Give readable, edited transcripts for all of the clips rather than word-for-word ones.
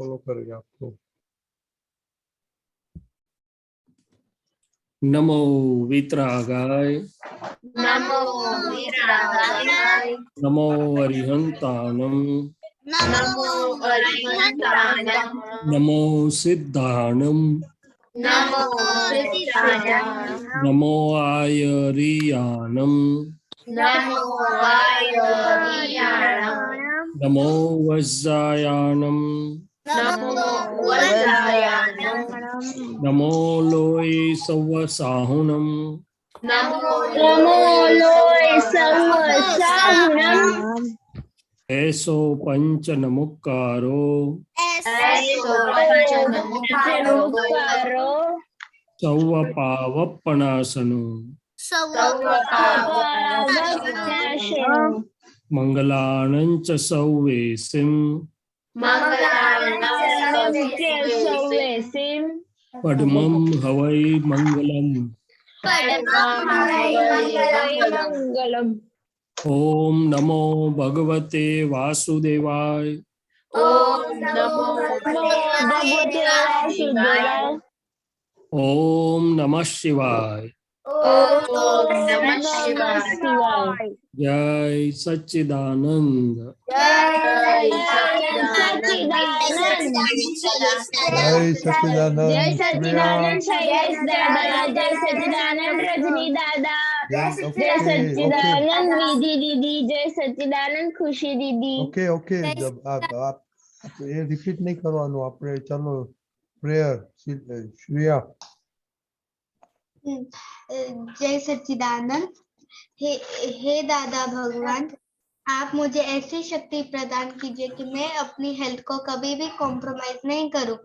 Follow करेगा आपको। नमो वितरागाय नमो वीरागाय नमो अरिहंताणं नमो अरिहंताणं नमो सिद्धाणं नमो सिद्धाणं नमो आयरियाणं नमो वायुयाणं नमो वज्रायाणं नमो वज्रायाणं नमो लोय सवसाहुणं नमो लोय सवसाहुणं ऐसो पंच नमुक्कारो ऐसो पंचनमुखारो सौवपावपणासनो सवपावपनाशनो मंगलानं च सौवेसिं सौवेसिं पद्मं हवै मंगलम् मंगलम्। ओम नमो भगवते वासुदेवाय ओम नमो भगवते वासुदेवाय ओम नमः शिवाय। ओम नमः शिवाय। शिवाय। जय सच्चिदानंद। जय सच्चिदानंद। जय सच्चिदानंद। जय सच्चिदानंद शैलेश दादा, जय सच्चिदानंद रजनी दादा, जय सच्चिदानंद विधि दीदी, जय सच्चिदानंद खुशी दीदी। ओके ओके, जब आप ये रिपीट नहीं करवानो આપણે चलो प्रेयर श्रेया। जय सच्चिदानंद। हे दादा भगवान, आप मुझे ऐसी शक्ति प्रदान कीजिए कि मैं अपनी हेल्थ को कभी भी कॉम्प्रोमाइज नहीं करूं,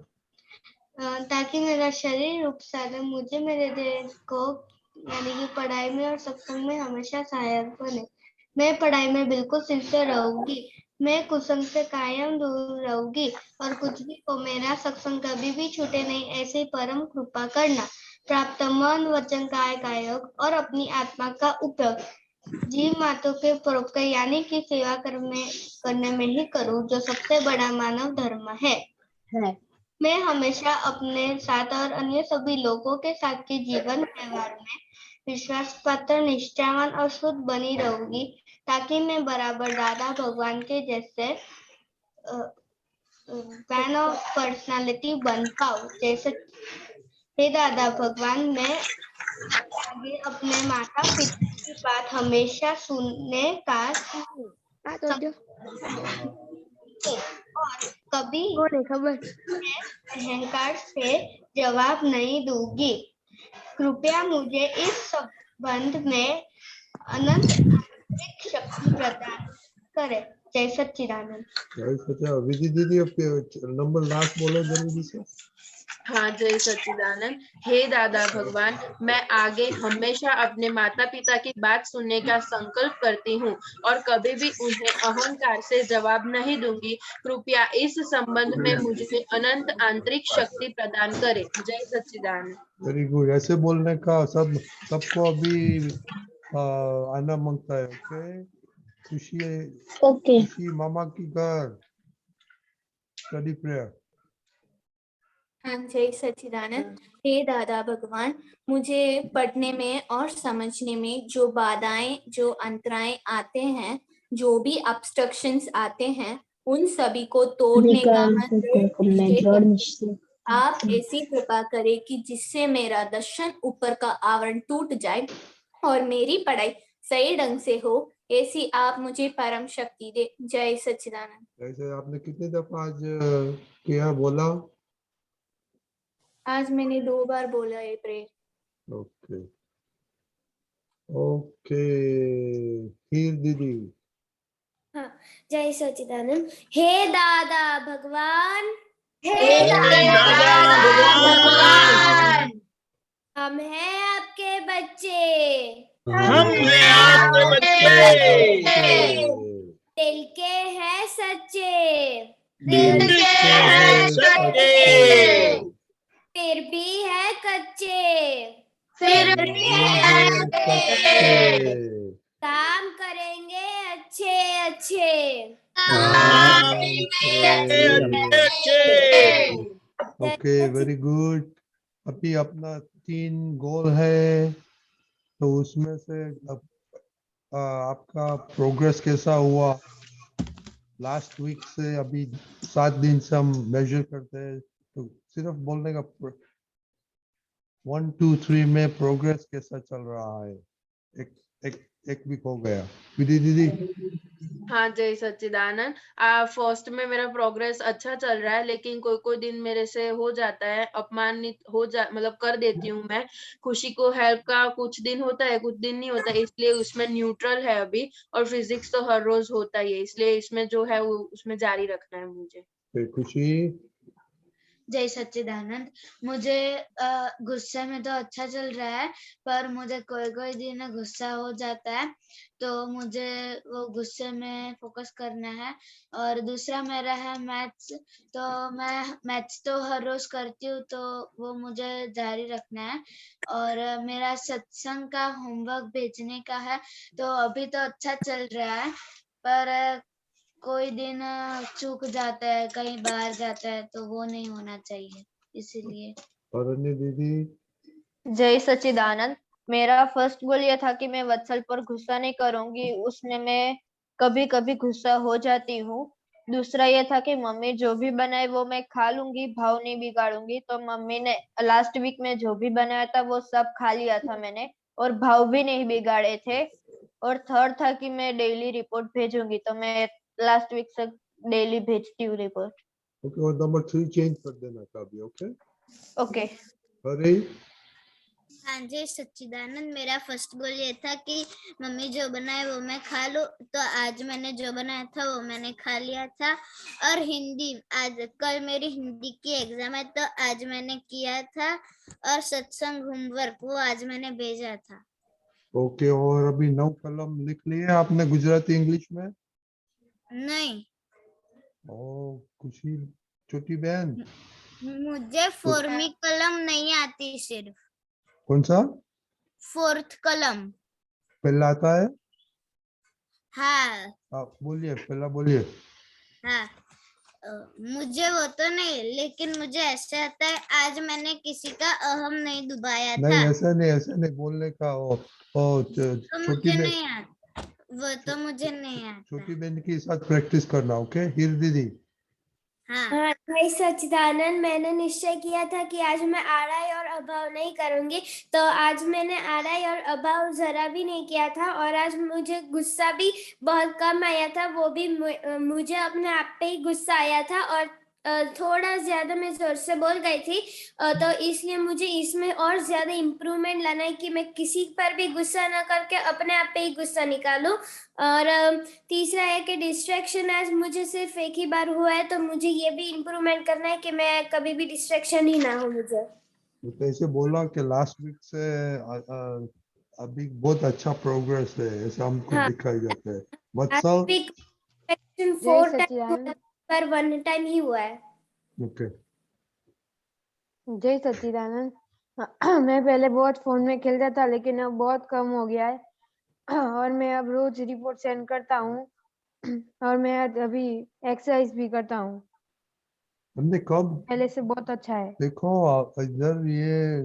ताकि मेरा शरीर रूप सागर मुझे मेरे देश को यानी कि पढ़ाई में और सत्संग में हमेशा सहायक बने। मैं पढ़ाई में बिल्कुल सिंसियर रहूंगी, मैं कुसंग से कायम दूर रहूंगी और कुछ भी को मेरा सत्संग कभी भी छूटे नहीं, ऐसी परम कृपा करना। प्राप्त मन वचन काय का योग और अपनी आत्मा का उपयोग जीव मातों के परोपकार यानी कि सेवा करने में ही करूं, जो सबसे बड़ा मानव धर्म है। मैं हमेशा अपने साथ और अन्य सभी लोगों के साथ के जीवन व्यवहार में विश्वास पात्र, निष्ठावान और शुद्ध बनी रहूंगी, ताकि मैं बराबर दादा भगवान के जैसे फैन ऑफ पर्सनालिटी बन पाऊं। जैसे हे दादा भगवान, मैं आगे अपने माता पिता की बात हमेशा सुनने का और कभी अहंकार से जवाब नहीं दूंगी। कृपया मुझे इस संबंध में अनंत आंतरिक शक्ति प्रदान करें। जय सच्चिदानंद। जय सच्चिदानंद। विधि दीदी नंबर लास्ट बोलो जल्दी से। हाँ, जय सच्चिदानंद। हे दादा भगवान, मैं आगे हमेशा अपने माता पिता की बात सुनने का संकल्प करती हूँ और कभी भी उन्हें अहंकार से जवाब नहीं दूंगी। कृपया इस संबंध में मुझे अनंत आंतरिक शक्ति प्रदान करें। जय सच्चिदानंद। Very good. ऐसे बोलने का सबको अभी आना मांगता है। ओके, खुशी मामा की घर स्टडी प्रेयर। हाँ, जय सच्चिदानंद। हे दादा भगवान, मुझे पढ़ने में और समझने में जो बाधाएं, जो अंतराएं आते हैं, जो भी ऑब्स्ट्रक्शंस आते हैं, उन सभी को तोड़ने का आप ऐसी कृपा करें कि जिससे मेरा दर्शन ऊपर का आवरण टूट जाए और मेरी पढ़ाई सही ढंग से हो, ऐसी आप मुझे परम शक्ति दे। जय सच्चिदानंद। ऐसे आपने कितनी दफा आज किया बोला? आज मैंने 2 बार बोला है प्रेयर। ओके ओके, फिर दीदी। हाँ, जय सच्चिदानंद। हे दादा भगवान, हे दादा भगवान, हम हैं आपके बच्चे, हम हैं आपके बच्चे, दिल के हैं सच्चे, दिल के हैं सच्चे, फिर भी है कच्चे, फिर भी है कच्चे, काम करेंगे अच्छे अच्छे, काम करेंगे अच्छे अच्छे, ओके, वेरी गुड। अभी अपना 3 गोल है, तो उसमें से आपका प्रोग्रेस कैसा हुआ लास्ट वीक से? अभी 7 दिन से हम मेजर करते हैं, तो सिर्फ बोलने का 1 2 3 में प्रोग्रेस कैसा चल रहा है? एक एक एक वीक हो गया। विधि दीदी, हाँ जय सच्चिदानंद। फर्स्ट में मेरा प्रोग्रेस अच्छा चल रहा है, लेकिन कोई कोई दिन मेरे से हो जाता है, अपमानित मतलब कर देती हूँ मैं। खुशी को हेल्प का कुछ दिन होता है, कुछ दिन नहीं होता, इसलिए उसमें न्यूट्रल है अभी। और फिजिक्स तो हर रोज होता ही है, इसलिए इसमें जो है वो उसमें जारी रखना है मुझे। फिर खुशी, जय सच्चिदानंद। मुझे गुस्से में तो अच्छा चल रहा है, पर मुझे कोई कोई दिन गुस्सा हो जाता है, तो मुझे वो गुस्से में फोकस करना है। और दूसरा मेरा है मैथ्स, तो मैं मैथ्स तो हर रोज करती हूँ, तो वो मुझे जारी रखना है। और मेरा सत्संग का होमवर्क भेजने का है, तो अभी तो अच्छा चल रहा है, पर कोई दिन चूक जाता है, कहीं बाहर जाता है, तो वो नहीं होना चाहिए, इसीलिए। और अन्य दीदी, जय सच्चिदानंद। मेरा फर्स्ट गोल ये था कि मैं वत्सल पर गुस्सा नहीं करूंगी, उसमें मैं कभी कभी गुस्सा हो जाती हूँ। दूसरा ये था कि मम्मी जो भी बनाए वो मैं खा लूंगी, भाव नहीं बिगाड़ूंगी। तो मम्मी ने लास्ट वीक में जो भी बनाया था वो सब खा लिया था मैंने, और भाव भी नहीं बिगाड़े थे। और थर्ड था कि मैं डेली रिपोर्ट भेजूंगी, तो मैं लास्ट वीक से डेली भेजती हूँ रिपोर्ट। ओके, और नंबर 3 चेंज कर देना कभी। Okay, okay. अरे हाँ जी सच्चिदानंद। मेरा फर्स्ट गोल ये था कि मम्मी जो बनाए वो मैं खा लूं, तो आज मैंने जो बनाया था वो मैंने खा लिया था। और हिंदी, आज कल मेरी हिंदी की एग्जाम है, तो आज मैंने किया था। और सत्संग होमवर्क वो आज मैंने भेजा था। ओके, और अभी 9 कलम लिख लिए आपने गुजराती इंग्लिश में? नहीं, ओ खुशी, छोटी बहन, मुझे 4वीं कलम नहीं आती, सिर्फ कौन सा 4th कलम। पहला आता है? हाँ आप बोलिए, पहला बोलिए। हाँ, मुझे वो तो नहीं, लेकिन मुझे ऐसे आता है, आज मैंने किसी का अहम नहीं डुबाया था। नहीं, ऐसा नहीं बोलने का। तो छोटी मुझे बहन, नहीं आता, वो तो मुझे नहीं आता। छोटी बहन के साथ प्रैक्टिस करना। ओके, हिर दीदी। हाँ हाँ जय सच्चिदानंद। मैंने निश्चय किया था कि आज मैं आड़ाई और अभाव नहीं करूंगी, तो आज मैंने आड़ाई और अभाव जरा भी नहीं किया था। और आज मुझे गुस्सा भी बहुत कम आया था, वो भी मुझे अपने आप पे ही गुस्सा आया था, और थोड़ा ज्यादा मैं जोर से बोल गई थी, तो इसलिए मुझे इसमें और ज्यादा इम्प्रूवमेंट लाना है कि मैं किसी पर भी गुस्सा ना करके अपने आप पे ही गुस्सा निकालूं। और तीसरा है कि डिस्ट्रैक्शन आज मुझे सिर्फ एक ही बार हुआ है, तो मुझे ये भी इम्प्रूवमेंट करना है कि मैं कभी भी डिस्ट्रैक्शन ही ना हो मुझे। तो ऐसे बोला कि लास्ट वीक से अभी बहुत अच्छा प्रोग्रेस है, ऐसा हमको हाँ। दिखाई जाता है। आज वत्सल, भी डिस्ट्रैक्शन जय 4 टाइम सच्चिदानंद। पर 1 टाइम ही हुआ है। ओके, जय सच्चिदानंद। मैं पहले बहुत फोन में खेलता था, लेकिन अब बहुत कम हो गया है। और मैं अब रोज रिपोर्ट सेंड करता हूँ। और मैं अभी एक्सरसाइज भी करता हूँ, हमने कब पहले से बहुत अच्छा है। देखो इधर ये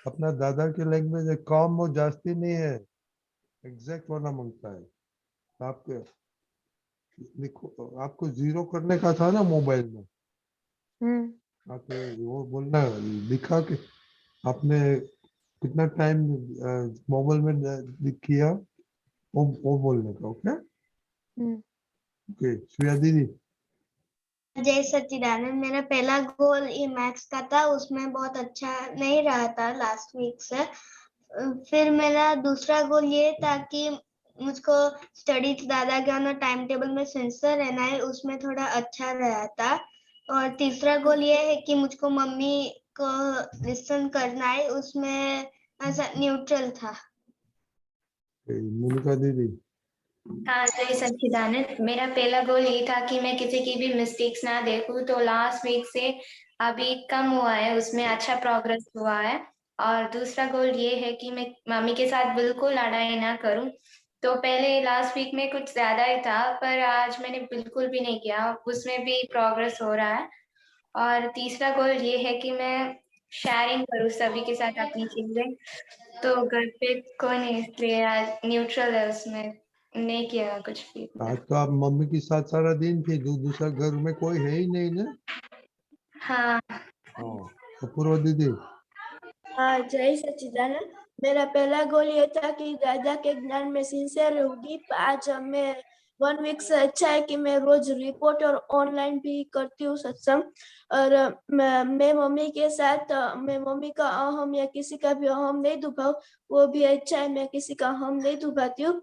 अपना दादा की लैंग्वेज है, काम वो जास्ती नहीं है, एग्जैक्ट होना मांगता है। आपके लिखो, आपको 0 करने का था ना मोबाइल में। आपको वो बोलना, लिखा कि आपने कितना टाइम मोबाइल में किया, वो बोलने का। ओके ओके, श्रेया दीदी। जय सच्चिदानंद। मेरा पहला गोल ये मैथ्स का था, उसमें बहुत अच्छा नहीं रहा था लास्ट वीक से। फिर मेरा दूसरा गोल ये था कि मुझको स्टडीज दादा ज्ञान और टाइम टेबल में सिंसियर रहना है, उसमें थोड़ा अच्छा रहा था। और तीसरा गोल ये है कि मुझको मम्मी को लिसन करना है, उसमें ऐसा न्यूट्रल था। मोनिका दीदी। हाँ जय सच्चिदानंद। मेरा पहला गोल ये था कि मैं किसी की भी मिस्टेक्स ना देखूं, तो लास्ट वीक से अभी कम हुआ है, उसमें अच्छा प्रोग्रेस हुआ है। और दूसरा गोल ये है कि मैं मम्मी के साथ बिल्कुल लड़ाई ना करूं। तो पहले लास्ट वीक में कुछ ज्यादा ही था, पर आज मैंने बिल्कुल भी नहीं किया, उसमें भी प्रोग्रेस हो रहा है। और तीसरा गोल ये है कि मैं शेयरिंग करूँ सभी के साथ अपनी चीजें। तो घर पे कोई नहीं, इसलिए आज न्यूट्रल है, उसमें नहीं किया कुछ भी। आज तो आप मम्मी के साथ सारा दिन थी, दूसरा घर में कोई है ही नहीं ना। हाँ। हाँ, अपूर्वा दीदी। हाँ, जय सच्चिदानंद। मेरा पहला गोल ये था कि दादा के ज्ञान में सिंसियर रहूंगी। आज मैं 1 वीक से अच्छा है कि मैं रोज रिपोर्ट और ऑनलाइन भी करती हूँ सत्संग। और मैं मम्मी के साथ, मैं मम्मी का अहम या किसी का भी अहम नहीं दुभाऊं, वो भी अच्छा है, मैं किसी का अहम नहीं दुभाती हूँ।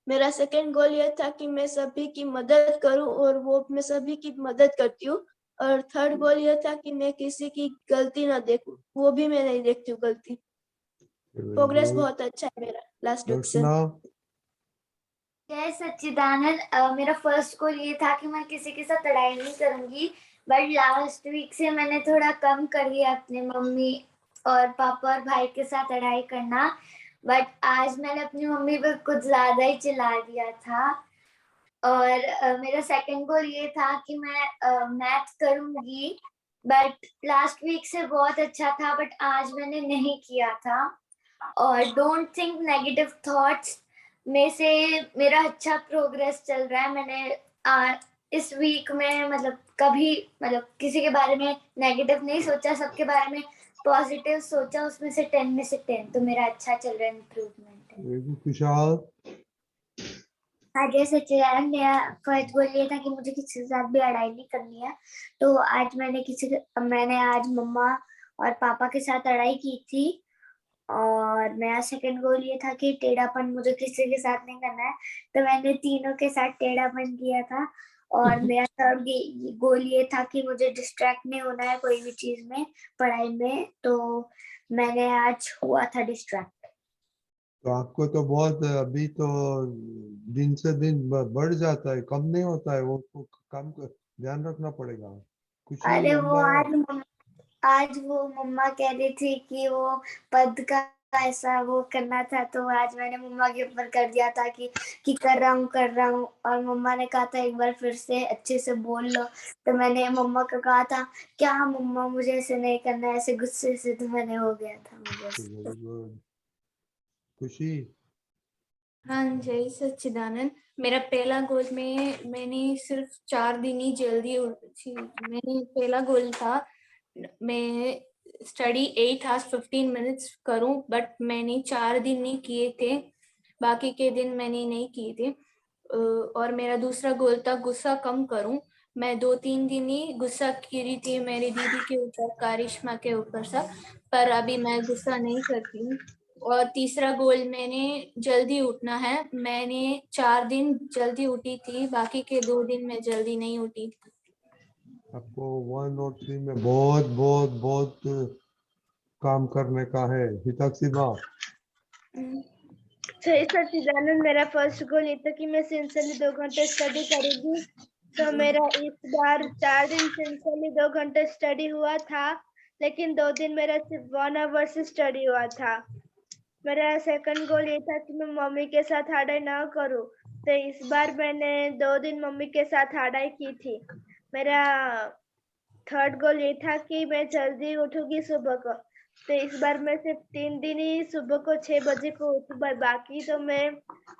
मेरा सेकंड गोल ये था कि मैं सभी की मदद करूं और वो मैं सभी की मदद करती हूँ। और थर्ड गोल ये था कि मैं किसी की गलती ना देखूं, वो भी मैं नहीं देखती हूँ गलती। प्रोग्रेस बहुत अच्छा है मेरा लास्ट वीक से। दर्शना। जय सच्चिदानंद। मेरा फर्स्ट गोल ये था कि मैं किसी के साथ लड़ाई नहीं करूंगी, बट लास्ट वीक से मैंने थोड़ा कम कर दिया अपने मम्मी और पापा और भाई के साथ लड़ाई करना। बट आज मैंने अपनी मम्मी पर कुछ ज्यादा ही चिल्ला दिया था। और मेरा सेकंड गोल ये था कि मैं मैथ करूंगी, बट लास्ट वीक से बहुत अच्छा था, बट आज मैंने नहीं किया था। और डोंट थिंक नेगेटिव थॉट्स में से मेरा अच्छा प्रोग्रेस चल रहा है। मैंने इस वीक में मतलब किसी के बारे में नेगेटिव नहीं सोचा, सबके बारे में पॉजिटिव सोचा, उसमें से 10 में से 10, तो मेरा अच्छा चल रहा है, इम्प्रूवमेंट है। खुशहाल। हाँ, जय सच्चिदानंद। मेरा फर्स्ट गोल ये था कि मुझे किसी के साथ भी लड़ाई नहीं करनी है। तो आज मैंने आज मम्मा और पापा के साथ लड़ाई की थी। और मेरा सेकंड गोल ये था कि टेढ़ापन मुझे किसी के साथ नहीं करना है, तो मैंने तीनों के साथ टेढ़ापन किया था। और मेरा थर्ड गोल ये था कि मुझे डिस्ट्रैक्ट नहीं होना है कोई भी चीज में, पढ़ाई में, तो मैंने आज हुआ था डिस्ट्रैक्ट। तो आपको तो बहुत अभी तो दिन से दिन बढ़ जाता है, कम नहीं होता है, वो काम का ध्यान रखना पड़ेगा। खुशी अरे वो लंबा। आज वो मम्मा कह रही थी कि वो पद का ऐसा वो करना था, तो आज मैंने मम्मा के ऊपर कर दिया था कि कर रहा हूँ। और मम्मा ने कहा था एक बार फिर से अच्छे से बोल लो, तो मैंने मम्मा को कहा था क्या मम्मा मुझे ऐसे नहीं करना है, ऐसे गुस्से से, तो मैंने हो गया था मुझे। खुशी। हाँ, जय सच्चिदानंद। मेरा पहला गोल में मैंने सिर्फ 4 दिन ही जल्दी मैंने पहला गोल था मैं स्टडी 8 hours 15 minutes करूं, बट मैंने 4 दिन नहीं किए थे, बाकी के दिन मैंने नहीं किए थे। और मेरा दूसरा गोल था गुस्सा कम करूं। मैं 2-3 दिन ही गुस्सा की रही थी मेरी दीदी के ऊपर, कारिश्मा के ऊपर सब, पर अभी मैं गुस्सा नहीं करती हूँ। और तीसरा गोल मैंने जल्दी उठना है। मैंने 4 दिन जल्दी उठी थी, बाकी के 2 दिन मैं जल्दी नहीं उठी। आपको 1 और 3 में बहुत बहुत बहुत काम करने का है। हिताक्षी माँ। जय सच्चिदानंद। मेरा फर्स्ट गोल ये था कि मैं सिंसियरली 2 घंटे स्टडी करूंगी। तो मेरा इस बार 4 दिन सिंसियरली 2 घंटे स्टडी हुआ था, लेकिन 2 दिन मेरा सिर्फ 1 आवर से स्टडी हुआ था। मेरा सेकंड गोल ये था कि मैं मम्मी के साथ लड़ाई ना करूं, तो इस बार मैंने 2 दिन मम्मी के साथ लड़ाई की थी। मेरा थर्ड गोल ये था कि मैं जल्दी उठूंगी सुबह को, तो इस बार मैं सिर्फ 3 दिन ही सुबह को 6 बजे को उठी, बाकी तो मैं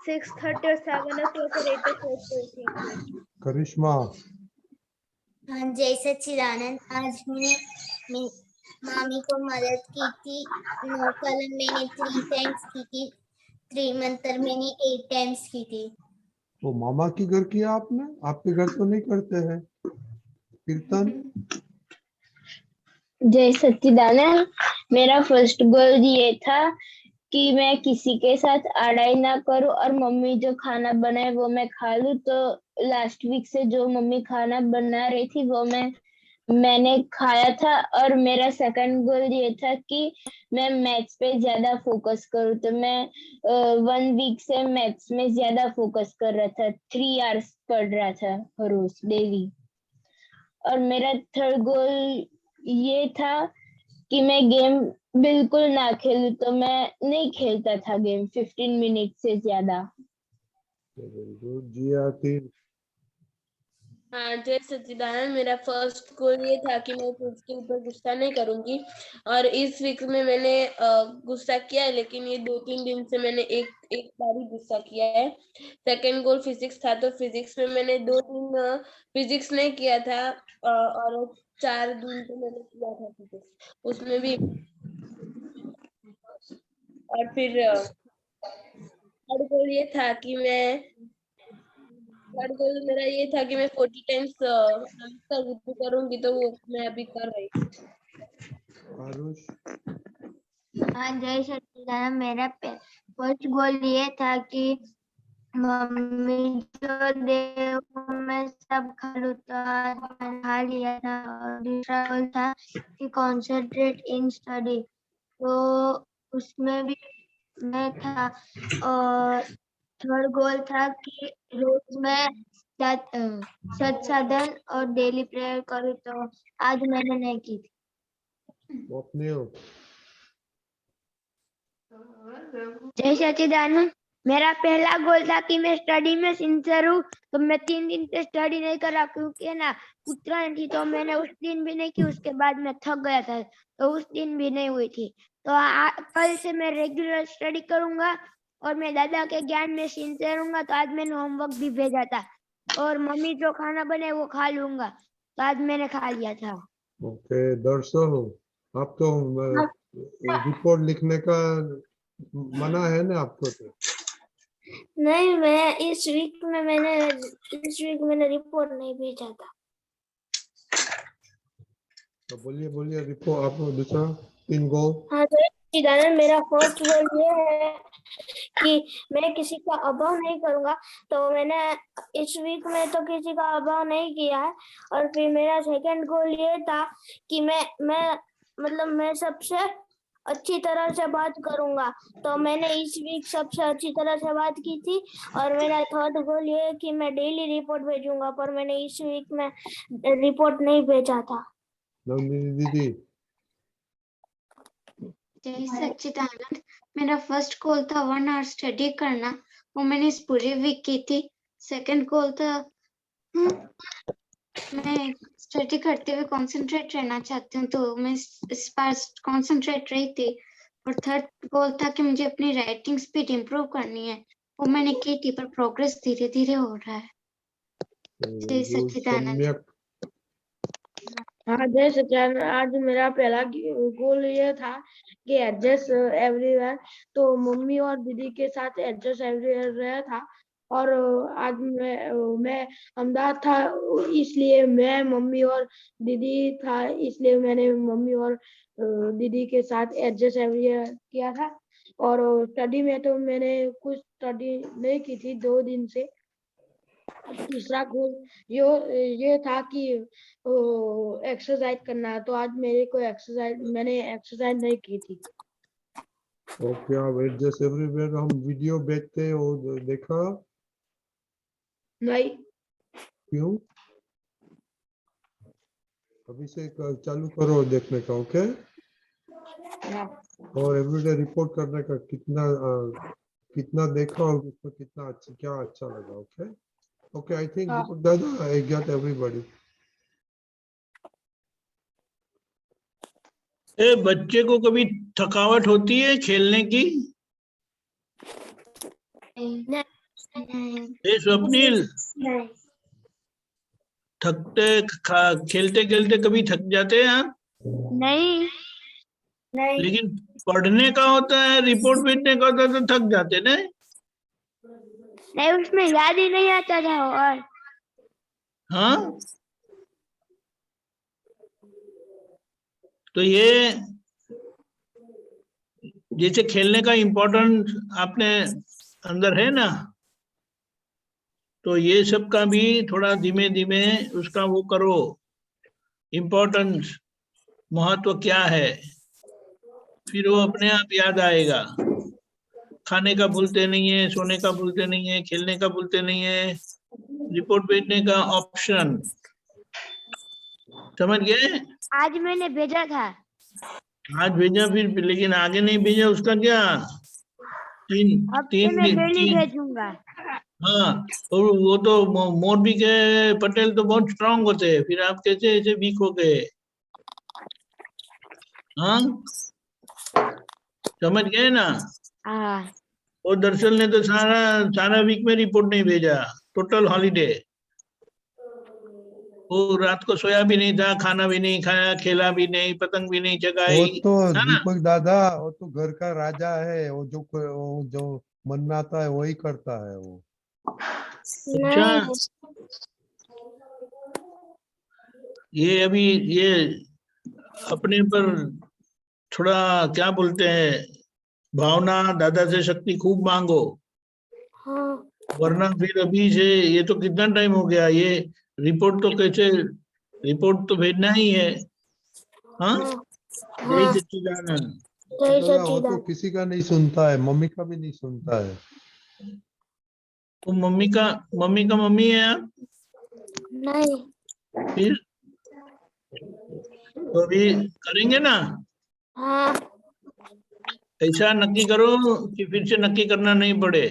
6:30 और 7 o'clock और 8 o'clock को उठी। करिश्मा। हाँ, जय सच्चिदानंद। आज मैंने मामी को मदद की थी। 9 कॉलम मैंने 3 टाइम्स की थी, 3 मंत्र मैंने 8 टाइम्स की थी। वो मामा की घर किया आपने? आपके घर तो नहीं करते हैं कीर्तन? जय सच्चिदानंद। मेरा फर्स्ट गोल ये था कि मैं किसी के साथ लड़ाई ना करूं और मम्मी जो खाना बनाए वो मैं खा लूं। तो लास्ट वीक से जो मम्मी खाना बना रही थी वो मैंने खाया था। और मेरा सेकंड गोल ये था कि मैं मैथ्स पे ज्यादा फोकस करूं, तो मैं 1 वीक से मैथ्स में ज्यादा फोकस कर रहा था, 3 hours पढ़ रहा था रोज डेली। और मेरा थर्ड गोल ये था कि मैं गेम बिल्कुल ना खेलूं, तो मैं नहीं खेलता था गेम 15 मिनट से ज्यादा। जी आती। हाँ जय सच्चिदानंद, मेरा फर्स्ट गोल ये था कि मैं खुद के ऊपर गुस्सा नहीं करूंगी, और इस वीक में मैंने गुस्सा किया है, लेकिन ये 2-3 दिन से मैंने एक बार ही गुस्सा किया है। सेकंड गोल फिजिक्स था, तो फिजिक्स में मैंने 2-3 फिजिक्स नहीं किया था, और 4 दिन तो मैंने किया था फिजिक्स, उसमें भी। और फिर थर्ड गोल ये था कि थर्ड गोल मेरा ये था कि मैं 40 टाइम्स नमस्कार गुरु करूंगी, तो वो मैं अभी कर रही हूँ। आरुष, हाँ जय सच्चिदानंद, मेरा फर्स्ट गोल ये था कि मम्मी जो दे वो मैं सब खा लूं, तो आज मैंने खा लिया था। और दूसरा गोल था कि कॉन्सेंट्रेट इन स्टडी, तो उसमें भी मैं था। और थर्ड गोल था कि रोज मैं सत साधन और डेली प्रेयर करूँ, तो आज मैंने नहीं की थी। स्वप्निल, जय सच्चिदानंद, मेरा पहला गोल था कि मैं स्टडी में सिंसियर हूँ, तो मैं 3 दिन से स्टडी नहीं कर रहा, क्योंकि ना उत्तरायण थी, तो मैंने उस दिन भी नहीं की। उसके बाद मैं थक गया था, तो उस दिन भी नहीं हुई थी। तो कल से मैं रेगुलर स्टडी करूंगा, और मैं दादा के ज्ञान में सिंसियर हूँ। तो आज मैंने होमवर्क भी भेजा था, और मम्मी जो खाना बने वो खा लूंगा, तो आज मैंने खा लिया था। ओके दर्शो, आप तो रिपोर्ट लिखने का मना है ना आपको? तो नहीं, मैं इस वीक मैंने रिपोर्ट नहीं भेजा था। तो बोलिए रिपोर्ट, आप दूसरा 3 गोल। हाँ जय सच्चिदानंद, मेरा फर्स्ट गोल ये है कि मैं किसी का अभाव नहीं करूंगा, तो मैंने इस वीक में तो किसी का अभाव नहीं किया है। और फिर मेरा सेकंड गोल ये था कि मैं सबसे अच्छी तरह से बात करूंगा, तो मैंने इस वीक सबसे अच्छी तरह से बात की थी। और मेरा थर्ड गोल ये है कि मैं डेली रिपोर्ट भेजूंगा, पर मैंने इस वीक में रिपोर्ट नहीं भेजा था। नंदिनी दीदी, जय सच्चिदानंद, मेरा फर्स्ट गोल था 1 आवर स्टडी करना, वो मैंने इस पूरे वीक की थी। सेकंड गोल था मैं स्टडी करते हुए कंसंट्रेट रहना चाहती हूँ, तो मैं इस बार कंसंट्रेट रही थी। और थर्ड गोल था कि मुझे अपनी राइटिंग स्पीड इम्प्रूव करनी है, वो मैंने की थी, पर प्रोग्रेस धीरे धीरे हो रहा है। जय सच्चिदानंद। सम्यक, हाँ जय सच्चिदानंद, आज मेरा पहला गोल ये था कि एडजस्ट एवरीवेयर, तो मम्मी और दीदी के साथ एडजस्ट एवरीवेयर रहा था। और आज मैं अहमदाबाद था, इसलिए मैं मम्मी और दीदी था, इसलिए मैंने मम्मी और दीदी के साथ एडजस्ट एवरीवेयर किया था। और स्टडी में तो मैंने कुछ स्टडी नहीं की थी 2 दिन से। तीसरा गोल ये था कि एक्सरसाइज करना, तो आज मैंने एक्सरसाइज नहीं की थी। ओके आप एडजस्ट एवरीवेयर हम वीडियो भेजते हैं, वो देखा? नहीं, क्यों? अभी से चालू करो देखने का, ओके? और एवरीडे रिपोर्ट करने का, कितना देखा और उसमें कितना क्या अच्छा लगा, ओके? ओके, आई थिंक दीपक दादा, आई गेट एवरीबॉडी। बच्चे को कभी थकावट होती है खेलने की? स्वप्निल, खेलते खेलते कभी थक जाते हैं आप? नहीं, लेकिन पढ़ने का होता है, रिपोर्ट भेजने का होता है, तो थक जाते ना? नहीं, उसमें याद ही नहीं आता था। और हाँ, तो ये जैसे खेलने का इम्पोर्टेंट आपने अंदर है ना, तो ये सब का भी थोड़ा धीमे धीमे उसका वो करो, इम्पोर्टेंस, महत्व क्या है, फिर वो अपने आप याद आएगा। खाने का भूलते नहीं है, सोने का भूलते नहीं है, खेलने का भूलते नहीं है, रिपोर्ट भेजने का ऑप्शन, समझ गए? आज मैंने भेजा था। आज भेजा, फिर लेकिन आगे नहीं भेजा, उसका क्या? तीन अब से मैं डेली तीन भेजूंगा। हाँ, और वो तो मोरबी के पटेल तो बहुत स्ट्रांग होते हैं, फिर आप कैसे ऐसे वीक हो गए? हाँ, समझ गए ना? हाँ और दर्शन ने तो सारा सारा वीक में रिपोर्ट नहीं भेजा, टोटल हॉलीडे। वो रात को सोया भी नहीं था, खाना भी नहीं खाया, खेला भी नहीं, पतंग भी नहीं वो चगाई, तो है ना? दीपक दादा, वो तो घर का राजा है, वो जो मन में आता है वही करता है वो। अच्छा, ये अभी ये अपने पर थोड़ा क्या बोलते हैं, भावना, दादा से शक्ति खूब मांगो, वरना फिर अभी से ये तो कितना टाइम हो गया, ये रिपोर्ट तो कैसे, रिपोर्ट तो भेजना ही है। हाँ, जय सच्चिदानंद। दादा वो तो किसी का नहीं सुनता है, मम्मी का भी नहीं सुनता है। तो मम्मी का मम्मी है आप? नहीं। फिर तो अभी करेंगे ना? हाँ ऐसा नक्की करो कि फिर से नक्की करना नहीं पड़े,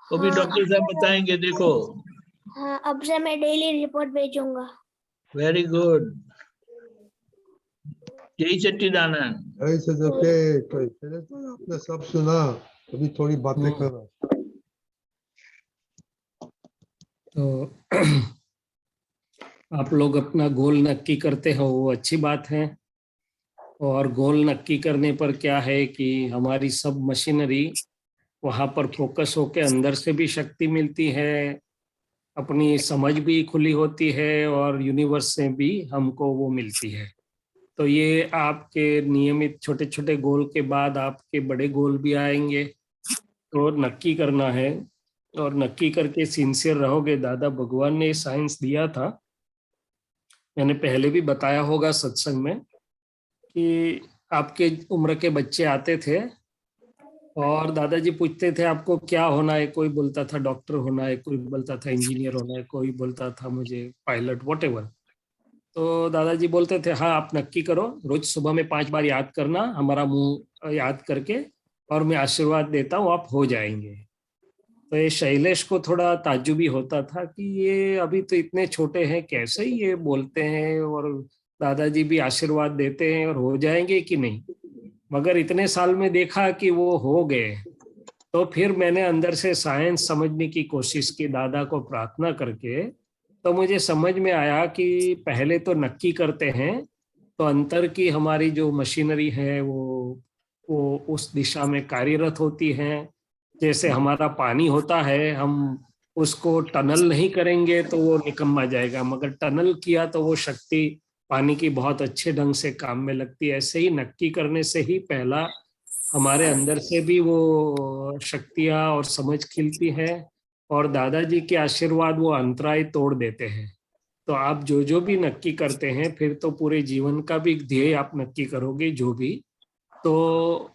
वो भी डॉक्टर साहब बताएंगे। देखो, हाँ, अब से मैं डेली रिपोर्ट भेजूंगा। वेरी गुड, जय सच्चिदानंद। ऐसे जो के पहले तो आपने सब सुना, अभी थोड़ी बातें करो। तो आप लोग अपना गोल नक्की करते हो, वो अच्छी बात है। और गोल नक्की करने पर क्या है कि हमारी सब मशीनरी वहां पर फोकस होके अंदर से भी शक्ति मिलती है, अपनी समझ भी खुली होती है, और यूनिवर्स से भी हमको वो मिलती है। तो ये आपके नियमित छोटे छोटे गोल के बाद आपके बड़े गोल भी आएंगे। तो नक्की करना है, और नक्की करके सिंसियर रहोगे। दादा भगवान ने साइंस दिया था, मैंने पहले भी बताया होगा सत्संग में, कि आपके उम्र के बच्चे आते थे और दादाजी पूछते थे आपको क्या होना है। कोई बोलता था डॉक्टर होना है, कोई बोलता था इंजीनियर होना है, कोई बोलता था मुझे पायलट, व्हाटएवर। तो दादाजी बोलते थे हाँ आप नक्की करो, रोज सुबह में 5 बार याद करना, हमारा मुंह याद करके, और मैं आशीर्वाद देता हूँ आप हो जाएंगे। तो ये शैलेश को थोड़ा ताज्जुबी होता था कि ये अभी तो इतने छोटे हैं, कैसे ये बोलते हैं, और दादाजी भी आशीर्वाद देते हैं और हो जाएंगे कि नहीं। मगर इतने साल में देखा कि वो हो गए। तो फिर मैंने अंदर से साइंस समझने की कोशिश की दादा को प्रार्थना करके। तो मुझे समझ में आया कि पहले तो नक्की करते हैं, तो अंतर की हमारी जो मशीनरी है वो उस दिशा में कार्यरत होती है। जैसे हमारा पानी होता है, हम उसको टनल नहीं करेंगे तो वो निकम्मा जाएगा, मगर टनल किया तो वो शक्ति पानी की बहुत अच्छे ढंग से काम में लगती है। ऐसे ही नक्की करने से ही पहला हमारे अंदर से भी वो शक्तियां और समझ खिलती है, और दादाजी के आशीर्वाद वो अंतराय तोड़ देते हैं। तो आप जो जो भी नक्की करते हैं, फिर तो पूरे जीवन का भी ध्येय आप नक्की करोगे जो भी। तो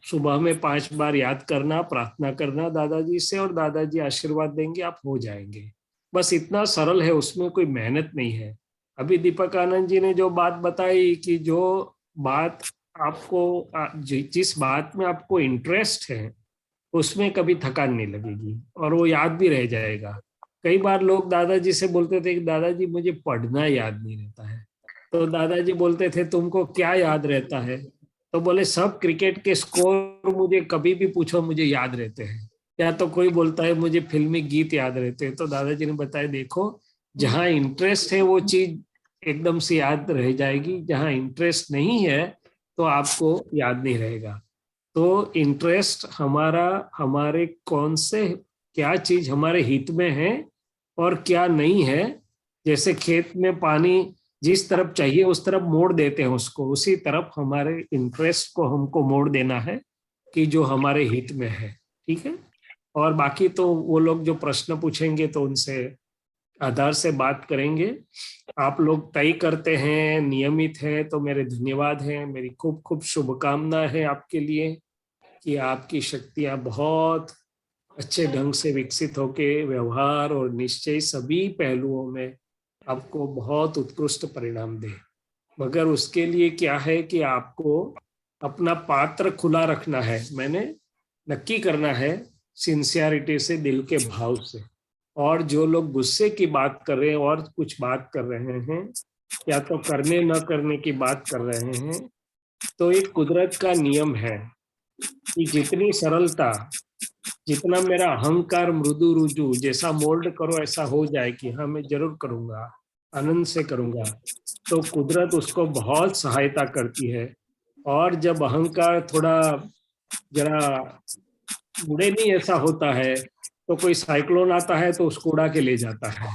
सुबह में 5 बार याद करना, प्रार्थना करना दादाजी से, और दादाजी आशीर्वाद देंगे, आप हो जाएंगे। बस इतना सरल है, उसमें कोई मेहनत नहीं है। अभी दीपक आनंद जी ने जो बात बताई कि जो बात आपको जिस बात में आपको इंटरेस्ट है उसमें कभी थकान नहीं लगेगी, और वो याद भी रह जाएगा। कई बार लोग दादाजी से बोलते थे कि दादाजी मुझे पढ़ना याद नहीं रहता है। तो दादाजी बोलते थे तुमको क्या याद रहता है? तो बोले सब क्रिकेट के स्कोर मुझे कभी भी पूछो मुझे याद रहते हैं। या तो कोई बोलता है मुझे फिल्मी गीत याद रहते हैं। तो दादाजी ने बताया देखो, जहाँ इंटरेस्ट है वो चीज एकदम से याद रह जाएगी, जहाँ इंटरेस्ट नहीं है तो आपको याद नहीं रहेगा। तो इंटरेस्ट हमारा, हमारे कौन से क्या चीज हमारे हित में है और क्या नहीं है। जैसे खेत में पानी जिस तरफ चाहिए उस तरफ मोड़ देते हैं उसको, उसी तरफ हमारे इंटरेस्ट को हमको मोड़ देना है कि जो हमारे हित में है। ठीक है, और बाकी तो वो लोग जो प्रश्न पूछेंगे तो उनसे आधार से बात करेंगे। आप लोग तय करते हैं, नियमित है, तो मेरे धन्यवाद है। मेरी खूब खूब शुभकामना है आपके लिए कि आपकी शक्तियां बहुत अच्छे ढंग से विकसित होके व्यवहार और निश्चय सभी पहलुओं में आपको बहुत उत्कृष्ट परिणाम दे। मगर उसके लिए क्या है कि आपको अपना पात्र खुला रखना है। मैंने नक्की करना है, सिंसियरिटी से, दिल के भाव से। और जो लोग गुस्से की बात कर रहे हैं और कुछ बात कर रहे हैं या तो करने न करने की बात कर रहे हैं, तो एक कुदरत का नियम है कि जितनी सरलता, जितना मेरा अहंकार मृदु रुजु, जैसा मोल्ड करो ऐसा हो जाए कि हाँ मैं जरूर करूंगा, आनंद से करूंगा, तो कुदरत उसको बहुत सहायता करती है। और जब अहंकार थोड़ा जरा उड़े नहीं ऐसा होता है, तो कोई साइक्लोन आता है तो उसको उड़ा के ले जाता है।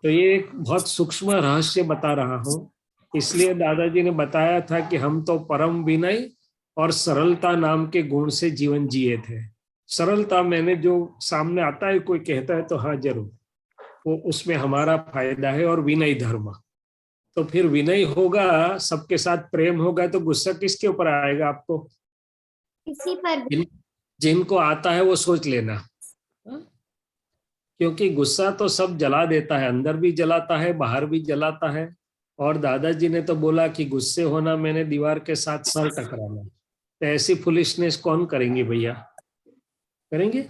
तो ये एक बहुत सूक्ष्म रहस्य बता रहा हूँ, इसलिए दादाजी ने बताया था कि हम तो परम विनय और सरलता नाम के गुण से जीवन जिए थे। सरलता, मैंने जो सामने आता है कोई कहता है तो हाँ जरूर, वो उसमें हमारा फायदा है। और विनय धर्म, तो फिर विनय होगा, सबके साथ प्रेम होगा, तो गुस्सा किसके ऊपर आएगा आपको? किसी पर भी। जिनको आता है वो सोच लेना, क्योंकि गुस्सा तो सब जला देता है, अंदर भी जलाता है, बाहर भी जलाता है। और दादाजी ने तो बोला कि गुस्से होना मैंने दीवार के साथ सर टकराना। तो ऐसी फुलिशनेस कौन करेंगे भैया? करेंगे?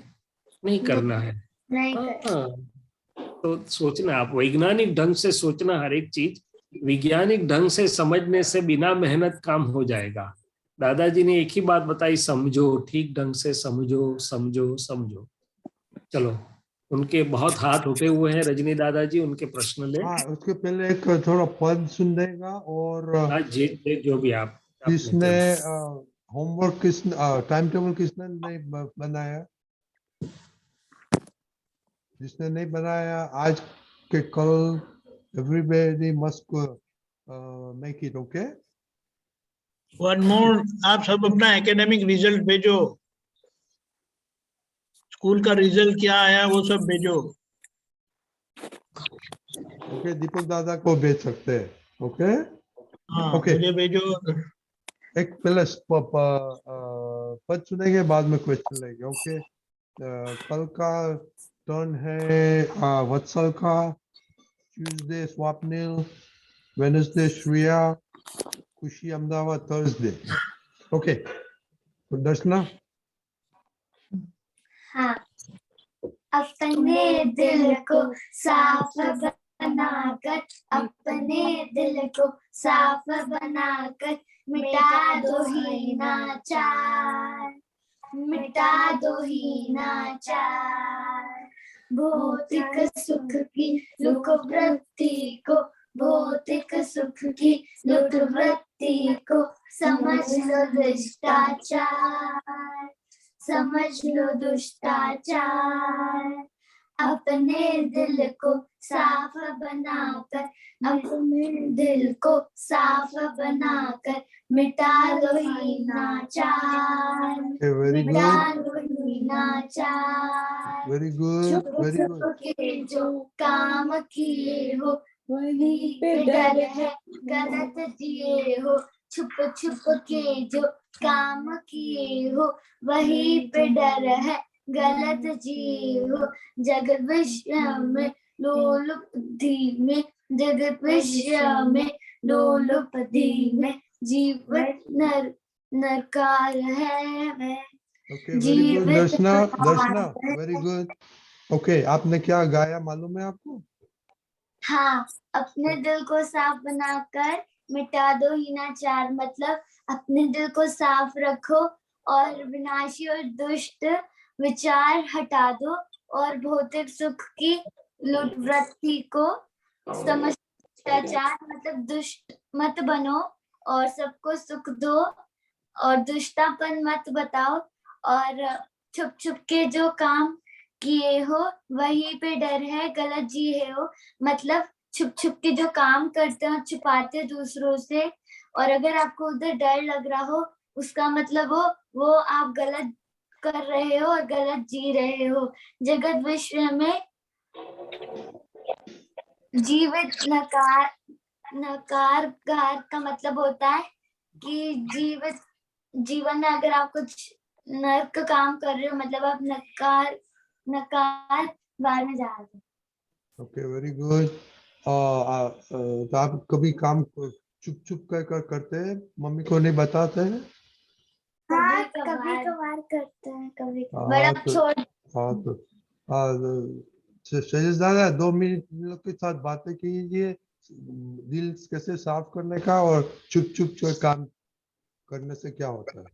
नहीं करना है। नहीं हाँ, तो सोचना, आप वैज्ञानिक ढंग से सोचना, हर एक चीज वैज्ञानिक ढंग से समझने से बिना मेहनत काम हो जाएगा। दादाजी ने एक ही बात बताई, समझो, ठीक ढंग से समझो समझो समझो। चलो, उनके बहुत हाथ उठे हुए हैं रजनी दादाजी, उनके प्रश्न ले। हाँ, उसके पहले एक थोड़ा पद सुन देगा। और जी, जो भी आप किसने होमवर्क, किसने टाइम टेबल किसने नहीं बनाया? जिसने नहीं बनाया आज के कल, everybody must make it. Okay, one more, आप सब अपना एकेडमिक रिजल्ट भेजो, स्कूल का रिजल्ट क्या आया वो सब भेजो। ओके, दीपक दादा को भेज सकते हैं। ओके, हाँ, ओके। मुझे भेजो। एक पहले पद सुनेंगे, बाद में क्वेश्चन लेंगे। ओके, कल का टर्न है वत्सल का, ट्यूसडे स्वप्निल, वेडनेसडे श्रेया, खुशी अहमदाबाद, थर्सडे। ओके, तो दर्शना। हाँ। अपने दिल को साफ बनाकर, अपने दिल को साफ बनाकर, मिटा दो हीनाचार, मिटा दो हीनाचार। भौतिक सुख की लुक वृत्ति को, भौतिक सुख की लुट वृत्ति को समझ लो दुष्टाचार, समझ लो दुष्टाचार। अपने दिल को साफ बनाकर, अपने दिल को साफ बनाकर, मिटा लो हीनाचार, वेरी मिटा गुड, लो हीनाचार। वेरी गुड, छुप वेरी छुप गुड। के जो काम किए हो, वही पे डर है गलत जिए हो। छुप छुप के जो काम किए हो, वही पे डर है गलत जिए हो। जगत विश्व में लोलुपधि में, जगत विश्व में लोलुपधि में, जीवन नरकार है। ओके, वेरी गुड दर्शना, दर्शना, वेरी गुड। ओके, आपने क्या गाया मालूम है आपको? हाँ, अपने दिल को साफ बनाकर मिटा दो हीनाचार, मतलब अपने दिल को साफ रखो और विनाशी और दुष्ट विचार हटा दो, और भौतिक सुख की लुट वृत्ति को समझ, दुष्टाचार मतलब दुष्ट मत बनो और सबको सुख दो और दुष्टापन मत बताओ, और छुप छुप के जो काम किए हो वही पे डर है गलत जिए हो। मतलब छुप छुप के जो काम करते हो, छुपाते हो दूसरों से, और अगर आपको उधर डर लग रहा हो, उसका मतलब वो आप गलत कर रहे हो और गलत जी रहे हो। जगत विश्व में जीवित नकार, नकारगार का मतलब होता है कि जीवित जीवन में अगर आप कुछ नरक काम कर रहे हो, मतलब आप नकार बार में जा रहे हो। Okay, very good. तो आप कभी काम चुप चुप कर करते हैं, मम्मी को नहीं बताते हैं? हाँ, कभी कभार करते हैं, कभी हाँ, बड़ा तो छोड़ हाँ तो शैलेश दादा 2 मिनट इन लोग के साथ बातें कीजिए, दिल कैसे साफ करने का और चुप चुप जो काम करने से क्या होता है।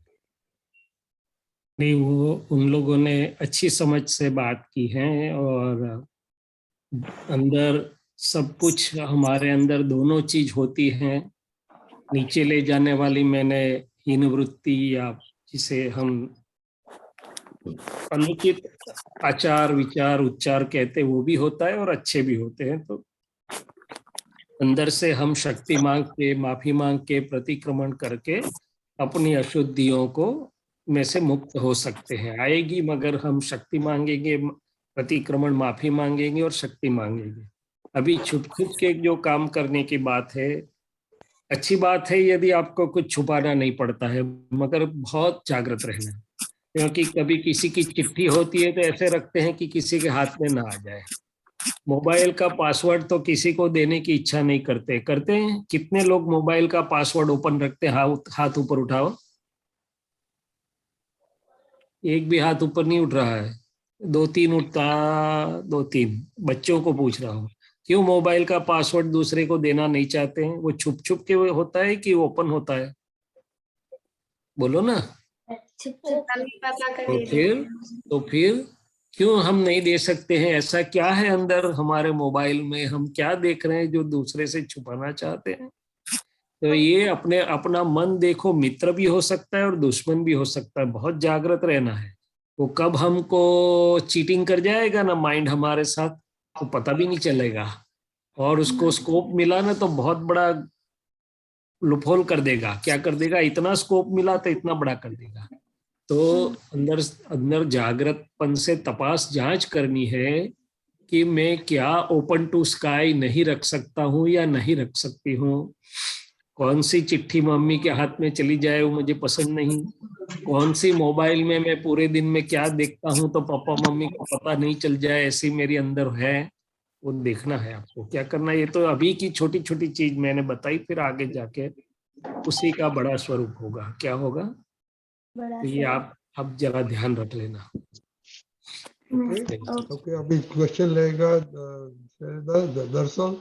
नहीं, वो उन लोगों ने अच्छी समझ से बात की है और अंदर सब कुछ, हमारे अंदर दोनों चीज होती हैं। नीचे ले जाने वाली मैंने हीन वृत्ति या जिसे हम अनुचित आचार विचार उच्चार कहते हैं, वो भी होता है और अच्छे भी होते हैं। तो अंदर से हम शक्ति मांग के, माफी मांग के, प्रतिक्रमण करके अपनी अशुद्धियों को में से मुक्त हो सकते हैं। आएगी, मगर हम शक्ति मांगेंगे, प्रतिक्रमण, माफी मांगेंगे और शक्ति मांगेंगे। अभी छुप छुप के जो काम करने की बात है, अच्छी बात है यदि आपको कुछ छुपाना नहीं पड़ता है, मगर बहुत जागृत रहना है। क्योंकि कभी किसी की चिट्ठी होती है तो ऐसे रखते हैं कि किसी के हाथ में ना आ जाए। मोबाइल का पासवर्ड तो किसी को देने की इच्छा नहीं करते हैं। कितने लोग मोबाइल का पासवर्ड ओपन रखते हैं? हाथ ऊपर उठाओ। एक भी हाथ ऊपर नहीं उठ रहा है। 2-3 उठता, 2-3 बच्चों को पूछ रहा हूँ, क्यों मोबाइल का पासवर्ड दूसरे को देना नहीं चाहते हैं? वो छुप छुप के होता है कि ओपन होता है? बोलो ना। तो फिर क्यों हम नहीं दे सकते हैं? ऐसा क्या है अंदर हमारे मोबाइल में? हम क्या देख रहे हैं जो दूसरे से छुपाना चाहते हैं? तो ये अपना मन देखो, मित्र भी हो सकता है और दुश्मन भी हो सकता है। बहुत जागृत रहना है। वो कब हमको चीटिंग कर जाएगा ना माइंड हमारे साथ, तो पता भी नहीं चलेगा। और उसको स्कोप मिला ना तो बहुत बड़ा लुपहोल कर देगा। क्या कर देगा? इतना स्कोप मिला तो इतना बड़ा कर देगा। तो अंदर जागृतपन से तपास जांच करनी है कि मैं क्या ओपन टू स्काई नहीं रख सकता हूँ या नहीं रख सकती हूँ। कौन सी चिट्ठी मम्मी के हाथ में चली जाए वो मुझे पसंद नहीं। कौन सी मोबाइल में मैं पूरे दिन में क्या देखता हूँ तो पापा मम्मी को पता नहीं चल जाए, ऐसी मेरी अंदर है। वो देखना है आपको क्या करना है। ये तो अभी की छोटी छोटी चीज मैंने बताई, फिर आगे जाके उसी का बड़ा स्वरूप होगा। क्या होगा? तो ये आप जरा ध्यान रख लेना। ओके, अभी क्वेश्चन लेगा दर्शन।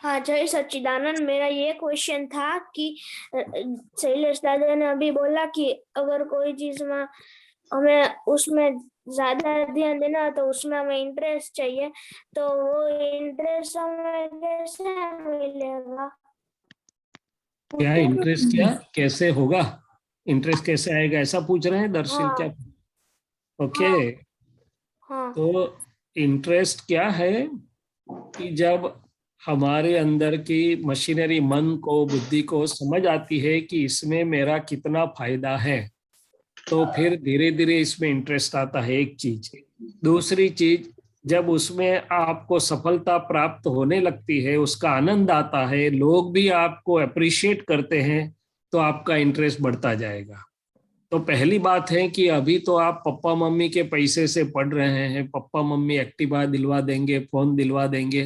हाँ, जय सच्चिदानंद। मेरा ये क्वेश्चन था कि शैलेश दादा ने अभी बोला कि अगर कोई चीज में हमें उसमें ज्यादा ध्यान देना तो उसमें हमें इंटरेस्ट चाहिए, तो वो इंटरेस्ट हमें कैसे मिलेगा? क्या इंटरेस्ट, क्या कैसे होगा? इंटरेस्ट कैसे आएगा ऐसा पूछ रहे हैं दर्शन? हाँ, क्या? ओके। हाँ, तो इंटरेस्ट क्या है कि जब हमारे अंदर की मशीनरी मन को, बुद्धि को समझ आती है कि इसमें मेरा कितना फायदा है, तो फिर धीरे धीरे इसमें इंटरेस्ट आता है। एक चीज। दूसरी चीज, जब उसमें आपको सफलता प्राप्त होने लगती है, उसका आनंद आता है, लोग भी आपको अप्रिशिएट करते हैं, तो आपका इंटरेस्ट बढ़ता जाएगा। तो पहली बात है कि अभी तो आप पप्पा मम्मी के पैसे से पढ़ रहे हैं। पप्पा मम्मी एक्टिवा दिलवा देंगे, फोन दिलवा देंगे,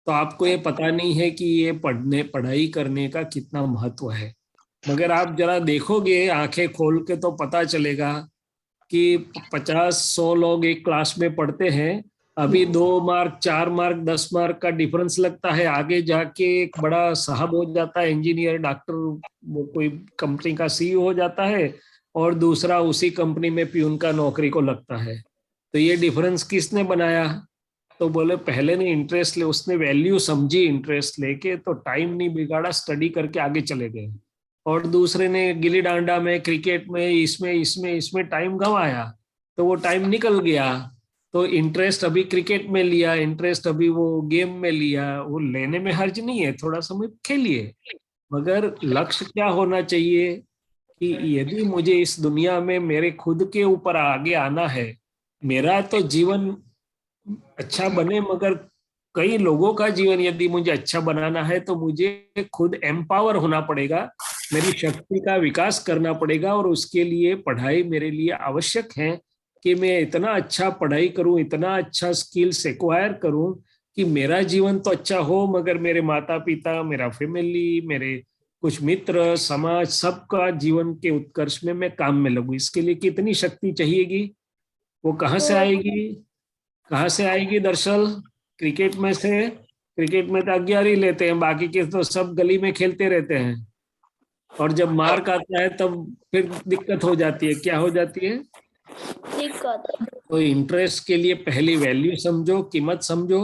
तो आपको ये पता नहीं है कि ये पढ़ाई करने का कितना महत्व है। मगर आप जरा देखोगे आंखें खोल के तो पता चलेगा कि 50-100 लोग एक क्लास में पढ़ते हैं। अभी 2 मार्क, 4 मार्क, 10 मार्क का डिफरेंस लगता है। आगे जाके एक बड़ा साहब हो जाता है, इंजीनियर, डॉक्टर, वो कोई कंपनी का CEO हो जाता है, और दूसरा उसी कंपनी में प्यून का नौकरी को लगता है। तो ये डिफरेंस किसने बनाया? तो बोले पहले ने इंटरेस्ट ले, उसने वैल्यू समझी इंटरेस्ट लेके, तो टाइम नहीं बिगाड़ा, स्टडी करके आगे चले गए। और दूसरे ने गिल्ली डांडा में, क्रिकेट में, इसमें टाइम गंवाया, तो वो टाइम निकल गया। तो इंटरेस्ट अभी क्रिकेट में लिया, इंटरेस्ट अभी वो गेम में लिया। वो लेने में हर्ज नहीं है, थोड़ा समय खेलिए, मगर लक्ष्य क्या होना चाहिए कि यदि मुझे इस दुनिया में मेरे खुद के ऊपर आगे आना है, मेरा तो जीवन अच्छा बने, मगर कई लोगों का जीवन यदि मुझे अच्छा बनाना है, तो मुझे खुद एम्पावर होना पड़ेगा, मेरी शक्ति का विकास करना पड़ेगा। और उसके लिए पढ़ाई मेरे लिए आवश्यक है कि मैं इतना अच्छा पढ़ाई करूं, इतना अच्छा स्किल्स एक्वायर करूं कि मेरा जीवन तो अच्छा हो, मगर मेरे माता पिता, मेरा फैमिली, मेरे कुछ मित्र, समाज, सबका जीवन के उत्कर्ष में मैं काम में लगूं। इसके लिए कितनी शक्ति चाहिएगी? वो कहाँ से आएगी? कहाँ से आएगी दरअसल? क्रिकेट में से। क्रिकेट में तो 11 ही लेते हैं, बाकी के तो सब गली में खेलते रहते हैं। और जब मार्क आता है तब फिर दिक्कत हो जाती है। क्या हो जाती है? दिक्कत। तो इंटरेस्ट के लिए पहली वैल्यू समझो, कीमत समझो,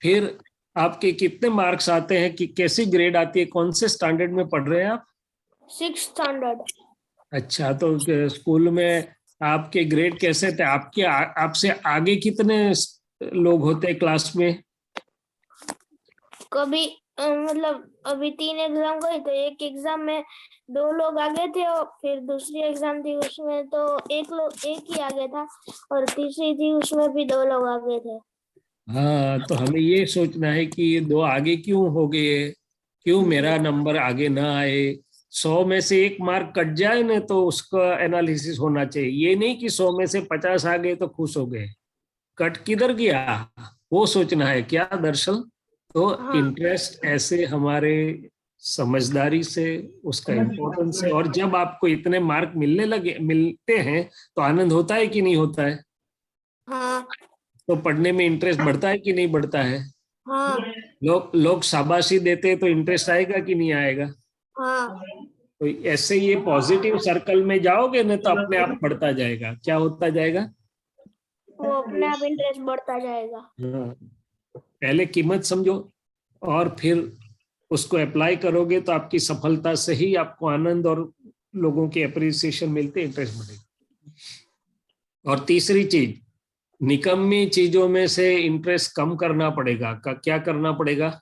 फिर आपके कितने मार्क्स आते हैं, कि कैसी ग्रेड आती है, कौन से स्टैंडर्ड में पढ़ रहे हैं आप? 6th standard. अच्छा, तो स्कूल में आपके ग्रेड कैसे थे? आपके आपसे आगे कितने लोग होते हैं क्लास में? कभी मतलब अभी 3 एग्जाम गई तो एक एग्जाम में 2 लोग आगे थे, और फिर दूसरी एग्जाम थी उसमें तो एक ही आगे था, और तीसरी थी उसमें भी 2 लोग आगे थे। हाँ, तो हमें ये सोचना है कि ये 2 आगे क्यों हो गए, क्यों मेरा नंबर आगे ना आए। 100 में से 1 मार्क कट जाए ना तो उसका एनालिसिस होना चाहिए। ये नहीं कि 100 में से 50 आ गए तो खुश हो गए। कट किधर गया वो सोचना है क्या दरअसल? तो हाँ। इंटरेस्ट ऐसे हमारे समझदारी से, उसका इम्पोर्टेंस है। और जब आपको इतने मार्क मिलते हैं तो आनंद होता है कि नहीं होता है? हाँ। तो पढ़ने में इंटरेस्ट बढ़ता है कि नहीं बढ़ता है? हाँ। लोग शाबाशी देते हैं तो इंटरेस्ट आएगा कि नहीं आएगा? हाँ। तो ऐसे ये पॉजिटिव सर्कल में जाओगे ना तो अपने आप बढ़ता जाएगा। क्या होता जाएगा? वो अपने आप इंटरेस्ट बढ़ता जाएगा। हाँ, पहले कीमत समझो और फिर उसको अप्लाई करोगे तो आपकी सफलता से ही आपको आनंद और लोगों की अप्रिसिएशन मिलते, इंटरेस्ट बढ़ेगा। और तीसरी चीज, निकम्मी चीजों में से इंटरेस्ट कम करना पड़ेगा। क्या करना पड़ेगा?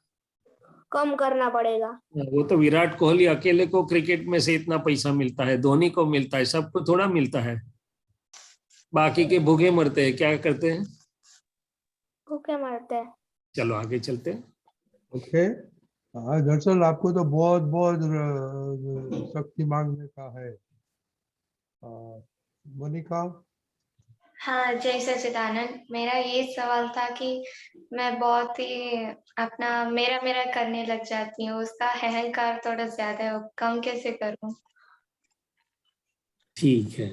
कम करना पड़ेगा। वो तो विराट कोहली अकेले को क्रिकेट में से इतना पैसा मिलता है, धोनी को मिलता है, सबको थोड़ा मिलता है। बाकी के भूखे मरते हैं। क्या करते हैं? भूखे मरते हैं। चलो आगे चलते हैं। ओके। हाँ दरअसल आपको तो बहुत बहुत शक्ति मांगने का है। मोनिका। हाँ, जय सच्चिदानंद। मेरा ये सवाल था कि मैं बहुत ही अपना मेरा मेरा करने लग जाती हूँ, उसका अहंकार थोड़ा ज्यादा है, वो कम कैसे करूँ? ठीक है,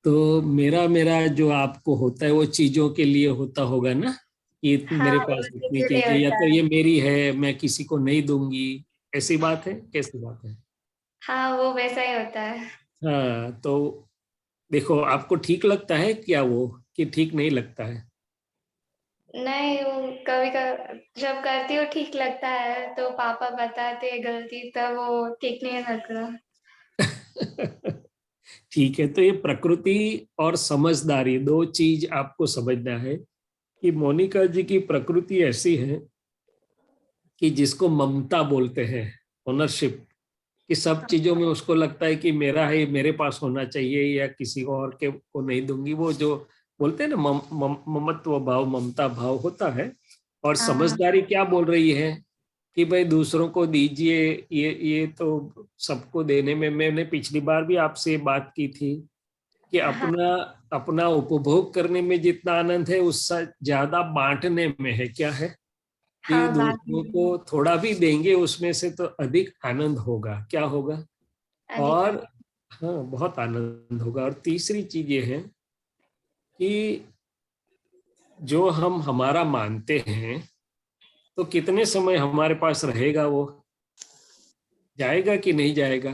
तो मेरा मेरा जो आपको होता है वो चीजों के लिए होता होगा ना, ये हाँ, मेरे वो पास इतनी इसीलिए चीजें, या होता तो है। ये मेरी है, मैं किसी को नहीं दूंगी, ऐसी बात है? कैसी बात है? हाँ, वो वैसा ही होता है। हाँ, तो देखो, आपको ठीक लगता है क्या वो, कि ठीक नहीं लगता है? नहीं, वो कभी कभी जब करती हूँ ठीक लगता है, तो पापा बताते गलती तब वो ठीक नहीं लगता। ठीक है, तो ये प्रकृति और समझदारी 2 चीज आपको समझना है कि मोनिका जी की प्रकृति ऐसी है कि जिसको ममता बोलते हैं, ओनरशिप, कि सब चीजों में उसको लगता है कि मेरा है, मेरे पास होना चाहिए, या किसी और के को नहीं दूंगी। वो जो बोलते हैं ना ममत्व भाव, ममता भाव होता है। और हाँ। समझदारी क्या बोल रही है कि भाई दूसरों को दीजिए, ये तो सबको देने में, मैंने पिछली बार भी आपसे बात की थी कि अपना अपना उपभोग करने में जितना आनंद है उससे ज्यादा बांटने में है। क्या है कि हाँ, बात दूसरों को थोड़ा भी देंगे उसमें से तो अधिक आनंद होगा। क्या होगा? और हाँ, बहुत आनंद होगा। और तीसरी चीज ये है कि जो हम हमारा मानते हैं तो कितने समय हमारे पास रहेगा, वो जाएगा कि नहीं जाएगा?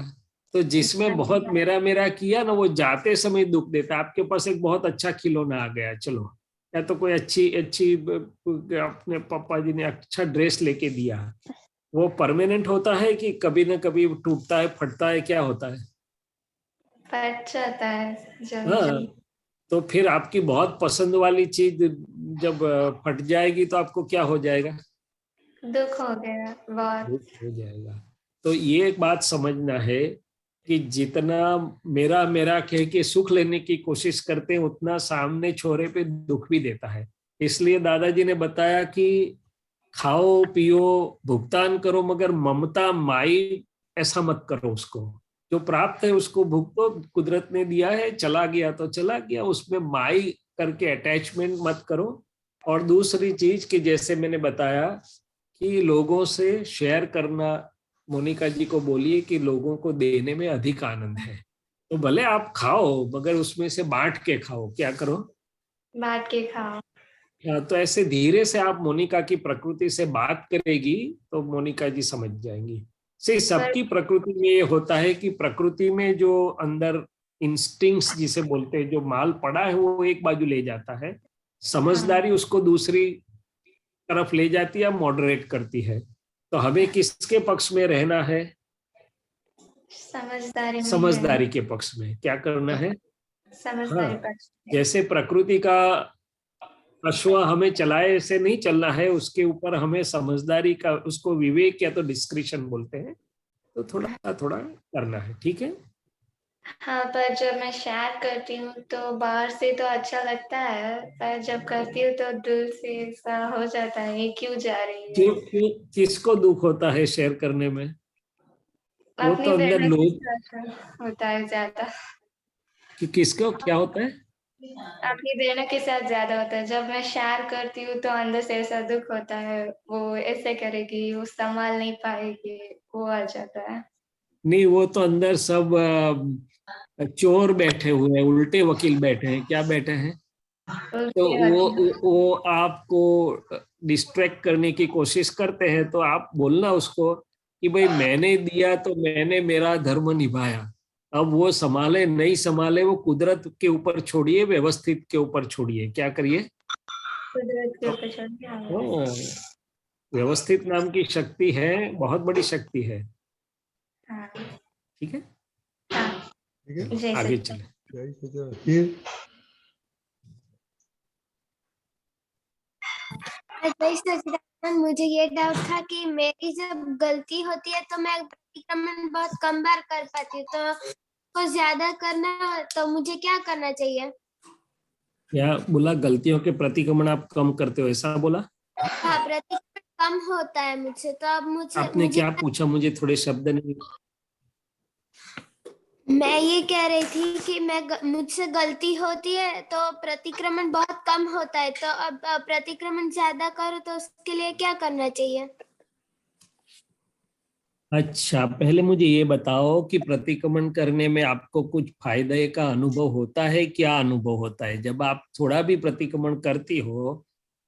तो जिसमें बहुत मेरा मेरा किया ना, वो जाते समय दुख देता है। आपके पास एक बहुत अच्छा खिलौना आ गया, चलो, या तो कोई अच्छी अच्छी अपने पापा जी ने अच्छा ड्रेस लेके दिया, वो परमानेंट होता है कि कभी ना कभी टूटता है, फटता है, क्या होता है? फट जाता है हाँ, जल्दी। तो फिर आपकी बहुत पसंद वाली चीज जब फट जाएगी तो आपको क्या हो जाएगा? दुख हो गया बहुत। दुख हो जाएगा। तो ये एक बात समझना है कि जितना मेरा मेरा कह के सुख लेने की कोशिश करते हैं, उतना सामने छोरे पे दुख भी देता है। इसलिए दादाजी ने बताया कि खाओ पियो भुगतान करो, मगर ममता माई ऐसा मत करो। उसको जो प्राप्त है उसको भुगतो, कुदरत ने दिया है, चला गया तो चला गया, उसमें माई करके अटैचमेंट मत करो। और दूसरी चीज कि जैसे मैंने बताया कि लोगों से शेयर करना, मोनिका जी को बोलिए कि लोगों को देने में अधिक आनंद है। तो भले आप खाओ मगर उसमें से बांट के खाओ। क्या करो? बांट के खाओ। हाँ, तो ऐसे धीरे से आप मोनिका की प्रकृति से बात करेगी तो मोनिका जी समझ जाएंगी। से सबकी प्रकृति में ये होता है कि प्रकृति में जो अंदर इंस्टिंक्ट्स जिसे बोलते हैं, जो माल पड़ा है वो एक बाजू ले जाता है, समझदारी उसको दूसरी तरफ ले जाती है, मॉडरेट करती है। तो हमें किसके पक्ष में रहना है? समझदारी में समझदारी के पक्ष में। क्या करना है? समझदारी हाँ, पक्ष में। जैसे प्रकृति का अश्व हमें चलाए ऐसे नहीं चलना है, उसके ऊपर हमें समझदारी का, उसको विवेक या तो डिस्क्रिशन बोलते हैं, तो थोड़ा थोड़ा करना है। ठीक है। हाँ, पर जब मैं शेयर करती हूँ तो बाहर से तो अच्छा लगता है, पर जब करती हूँ तो दिल से ऐसा हो जाता है ये क्यों जा रही है। क्यों किसको दुख होता है शेयर करने में? वो अपनी तो अंदर बहन के लोग साथ होता है ज्यादा। कि किसको क्या होता है? अपनी बहनों के साथ ज्यादा होता है। जब मैं शेयर करती हूँ तो अंदर से ऐसा दुख होता है, वो ऐसे करेगी, वो संभाल नहीं पाएगी, वो आ जाता है। नहीं, वो तो अंदर सब चोर बैठे हुए हैं, उल्टे वकील बैठे हैं। क्या बैठे हैं? तो वो आपको डिस्ट्रैक्ट करने की कोशिश करते हैं। तो आप बोलना उसको कि भाई मैंने दिया तो मैंने मेरा धर्म निभाया, अब वो संभाले नहीं संभाले वो कुदरत के ऊपर छोड़िए, व्यवस्थित के ऊपर छोड़िए। क्या करिए? कुदरत के ऊपर छोड़िए। हाँ, व्यवस्थित नाम की शक्ति है, बहुत बड़ी शक्ति है। हाँ। ठीक है, ठीक है, जय आगे सच्चिदानंद। चले। जय सच्चिदानंद। फिर जय सच्चिदानंद, मुझे ये डाउट था कि मेरी जब गलती होती है तो मैं प्रतिक्रमण बहुत कम बार कर पाती हूँ, तो को ज्यादा करना है तो मुझे क्या करना चाहिए? क्या बोला? गलतियों के प्रतिक्रमण आप कम करते हो, ऐसा बोला? हाँ, प्रतिक्रमण कम होता है मुझसे, तो अब आपने क्या पूछा? मुझे थोड़े शब्द नहीं। मैं ये कह रही थी कि मुझसे गलती होती है तो प्रतिक्रमण बहुत कम होता है, तो अब प्रतिक्रमण ज्यादा करो तो उसके लिए क्या करना चाहिए? अच्छा, पहले मुझे ये बताओ कि प्रतिक्रमण करने में आपको कुछ फायदे का अनुभव होता है? क्या अनुभव होता है जब आप थोड़ा भी प्रतिक्रमण करती हो?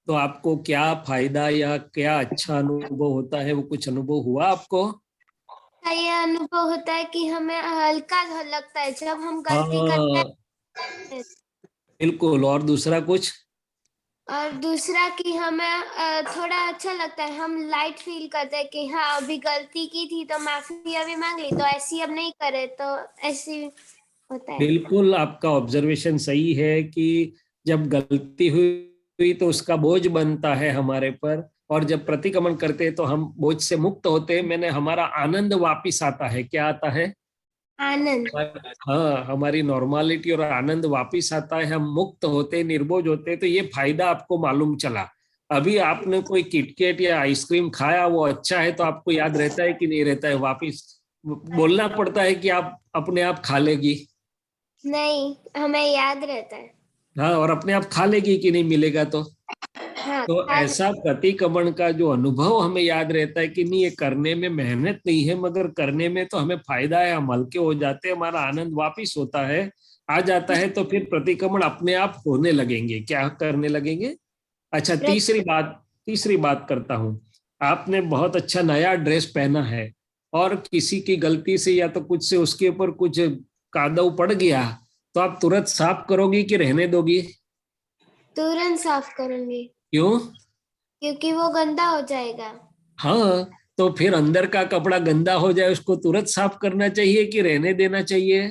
तो आपको क्या फायदा या क्या अच्छा अनुभव होता है? वो कुछ अनुभव हुआ आपको? ये अनुभव होता है कि हमें हल्का लगता है जब हम गलती करते हैं। बिल्कुल। और दूसरा कुछ? और दूसरा कि हमें थोड़ा अच्छा लगता है, हम लाइट फील करते हैं कि हाँ अभी गलती की थी तो माफी अभी मांग ली, तो ऐसी अब नहीं करे, तो ऐसी होता है। बिल्कुल, आपका ऑब्जर्वेशन सही है कि जब गलती हुई तो उसका बोझ बनता है हमारे पर, और जब प्रतिक्रमण करते हैं तो हम बोझ से मुक्त होते हैं। मैंने हमारा आनंद वापिस आता है। क्या आता है? आनंद। हाँ, हमारी नॉर्मलिटी और आनंद वापिस आता है, हम मुक्त होते, निर्बोझ होते। तो ये फायदा आपको मालूम चला। अभी आपने कोई किटकैट या आइसक्रीम खाया, वो अच्छा है तो आपको याद रहता है कि नहीं रहता है? वापिस बोलना पड़ता है कि आप अपने आप खा लेगी? नहीं, हमें याद रहता है। हाँ, और अपने आप खा लेगी कि नहीं मिलेगा तो? हाँ, तो ऐसा प्रतिक्रमण का जो अनुभव हमें याद रहता है कि नहीं, ये करने में मेहनत नहीं है मगर करने में तो हमें फायदा है, हम हल्के हो जाते हैं, हमारा आनंद वापिस होता है, आ जाता है। तो फिर प्रतिक्रमण अपने आप होने लगेंगे। क्या करने लगेंगे? अच्छा, तीसरी बात करता हूँ। आपने बहुत अच्छा नया ड्रेस पहना है और किसी की गलती से या तो कुछ से उसके ऊपर कुछ कादव पड़ गया, तो आप तुरंत साफ करोगी कि रहने दोगी? तुरंत साफ करूंगी। क्यों? क्योंकि वो गंदा हो जाएगा। हाँ, तो फिर अंदर का कपड़ा गंदा हो जाए उसको तुरंत साफ करना चाहिए कि रहने देना चाहिए?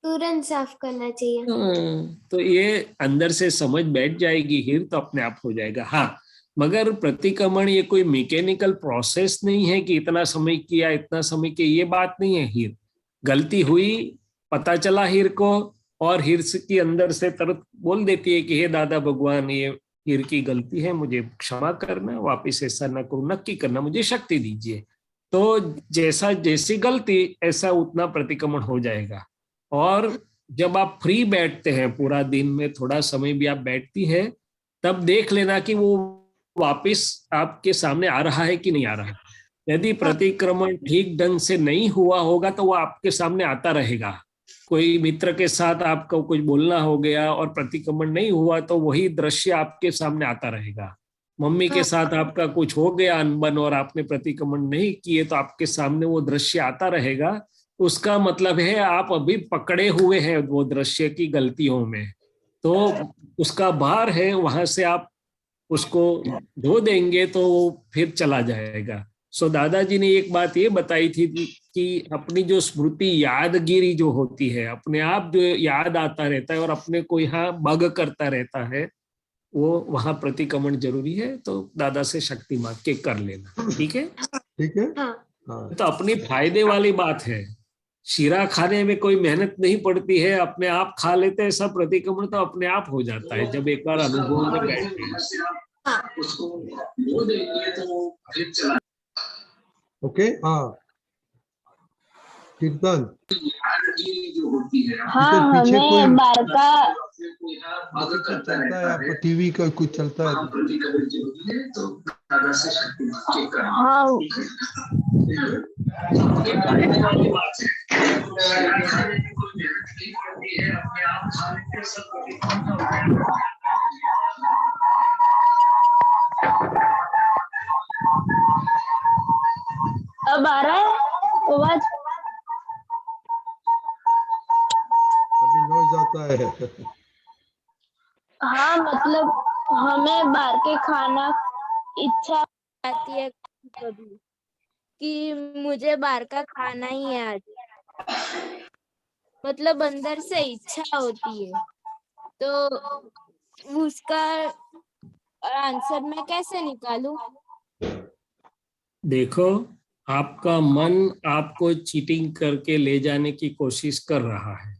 तुरंत साफ करना चाहिए। हाँ, तो ये अंदर से समझ बैठ जाएगी हीर, तो अपने आप हो जाएगा। हाँ, मगर प्रतिक्रमण ये कोई मैकेनिकल प्रोसेस नहीं है कि इतना समय किया इतना समय किया, ये बात नहीं है हीर। गलती हुई, पता चला हीर को, और हीर की अंदर से तुरंत बोल देती है कि हे दादा भगवान, ये हीर की गलती है, मुझे क्षमा करना, वापिस ऐसा न करूं, नक्की करना, मुझे शक्ति दीजिए। तो जैसी गलती ऐसा उतना प्रतिक्रमण हो जाएगा। और जब आप फ्री बैठते हैं, पूरा दिन में थोड़ा समय भी आप बैठती हैं, तब देख लेना कि वो वापिस आपके सामने आ रहा है कि नहीं आ रहा है। यदि प्रतिक्रमण ठीक ढंग से नहीं हुआ होगा तो वो आपके सामने आता रहेगा, कोई मित्र के साथ आपको कुछ बोलना हो गया और प्रतिक्रमण नहीं हुआ तो वही दृश्य आपके सामने आता रहेगा। मम्मी के साथ आपका कुछ हो गया अनबन और आपने प्रतिक्रमण नहीं किए तो आपके सामने वो दृश्य आता रहेगा। उसका मतलब है आप अभी पकड़े हुए हैं वो दृश्य की गलतियों में, तो उसका भार है, वहां से आप उसको धो देंगे तो वो फिर चला जाएगा। सो दादाजी ने एक बात ये बताई थी कि अपनी जो स्मृति यादगिरी जो होती है, अपने आप जो याद आता रहता है और अपने को यहाँ बग करता रहता है, वो वहां प्रतिक्रमण जरूरी है। तो दादा से शक्ति मांग के कर लेना, ठीक है? ठीक है। हाँ। तो अपनी फायदे वाली बात है। शीरा खाने में कोई मेहनत नहीं पड़ती है, अपने आप खा लेते हैं सब, प्रतिक्रमण तो अपने आप हो जाता है जब एक बार अनुभव में बैठते हैं। ओके। हाँ कीर्तन, हाँ, पीछे कोई हमें बारका चलता है, आपका टीवी का कुछ चलता है? हाँ, अब आ रहा है आवाज? अभी नॉइज आता है। हाँ, मतलब हमें बाहर के खाना इच्छा आती है कभी कि मुझे बाहर का खाना ही है आज, मतलब अंदर से इच्छा होती है, तो उसका आंसर मैं कैसे निकालूं? देखो, आपका मन आपको चीटिंग करके ले जाने की कोशिश कर रहा है।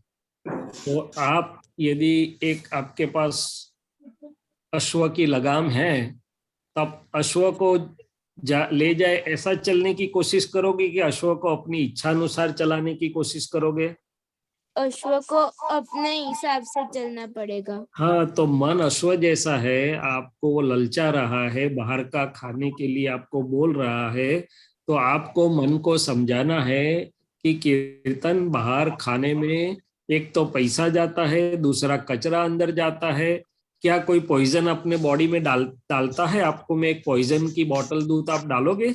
तो आप यदि एक आपके पास अश्व की लगाम है, तब अश्व को ले जाए ऐसा चलने की कोशिश करोगे कि अश्व को अपनी इच्छा अनुसार चलाने की कोशिश करोगे? अश्व को अपने हिसाब से चलना पड़ेगा। हाँ, तो मन अश्व जैसा है, आपको वो ललचा रहा है, बाहर का खाने के लिए आपको बोल रहा है। तो आपको मन को समझाना है कि कीर्तन, बाहर खाने में एक तो पैसा जाता है, दूसरा कचरा अंदर जाता है। क्या कोई पॉइजन अपने बॉडी में डालता है? आपको मैं एक पॉइजन की बोतल दूं तो आप डालोगे?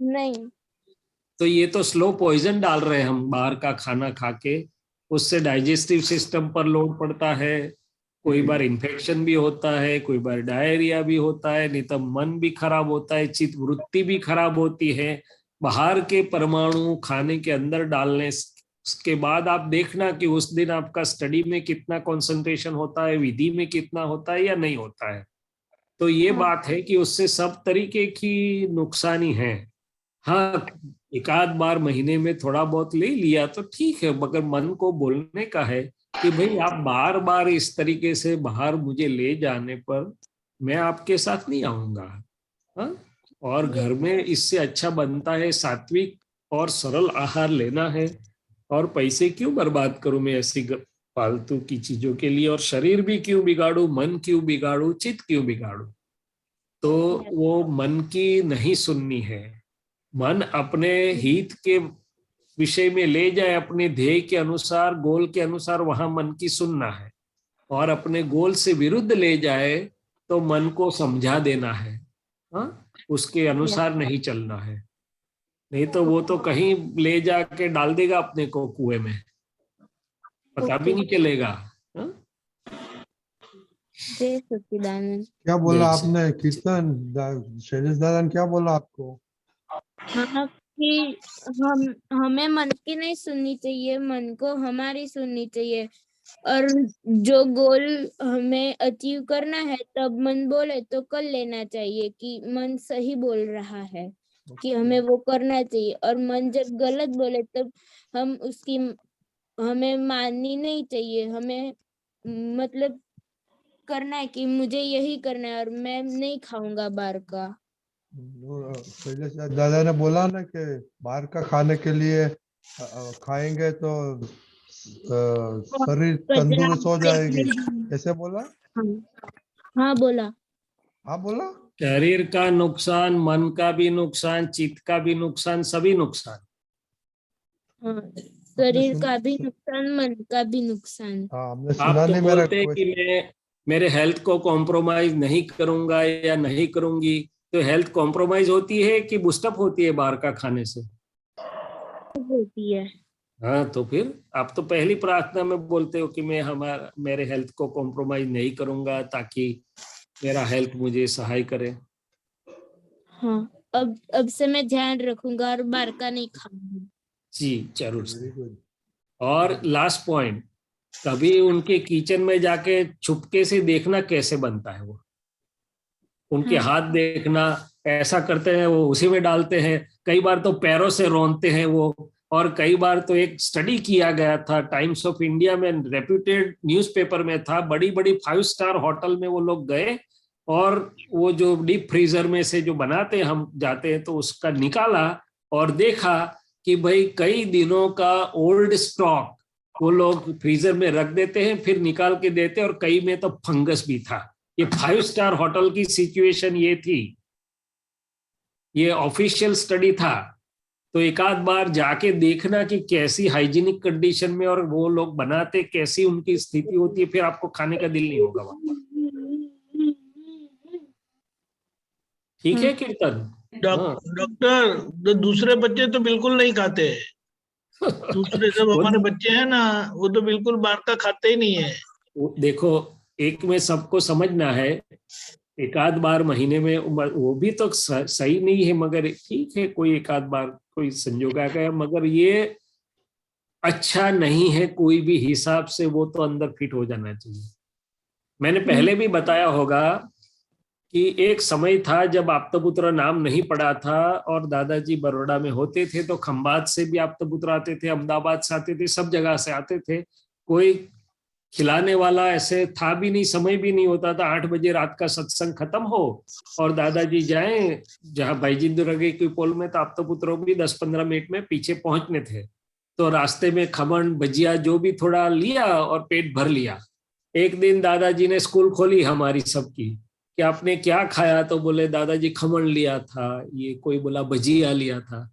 नहीं। तो ये तो स्लो पॉइजन डाल रहे हैं हम बाहर का खाना खा के। उससे डाइजेस्टिव सिस्टम पर लोड पड़ता है, कोई बार इन्फेक्शन भी होता है, कोई बार डायरिया भी होता है, नहीं तो मन भी खराब होता है, चित्त वृत्ति भी खराब होती है। बाहर के परमाणु खाने के अंदर डालने के बाद आप देखना कि उस दिन आपका स्टडी में कितना कंसंट्रेशन होता है, विधि में कितना होता है या नहीं होता है। तो ये बात है कि उससे सब तरीके की नुकसानी है। हाँ, एक आध बार महीने में थोड़ा बहुत ले लिया तो ठीक है, मगर मन को बोलने का है कि भाई आप बार बार इस तरीके से बाहर मुझे ले जाने पर मैं आपके साथ नहीं आऊंगा। हाँ, और घर में इससे अच्छा बनता है सात्विक और सरल आहार लेना है। और पैसे क्यों बर्बाद करूं मैं ऐसी फालतू की चीजों के लिए, और शरीर भी क्यों बिगाड़ू, मन क्यों बिगाड़ू, चित्त क्यों बिगाड़ू। तो वो मन की नहीं सुननी है। मन अपने हित के विषय में ले जाए, अपने ध्येय के अनुसार, गोल के अनुसार, वहां मन की सुनना है। और अपने गोल से विरुद्ध ले जाए तो मन को समझा देना है। हाँ, उसके अनुसार नहीं चलना है, नहीं तो वो तो कहीं ले जाके डाल देगा अपने को कुएं में, पता भी नहीं चलेगा। हाँ? जय सच्चिदानंद। क्या बोला आपने कीर्तन? शैलेश दादा ने क्या बोला आपको? हाँ, कि हमें मन की नहीं सुननी चाहिए, मन को हमारी सुननी चाहिए। और जो गोल हमें अचीव करना है तब मन बोले तो कर लेना चाहिए कि मन सही बोल रहा है कि हमें वो करना चाहिए। और मन जब गलत बोले तब हमें माननी नहीं चाहिए। हमें मतलब करना है कि मुझे यही करना है और मैं नहीं खाऊंगा बाहर का। शैलेश दादा ने बोला ना कि बाहर का खाने के लिए खाएंगे तो शरीर तंदुरुस्त हो जाएगी, ऐसे बोला? हाँ बोला। हाँ बोला। शरीर का नुकसान, मन का भी नुकसान, चित्त का भी नुकसान, सभी नुकसान। हाँ। शरीर सुन- का भी सुन- नुकसान, मन का भी नुकसान। हाँ, हमने आप सुना तो नहीं मेरा बोलते हैं कि क्वेश्चन। मैं मेरे हेल्थ को कॉम्प्रोमाइज नहीं करूंगा या नहीं करूंगी, तो हेल्थ कॉम्प्रोमाइज होती है कि बूस्टअप होती है बाहर का खाने से? होती है। हाँ, तो फिर आप तो पहली प्रार्थना में बोलते हो कि मैं मेरे हेल्थ को कॉम्प्रोमाइज नहीं करूंगा ताकि मेरा हेल्थ मुझे सहाय करे। हाँ, अब से मैं ध्यान रखूंगा और बाहर का नहीं खाऊंगा। जी जरूर वेरी से। गुड। और लास्ट पॉइंट, कभी उनके किचन में जाके छुपके से देखना कैसे बनता है वो, उनके हाँ। हाथ देखना, ऐसा करते हैं वो उसी में डालते हैं, कई बार तो पैरों से रौंदते हैं वो। और कई बार तो एक स्टडी किया गया था, टाइम्स ऑफ इंडिया में, रेप्यूटेड न्यूज़पेपर में था, बड़ी बड़ी 5 स्टार होटल में वो लोग गए और वो जो डीप फ्रीजर में से जो बनाते हैं हम जाते हैं, तो उसका निकाला और देखा कि भाई कई दिनों का ओल्ड स्टॉक वो लोग फ्रीजर में रख देते हैं, फिर निकाल के देते हैं, और कई में तो फंगस भी था। ये 5 स्टार होटल की सिचुएशन ये थी, ये ऑफिशियल स्टडी था। तो एक आध बार जाके देखना कि कैसी हाइजीनिक कंडीशन में और वो लोग बनाते, कैसी उनकी स्थिति होती है, फिर आपको खाने का दिल नहीं होगा वहां। ठीक है कीर्तन? हाँ। डॉक्टर, तो दूसरे बच्चे तो बिल्कुल नहीं खाते हैं। दूसरे सब हमारे बच्चे हैं ना, वो तो बिल्कुल बाहर का खाते ही नहीं है। देखो, एक में सबको समझना है, एक आध बार महीने में वो भी तो सही नहीं है, मगर ठीक है, कोई एक आध बार कोई संजोग आ गया, मगर ये अच्छा नहीं है कोई भी हिसाब से, वो तो अंदर फिट हो जाना चाहिए। मैंने पहले भी बताया होगा कि एक समय था जब आप्तपुत्र नाम नहीं पड़ा था और दादाजी बड़ौदा में होते थे, तो खंबात से भी आप्तपुत्र आते थे, अहमदाबाद से आते थे, सब जगह से आते थे। कोई खिलाने वाला ऐसे था भी नहीं, समय भी नहीं होता था। 8 बजे रात का सत्संग खत्म हो और दादाजी जाएं जहां भाईजिंद रगे की पोल में, तो आप्तपुत्रों भी 10-15 मिनट में पीछे पहुंचने थे। तो रास्ते में खमन भजिया जो भी थोड़ा लिया और पेट भर लिया। एक दिन दादाजी ने स्कूल खोली हमारी सबकी कि आपने क्या खाया, तो बोले दादाजी खमन लिया था, ये कोई बोला भजिया लिया था।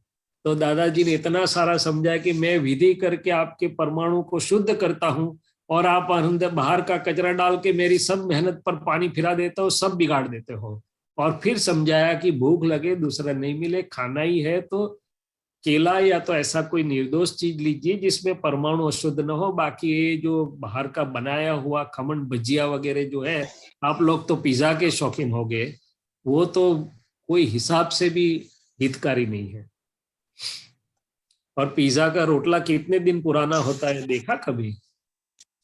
तो दादाजी ने इतना सारा समझा कि मैं विधि करके आपके परमाणु को शुद्ध करता हूं और आप अंदर बाहर का कचरा डाल के मेरी सब मेहनत पर पानी फिरा देते हो, सब बिगाड़ देते हो। और फिर समझाया कि भूख लगे दूसरा नहीं मिले, खाना ही है तो केला या तो ऐसा कोई निर्दोष चीज लीजिए जिसमें परमाणु अशुद्ध न हो। बाकी ये जो बाहर का बनाया हुआ खमन भजिया वगैरह जो है, आप लोग तो पिज्जा के शौकीन हो गए, वो तो कोई हिसाब से भी हितकारी नहीं है। और पिज्जा का रोटला कितने दिन पुराना होता है, देखा कभी?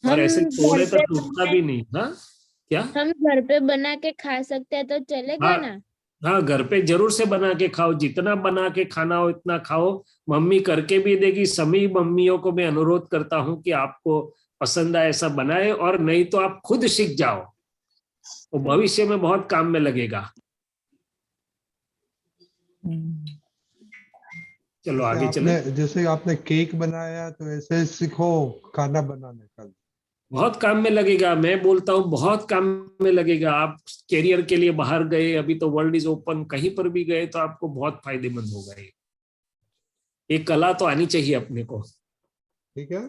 और ऐसे तोड़े तो टूटता भी नहीं। हाँ, क्या हम घर पे बना के खा सकते हैं तो चलेगा हाँ, ना? हाँ, घर पे जरूर से बना के खाओ, जितना बना के खाना हो इतना खाओ। मम्मी करके भी देगी। सभी मम्मियों को मैं अनुरोध करता हूं कि आपको पसंद आए ऐसा बनाए, और नहीं तो आप खुद सीख जाओ, वो भविष्य में बहुत काम में लगेगा। चलो आगे चले। जैसे आपने केक बनाया तो ऐसे सीखो खाना बनाने का। बहुत काम में लगेगा, मैं बोलता हूँ बहुत काम में लगेगा। आप कैरियर के लिए बाहर गए, अभी तो वर्ल्ड इज ओपन, कहीं पर भी गए तो आपको बहुत फायदेमंद होगा। ये कला तो आनी चाहिए अपने को। ठीक है,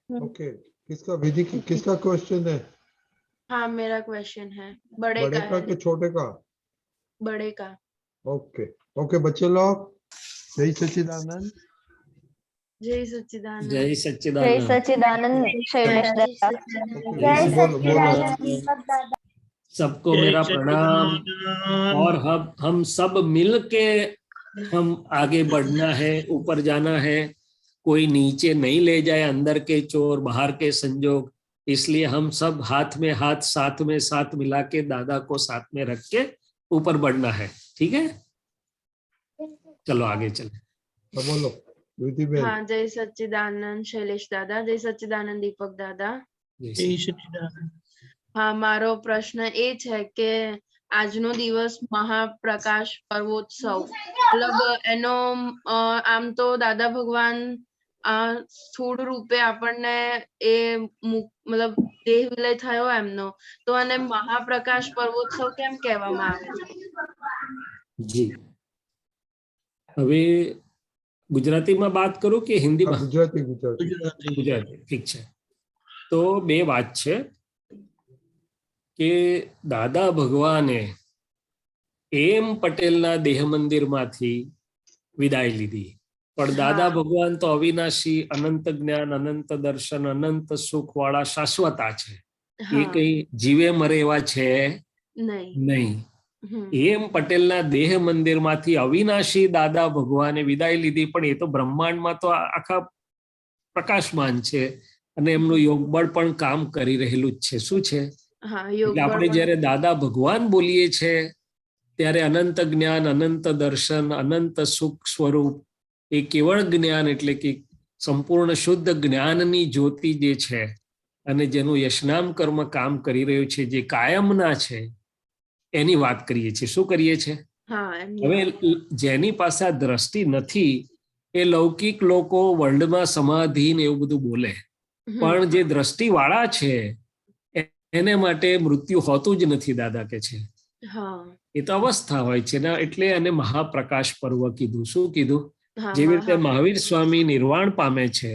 ओके। किसका विधि, किसका क्वेश्चन है? हाँ, मेरा क्वेश्चन है। बड़े का का है। कि छोटे का? बड़े का। ओके ओके बच्चे लोग, जय सच्चिदानंद। जय सच्चिदानंद। जय जय सच्चिदानंद। सच्चिदानंद शैलेश दादा। जय बोलो सच्चिदानंद। सबको जय मेरा प्रणाम। सच्चिदानंद। और हम सब मिल के हम आगे बढ़ना है, ऊपर जाना है। कोई नीचे नहीं ले जाए अंदर के चोर, बाहर के संजोग। इसलिए हम सब हाथ में हाथ, साथ में साथ मिला के दादा को साथ में रख के ऊपर बढ़ना है। ठीक है, चलो आगे चले। तो बोलो विधि बेन। हाँ, जय सच्चिदानंद शैलेश दादा। जय सच्चिदानंद दीपक दादा। जय सच्चिदानंद। હા, મારો પ્રશ્ન એ છે કે આજનો દિવસ મહાપ્રકાશ પર્વોત્સવ, મતલબ એનો આમ તો દાદા ભગવાન સ્થૂળ રૂપે આપણને એ મતલબ દેહ વિલય થયો એમનો, તો આને મહાપ્રકાશ પર્વોત્સવ કેમ કહેવામાં આવે છે? જી, હવે ગુજરાતીમાં વાત કરું કે હિન્દીમાં? ગુજરાતી ગુજરાતી ગુજરાતી, ઠીક છે. તો બે વાત છે કે દાદા ભગવાને એમ પટેલના દેહ મંદિરમાંથી વિદાય લીધી, પણ દાદા ભગવાન તો અવિનાશી, અનંત જ્ઞાન, અનંત દર્શન, અનંત સુખ વાળા શાશ્વતા છે. એ કઈ જીવે મરે એવા છે નહીં. એમ પટેલના દેહ મંદિરમાંથી અવિનાશી દાદા ભગવાને વિદાય લીધી, પણ એ તો બ્રહ્માંડમાં તો આખા પ્રકાશમાન છે અને એમનું યોગબળ પણ કામ કરી રહેલું જ છે. શું છે? એટલે આપણે જ્યારે દાદા ભગવાન બોલીએ છે ત્યારે અનંત જ્ઞાન, અનંત દર્શન, અનંત સુખ સ્વરૂપ, એ કેવળ જ્ઞાન એટલે કે સંપૂર્ણ શુદ્ધ જ્ઞાનની જ્યોતિ જે છે અને જેનું યશનામ કર્મ કામ કરી રહ્યું છે, જે કાયમના છે, એની વાત કરીએ છીએ. શું કરીએ છીએ? હવે જેની પાસે આ દ્રષ્ટિ નથી એ લૌકિક લોકો વર્લ્ડમાં સમાધિન એવું બધું બોલે, પણ જે દ્રષ્ટિ વાળા છે એને માટે મૃત્યુ હોતું જ નથી. દાદા કે છે એ તો અવસ્થા હોય છે ને, એટલે એને મહાપ્રકાશ પર્વ કીધું. શું કીધું? જેવી રીતે મહાવીર સ્વામી નિર્વાણ પામે છે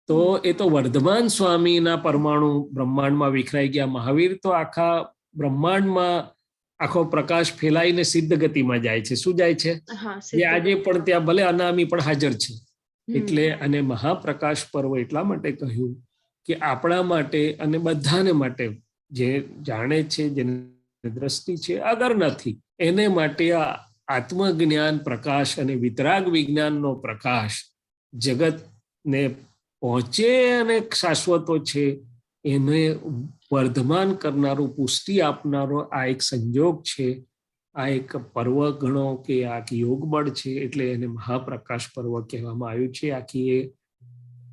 તો એ તો વર્ધમાન સ્વામીના પરમાણુ બ્રહ્માંડમાં વિખરાઈ ગયા. મહાવીર તો આખા બ્રહ્માંડમાં આખો પ્રકાશ ફેલાઈને સિદ્ધ ગતિમાં જાય છે. શું જાય છે? એ આજે પણ ત્યાં ભલે અનામી પણ હાજર છે. એટલે અને મહાપ્રકાશ પર્વ એટલા માટે કહ્યું કે આપણા માટે અને બધાને માટે, જે જાણે છે, જેને દ્રષ્ટિ છે, અગર નથી, એને માટે આ આત્મજ્ઞાન પ્રકાશ અને વિતરાગ વિજ્ઞાનનો પ્રકાશ જગતને પહોંચે અને શાશ્વતો છે એને વર્ધમાન કરનારું, પુષ્ટિ આપનારો આ એક સંજોગ છે, આ એક પર્વ ગણો કે આ યોગ બળ છે. એટલે એને મહાપ્રકાશ પર્વ કહેવામાં આવ્યું છે. આખી એ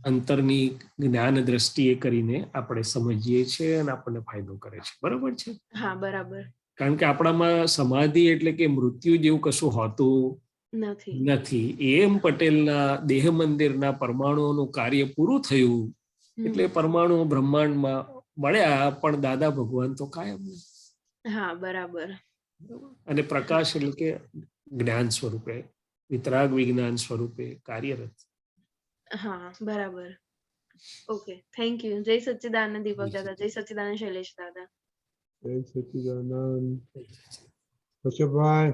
અંતરની જ્ઞાન દ્રષ્ટિએ કરીને આપણે સમજીએ છીએ અને આપણને ફાયદો કરે છે. બરોબર છે? હા, બરાબર. કારણ કે આપણામાં સમાધિ એટલે કે મૃત્યુ જેવું કશું હોતું નથી. એમ પટેલના દેહ મંદિરના પરમાણુઓનું કાર્ય પૂરું થયું એટલે પરમાણુ બ્રહ્માંડમાં મળ્યા, પણ દાદા ભગવાન તો કાયમ. હા, બરાબર. અને પ્રકાશ એટલે કે જ્ઞાન સ્વરૂપે, વિતરાગ વિજ્ઞાન સ્વરૂપે કાર્યરત. હા, બરાબર. Okay, thank you. જય સચ્ચિદાનંદ દીપક દાદા, જય સચ્ચિદાનંદ શૈલેષ દાદા. જય સચ્ચિદાનંદ. કશ્યપભાઈ.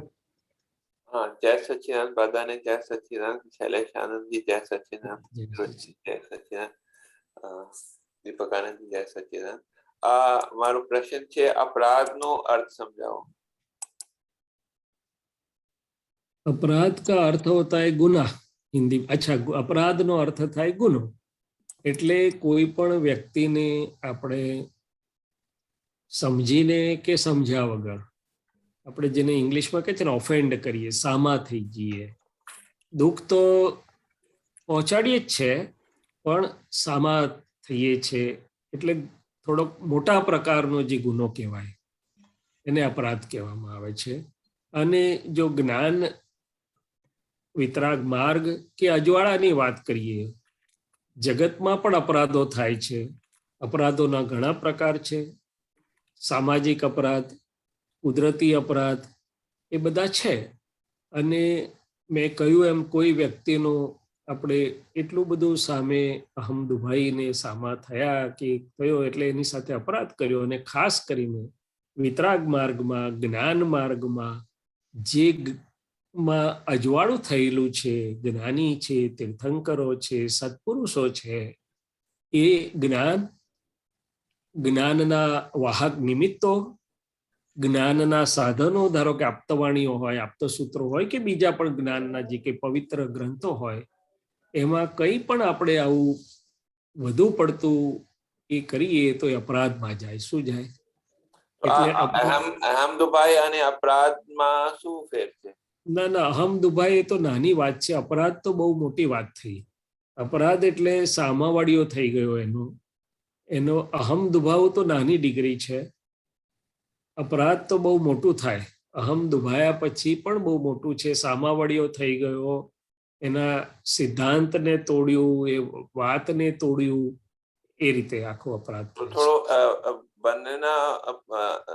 हाँ, जय सच्चिदानंद दादा ने जय सच्चिदानंद शैलेश आनंद जी, जय सच्चिदानंद जय सच्चिदानंद दीपक आनंद जी, जय सच्चिदानंद. મારો પ્રશ્ન છે, અપરાધનો અર્થ સમજાવો. अपराध का अर्थ होता है गुनाह. हिंदी अच्छा, अपराध નો અર્થ થાય ગુનો. એટલે કોઈ પણ વ્યક્તિને આપણે સમજીને કે સમજ્યા વગર આપણે જેને ઇંગ્લિશમાં કહે છે ને ઓફેન્ડ કરીએ, સામા થઈ જઈએ, દુઃખ તો પહોંચાડીએ જ છે પણ સામા થઈએ છે, એટલે થોડોક મોટા પ્રકારનો જે ગુનો કહેવાય એને અપરાધ કહેવામાં આવે છે. અને જો જ્ઞાન વિતરાગ માર્ગ કે અજવાળાની વાત કરીએ, જગતમાં પણ અપરાધો થાય છે. અપરાધોના ઘણા પ્રકાર છે. સામાજિક અપરાધ, કુદરતી અપરાધ, એ બધા છે. અને મેં કહ્યું એમ કોઈ વ્યક્તિનો આપણે એટલું બધું સામે અહમ દુભાઈને સામા થયા કે થયો એટલે એની સાથે અપરાધ કર્યો. અને ખાસ કરીને વિતરાગ માર્ગમાં, જ્ઞાન માર્ગમાં જે માં અજવાળું થયેલું છે, જ્ઞાની છે, તીર્થંકરો છે, સત્પુરુષો છે, એ જ્ઞાનના વાહક નિમિત્તો, જ્ઞાનના સાધનો, ધારો કે આપતવાણીઓ હોય, આપતસૂત્રો હોય કે બીજા પણ જ્ઞાનના જે કંઈ પવિત્ર ગ્રંથો હોય, એમાં કંઈ પણ આપણે આવું વધુ પડતું એ કરીએ તો એ અપરાધમાં જાય. શું જાય? એટલે અહમ દુભાઈ અને અપરાધમાં શું ફેર છે? ના, અહમ દુભાઈ તો નાની વાત છે. અપરાધ તો બહુ મોટી વાત થઈ. અપરાધ એટલે સામાવાળીઓ થઈ ગયો એનો અહમ દુભાવ તો નાની ડિગ્રી છે. અપરાધ તો બહુ મોટું થાય. અહમ દુભાયા પછી પણ બહુ મોટું છે. સામાવાળીઓ થઈ ગયો, એના સિદ્ધાંતને તોડ્યું, એ વાતને તોડ્યું, એ રીતે આખો અપરાધ. થોડો બંનેના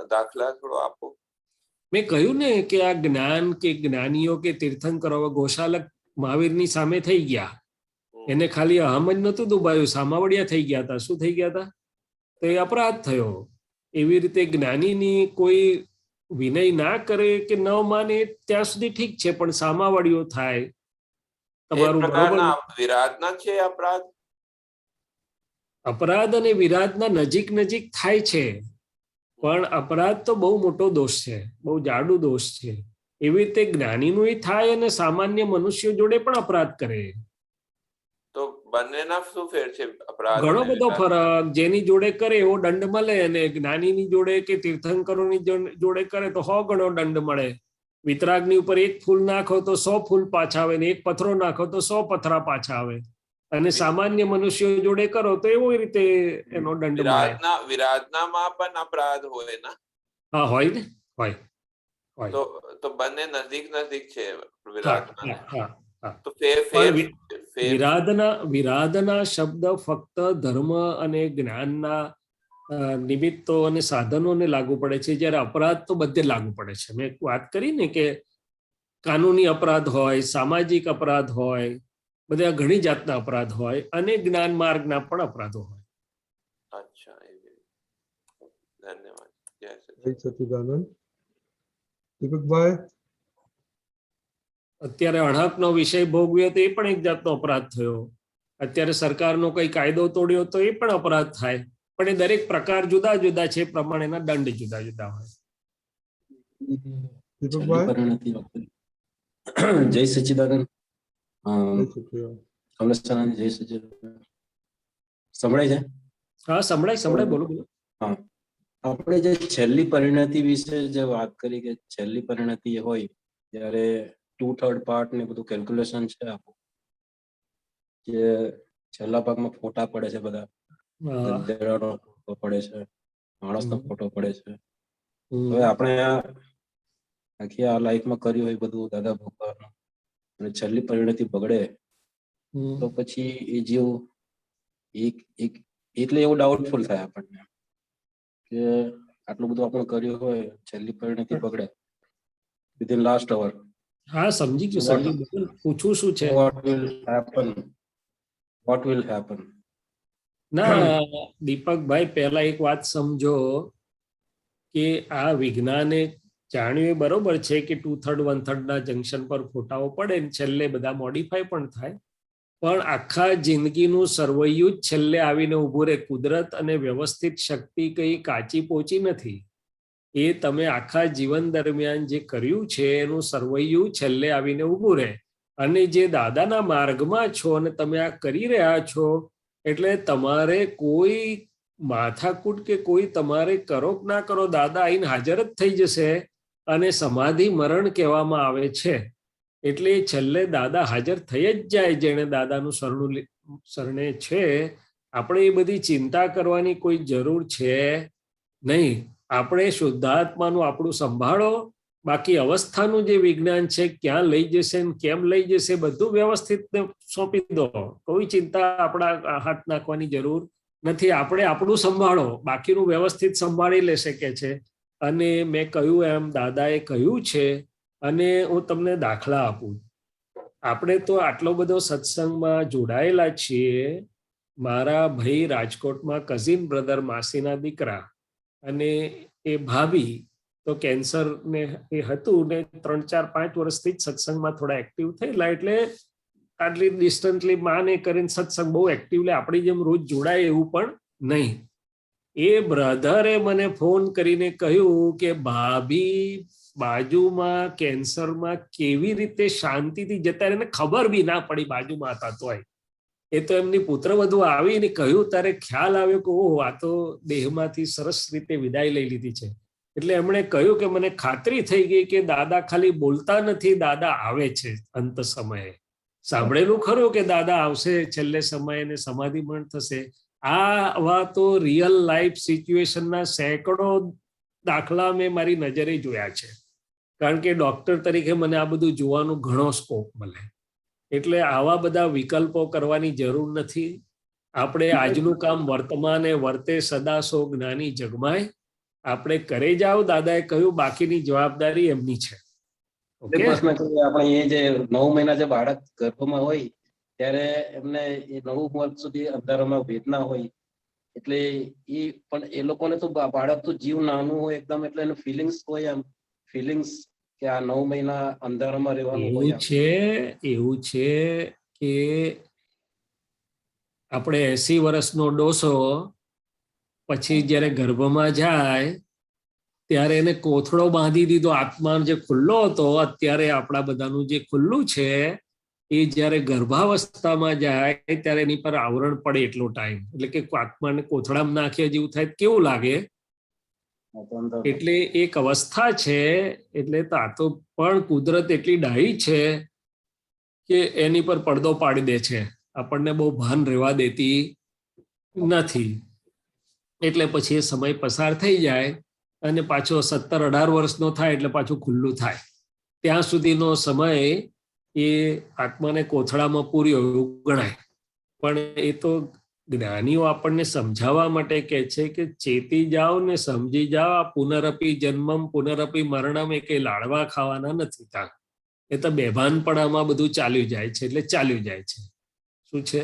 દાખલા થોડો આપો. મેં કહ્યું ને કે આ જ્ઞાન કે જ્ઞાનીઓ કે તીર્થંકરો, ગોશાલક મહાવીરની સામે થઈ ગયા, એને ખાલી અહમ જ નતું દુભાયું, સામાવડિયા થઈ ગયા હતા. શું થઈ ગયા હતા? તો એ અપરાધ થયો. એવી રીતે જ્ઞાનીની કોઈ વિનય ના કરે કે ન માને ત્યાં સુધી ઠીક છે, પણ સામાવડીઓ થાય તમારું બરોબર. વિરાધના છે અપરાધ. અપરાધ અને વિરાધના નજીક નજીક થાય છે, પણ અપરાધ તો બહુ મોટો દોષ છે, બહુ જાડું દોષ છે. એવી રીતે જ્ઞાનીનું થાય અને સામાન્ય મનુષ્યો જોડે પણ અપરાધ કરે. તો બંનેના શું ફેર છે? અપરાધ ઘણો અને બધો વિરાધના? ફરક. જેની જોડે કરે એવો દંડ મળે, અને જ્ઞાનીની જોડે કે તીર્થંકરોની જોડે કરે તો 100 ગણો દંડ મળે. વિતરાગની ઉપર એક ફૂલ નાખો તો 100 ફૂલ પાછા આવે, ને એક પથરો નાખો તો 100 પથરા પાછા આવે. અને સામાન્ય મનુષ્યો જોડે કરો તો એવો રીતે એનો દંડ મળે. વિરાધનામાં પણ અપરાધ હોય ને? હા, હોય ને, હોય. તો બંને નજીક નજીક છે વિરાધના. હા. તો ફેર વિરાધના શબ્દ ફક્ત ધર્મ અને જ્ઞાનના નિમિત્તો અને સાધનોને લાગુ પડે છે, જ્યારે અપરાધ તો બધે લાગુ પડે છે. મેં વાત કરી ને કે કાનૂની અપરાધ હોય, સામાજિક અપરાધ હોય, બધા ઘણી જાતના અપરાધ હોય, અને જ્ઞાન માર્ગના પણ અપરાધો હોય. અચ્છા, ધન્યવાદ. જય સચ્ચિદાનંદ. દીપકભાઈ, અત્યારે અણહકનો વિષય ભોગવ્યો તો એ પણ એક જાતનો અપરાધ થયો. અત્યારે સરકારનો કઈ કાયદો તોડ્યો તો એ પણ અપરાધ થાય. પણ એ દરેક પ્રકાર જુદા જુદા છે, પ્રમાણેના દંડ જુદા જુદા હોય. જય સચ્ચિદાનંદ. જય સચ્ચિદાનંદ. સંભળાય છે? હા, સંભળાય. બોલો. હા, આપણે જે છેલ્લી પરિણતિ વિશે જે વાત કરી કે છેલ્લી પરિણતિ હોય ત્યારે 2/3 પાર્ટ ને બધું કેલ્ક્યુલેશન છે આપણું, જે છેલ્લા ભાગમાં ફોટા પડે છે, બધા ગધેડાનો ફોટો પડે છે, માણસનો ફોટો પડે છે. હવે આપણે આખી આ લાઈફમાં કર્યું હોય બધું દાદા ભગવાન, અને છેલ્લી પરિણતિ બગડે તો પછી એ જીવ એટલે એવું ડાઉટફુલ થાય આપણને કે આટલું બધું આપણે કર્યું હોય, છેલ્લી પરિણતિ બગડે વિધિન લાસ્ટ અવર. હા, સમજી ગયું. પૂછવું શું છે? What will happen? ના, દીપકભાઈ, પહેલા એક વાત સમજો કે આ વિજ્ઞાને જાણ્યું એ બરોબર છે કે 2/3 1/3 ના જંકશન પર ફોટાઓ પડે ને છેલ્લે બધા મોડિફાય પણ થાય, પણ આખા જિંદગીનું સરવૈયું જ છેલ્લે આવીને ઉભું રહે. કુદરત અને વ્યવસ્થિત શક્તિ કઈ કાચી પોચી નથી. એ તમે આખા જીવન દરમિયાન જે કર્યું છે એનું સરવૈયું છેલ્લે આવીને ઉભું રહે. અને જે દાદાના માર્ગમાં છો અને તમે આ કરી રહ્યા છો, એટલે તમારે કોઈ માથાકૂટ કે કોઈ તમારે કરો કે ના કરો, દાદા આઈને હાજર જ થઈ જશે. અને સમાધિ મરણ કહેવામાં આવે છે, એટલે છેલ્લે દાદા હાજર થઈ જ જાય જેને દાદાનું શરણે છે. આપણે એ બધી ચિંતા કરવાની કોઈ જરૂર છે નહીં. આપણે શુદ્ધાત્માનું આપણું સંભાળો, બાકી અવસ્થાનું જે વિજ્ઞાન છે ક્યાં લઈ જશે ને કેમ લઈ જશે બધું વ્યવસ્થિત સોંપી દો. કોઈ ચિંતા આપણા હાથ નાખવાની જરૂર નથી. આપણે આપણું સંભાળો, બાકીનું વ્યવસ્થિત સંભાળી લેશે કે છે. અને મેં કહ્યું એમ દાદાએ કહ્યું છે, અને હું તમને દાખલા આપું. આપણે તો આટલો બધો સત્સંગમાં જોડાયેલા છીએ. મારા ભાઈ રાજકોટમાં કઝિન બ્રધર માસીના દીકરા અને એ ભાભી તો કેન્સર ને એ હતું ને 3-4-5 વર્ષથી જ સત્સંગમાં થોડા એક્ટિવ થયેલા, એટલે આટલી ડિસ્ટન્ટલી માને કરીને સત્સંગ બહુ એક્ટિવલી આપણી જેમ રોજ જોડાય એવું પણ નહીં. એ બ્રધરે મને ફોન કરીને કહ્યું કે ભાભી બાજુમાં કેન્સરમાં કેવી રીતે શાંતિથી જતા એને ખબર બી ના પડી બાજુમાં હતા તોય. એ તો એમની પુત્રવધુ આવીને કહ્યું ત્યારે ખ્યાલ આવ્યો કે ઓહ, આ તો દેહમાંથી સરસ રીતે વિદાય લઈ લીધી છે. એટલે એમણે કહ્યું કે મને ખાતરી થઈ ગઈ કે દાદા ખાલી બોલતા નથી, દાદા આવે છે અંત સમયે. સાંભળેલું ખરું કે દાદા આવશે છેલ્લે સમયે ને સમાધિ મરણ થશે. આવા તો રિયલ લાઈફ સિચ્યુએશનના સેંકડો દાખલા મેં મારી નજરે જોયા છે. કારણ કે ડોક્ટર તરીકે મને આ બધું જોવાનું ઘણો સ્કોપ મળે. એટલે આવા બધા વિકલ્પો કરવાની જરૂર નથી. આપણે આજનું કામ વર્તમાને વર્તે સદા સો જ્ઞાની જગમાય આપણે કરે જાઓ. દાદાએ કહ્યું બાકીની જવાબદારી એમની છે. ઓકે પ્રશ્ન કરીએ આપણે એ જે 9 મહિના જે બાળક ગર્ભમાં હોય ત્યારે એમને એ 9 વર્ષ સુધી અંધારામાં વેદના હોય એટલે એ પણ એ લોકોને તો બાળક તો જીવ નાનું હોય એકદમ એટલે એનું ફિલિંગ્સ હોય આમ ફિલિંગ્સ કે આ 9 મહિના અંધારામાં રહેવાનું હોય એવું છે કે આપણે 80 વર્ષનો ડોસો પછી જ્યારે ગર્ભમાં જાય ત્યારે એને કોથળો બાંધી દીધો, આત્મા જે ખુલ્લો હતો અત્યારે આપણા બધાનું જે ખુલ્લું છે એ જ્યારે ગર્ભાવસ્થામાં જાય ત્યારે એની પર આવરણ પડે એટલો ટાઈમ, એટલે કે આત્માને કોથળામાં નાખ્યા જેવું થાય કેવું લાગે. એટલે એક અવસ્થા છે. એટલે આ તો પણ કુદરત એટલી ડાહી છે કે એની પર પડદો પાડી દે છે, આપણને બહુ ભાન રહેવા દેતી નથી. એટલે પછી એ સમય પસાર થઈ જાય અને પાછો 17-18 વર્ષનો થાય એટલે પાછું ખુલ્લું થાય. ત્યાં સુધીનો સમય એ આત્માને કોથળામાં પૂર્યો એવું ગણાય. પણ એ તો જ્ઞાનીઓ આપણને સમજાવવા માટે કહે છે કે ચેતી જાઓ ને સમજી જાઓ, આ પુનરપી જન્મમ પુનરપી મરણમ એ કઈ લાડવા ખાવાના નથી. ત્યાં એ તો બેભાનપણામાં બધું ચાલ્યું જાય છે, એટલે ચાલ્યું જાય છે. શું છે?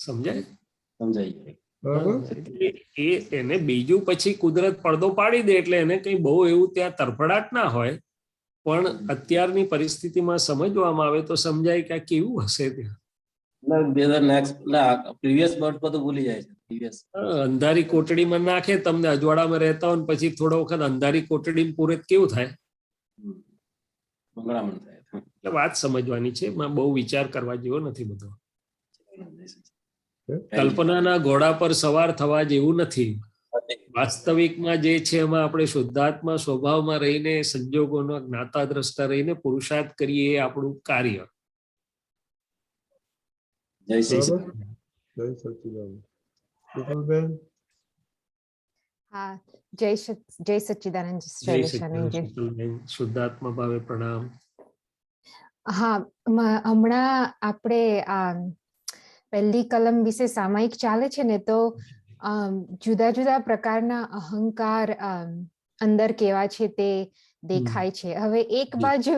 સમજાય? સમજાય. એને બીજું પછી કુદરત પડદો પાડી દે એટલે એને કઈ બહુ એવું ત્યાં તરફડાટ ના હોય. પણ અત્યારની પરિસ્થિતિમાં સમજવામાં આવે તો સમજાય કે આ કેવું હશે ત્યાં. અંધારી કોટડીમાં નાખે તમને, અજવાળામાં રહેતા હોય પછી થોડો વખત અંધારી કોટડીમાં પૂરે કેવું થાય. એટલે વાત સમજવાની છે, એમાં બહુ વિચાર કરવા જેવો નથી બધો. કલ્પનાના ઘોડા પર સવાર થવા જેવું નથી. વાસ્તવિકમાં જે છે એમાં આપણે શુદ્ધાત્મા સ્વભાવમાં રહીને સંજોગોનો જ્ઞાતા દ્રષ્ટા રહીને પુરુષાર્થ કરીએ એ આપણું કાર્ય. જય સચ્ચિદાનંદ. હા, જય સચ્ચિદાનંદ. શુદ્ધાત્મા ભાવે પ્રણામ. હા, હમણાં આપણે પહેલી કલમ વિશે સામાયિક ચાલે છે ને, તો જુદા જુદા પ્રકારના અહંકાર અંદર કેવા છે તે દેખાય છે. હવે એક બાજુ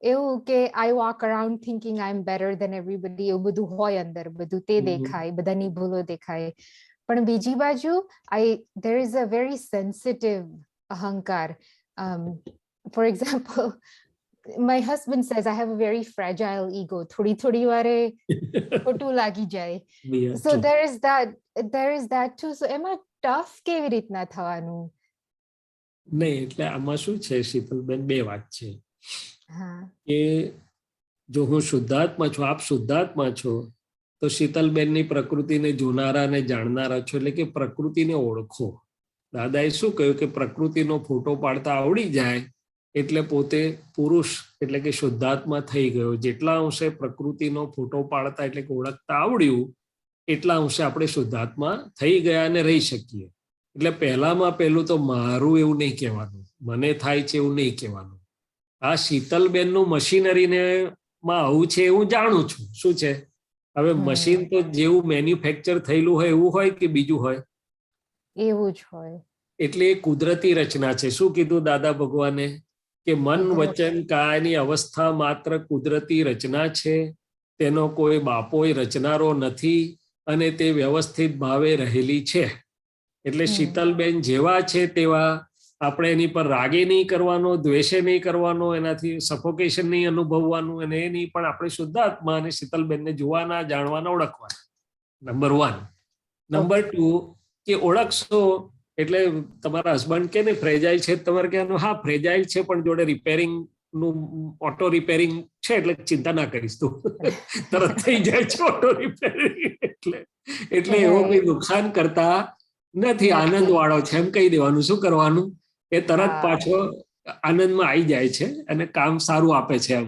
એવું કે આઈ વોક અરાઉન્ડ થિંકિંગ આઈ એમ બેટર ધેન એવરીબડી, એવું બધું હોય અંદર, બધું તે દેખાય, બધાની ભૂલો દેખાય. પણ બીજી બાજુ there is a very sensitive અહંકાર. For example, my husband says I have a very fragile ego. થોડી વારે ખોટું લાગી જાય. So there is that too. So એમાં ટફ કેવી રીતના થવાનું? નહીં, એટલે આમાં શું છે શીતલબેન, બે વાત છે કે જો હું શુદ્ધાત્મા છું, આપ શુદ્ધાત્મા છો, તો શીતલબેનની પ્રકૃતિને જોનારા ને જાણનારા છો, એટલે કે પ્રકૃતિને ઓળખો. દાદાએ શું કહ્યું કે પ્રકૃતિનો ફોટો પાડતા આવડી જાય એટલે પોતે પુરુષ એટલે કે શુદ્ધાત્મા થઈ ગયો. જેટલા અંશે પ્રકૃતિનો ફોટો પાડતા એટલે કે ઓળખતા આવડ્યું એટલા અંશે આપણે શુદ્ધાત્મા થઈ ગયા અને રહી શકીએ. એટલે પહેલામાં પહેલું તો મારું એવું નહીં કહેવાનું, મને થાય છે એવું નહીં કહેવાનું. આ શીતલબેનનું મશીનરીને માં આવું છે એવું જાણું છું. શું છે? હવે મશીન તો જેવું મેન્યુફેક્ચર થયેલું હોય એવું હોય કે બીજું હોય? એવું જ હોય. એટલે એ કુદરતી રચના છે. શું કીધું દાદા ભગવાને? કે મન વચન કાયની અવસ્થા માત્ર કુદરતી રચના છે, તેનો કોઈ બાપોય રચનારો નથી અને તે વ્યવસ્થિત ભાવે રહેલી છે. એટલે શીતલબેન જેવા છે તેવા આપણે એની પર રાગે નહીં કરવાનો, દ્વેષે નહીં કરવાનો, એનાથી સફોકેશન નહીં અનુભવવાનું, અને એ નહીં, પણ આપણે શુદ્ધાત્મા અને શીતલબેનને જોવાના, જાણવાના, ઓળખવાના. નંબર 1. નંબર 2 કે ઓળખશો એટલે તમારા હસબન્ડ કે ને ફ્રેજાઇલ છે, તમારે કહેવાનું હા ફ્રેજાઇલ છે પણ જોડે રિપેરિંગ નું ઓટો રિપેરિંગ છે એટલે ચિંતા ના કરીશ, તું તરત થઈ જાય છે ઓટો રિપેરિંગ. એટલે એવો કોઈ નુકસાન કરતા નથી, આનંદ વાળો છે એમ કહી દેવાનું. શું કરવાનું? એ તરત પાછો આનંદમાં આવી જાય છે અને કામ સારું આપે છે. એમ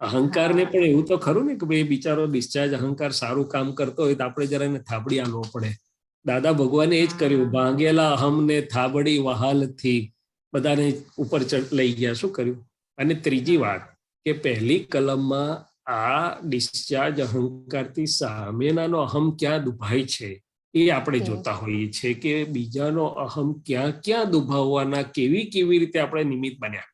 અહંકારને પણ એવું તો ખરું ને કે ભાઈ બિચારો ડિસ્ચાર્જ અહંકાર સારું કામ કરતો હોય તો આપણે જરા એને થાબડી આલવો પડે. દાદા ભગવાને એ જ કર્યું, ભાંગેલા અહમને થાબડી વહાલથી બધાને ઉપર લઈ ગયા. શું કર્યું? અને ત્રીજી વાત કે પહેલી કલમમાં આ ડિસ્ચાર્જ અહંકારથી સામેનાનો અહમ ક્યાં દુભાય છે એ આપણે જોતા હોઈએ છીએ કે બીજાનો અહમ ક્યાં ક્યાં દુભાવવાના, કેવી રીતે આપણે નિમિત્ત બન્યા.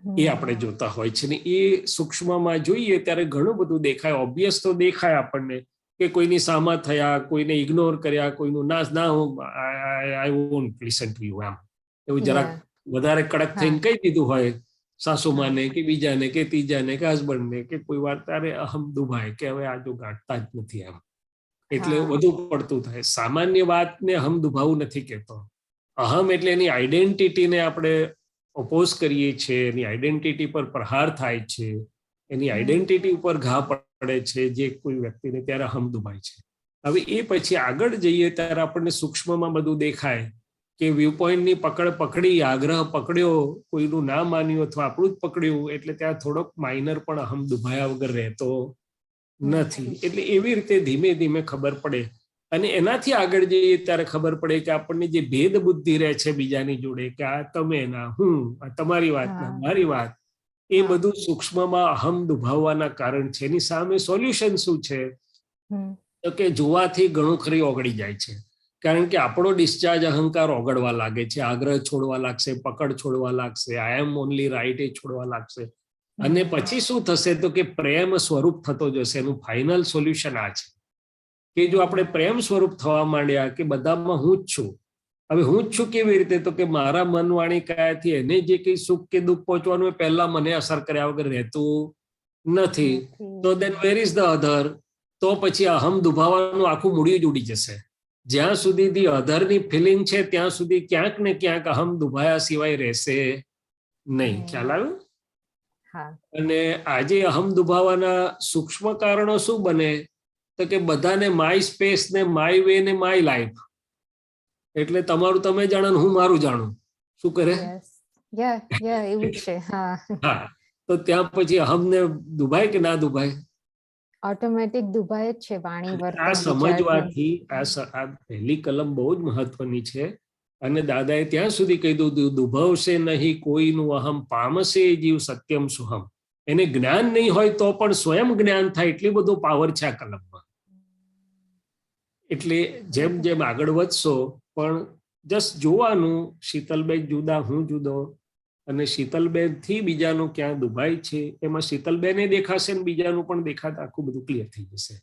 એ આપણે જોતા હોય છે ને એ સૂક્ષ્મમાં જોઈએ ત્યારે ઘણું બધું દેખાય. ઓબ્વિયસ તો દેખાય આપણને કે કોઈની સામા થયા, કોઈને ઇગ્નોર કર્યા, કોઈનું ના હું I won't listen to you, એમ એવું જરાક વધારે કડક થઈને કહી દીધું હોય સાસુમાને કે બીજાને કે ત્રીજાને કે હસબન્ડને કે કોઈ વાર તારે અહમ દુભાય કે હવે આ જો ગાંઠતા જ નથી એમ, એટલે વધુ પડતું થાય. સામાન્ય વાતને અહમ દુભાવું નથી કહેતો. અહમ એટલે એની આઈડેન્ટિટીને આપણે ઓપોઝ કરીએ છીએ, એની આઈડેન્ટિટી પર પ્રહાર થાય છે, એની આઈડેન્ટિટી ઉપર ઘા પડે છે જે કોઈ વ્યક્તિને, ત્યારે અહમ દુભાય છે. હવે એ પછી આગળ જઈએ ત્યારે આપણને સૂક્ષ્મમાં બધું દેખાય કે વ્યૂ પોઈન્ટની પકડ પકડી, આગ્રહ પકડ્યો, કોઈનું ના માન્યું અથવા આપણું જ પકડ્યું, એટલે ત્યાં થોડોક માઇનર પણ અહમ દુભાયા વગર રહેતો નથી. એટલે એવી રીતે ધીમે ધીમે ખબર પડે. અને એનાથી આગળ જઈએ ત્યારે ખબર પડે કે આપણને જે ભેદ બુદ્ધિ રહે છે બીજાની જોડે, કે આ તમે ના હું, આ તમારી વાત ના મારી વાત, એ બધું સૂક્ષ્મમાં અહમ દુભાવવાના કારણ છે. એની સામે સોલ્યુશન શું છે? તો કે જોવાથી ઘણું ખરી ઓગળી જાય છે. કારણ કે આપણો ડિસ્ચાર્જ અહંકાર ઓગળવા લાગે છે, આગ્રહ છોડવા લાગશે, પકડ છોડવા લાગશે, આઈ એમ ઓનલી રાઈટ એ છોડવા લાગશે. અને પછી શું થશે તો કે પ્રેમ સ્વરૂપ થતો જશે. એનું ફાઇનલ સોલ્યુશન આ છે કે જો આપણે પ્રેમ સ્વરૂપ થવા માંડ્યા કે બધામાં હું જ છું. હવે હું જ છું કેવી રીતે? તો કે મારા મન વાણી કાયાથી એને જે કઈ સુખ કે દુઃખ પહોંચવાનું એ પહેલા મને અસર કર્યા વગર રહેતું નથી. તો દેન વેર ઇઝ ધ અધર? તો પછી અહમ દુભાવાનું આખું મૂળિયું જ ઉડી જશે. જ્યાં સુધી ધી અધરની ફિલિંગ છે ત્યાં સુધી ક્યાંક ને ક્યાંક અહમ દુભાયા સિવાય રહેશે નહીં. ખ્યાલ આવ્યો? અને આજે અહમ દુભાવાના સૂક્ષ્મ કારણો શું બને? તો કે બધાને માય સ્પેસ ને માય વે ને માય લાઈફ, એટલે તમારું તમે જાણો ને હું મારું જાણું. શું કરે? એવું છે. હા, તો ત્યાં પછી અહમ ને દુભાય કે ના દુભાય? ઓટોમેટિક દુભાય જ છે. વાણી વર્તન આ સમજવાથી આ પહેલી કલમ બહુ જ મહત્વની છે. અને દાદાએ ત્યાં સુધી કહ્યું દુભાવશે નહીં કોઈનું અહમ, પામશે જીવ સત્યમ સુહમ. એને જ્ઞાન નહીં હોય તો પણ સ્વયં જ્ઞાન થાય, એટલી બધું પાવર છે આ કલમમાં. એટલે જેમ જેમ આગળ વધશો પણ જસ્ટ જોવાનું, શીતલબેન જુદા, હું જુદો, અને શીતલબેન થી બીજાનું ક્યાં દુભાય છે એમાં શીતલબેને દેખાશે ને બીજાનું પણ દેખાતા આખું બધું ક્લિયર થઈ જશે.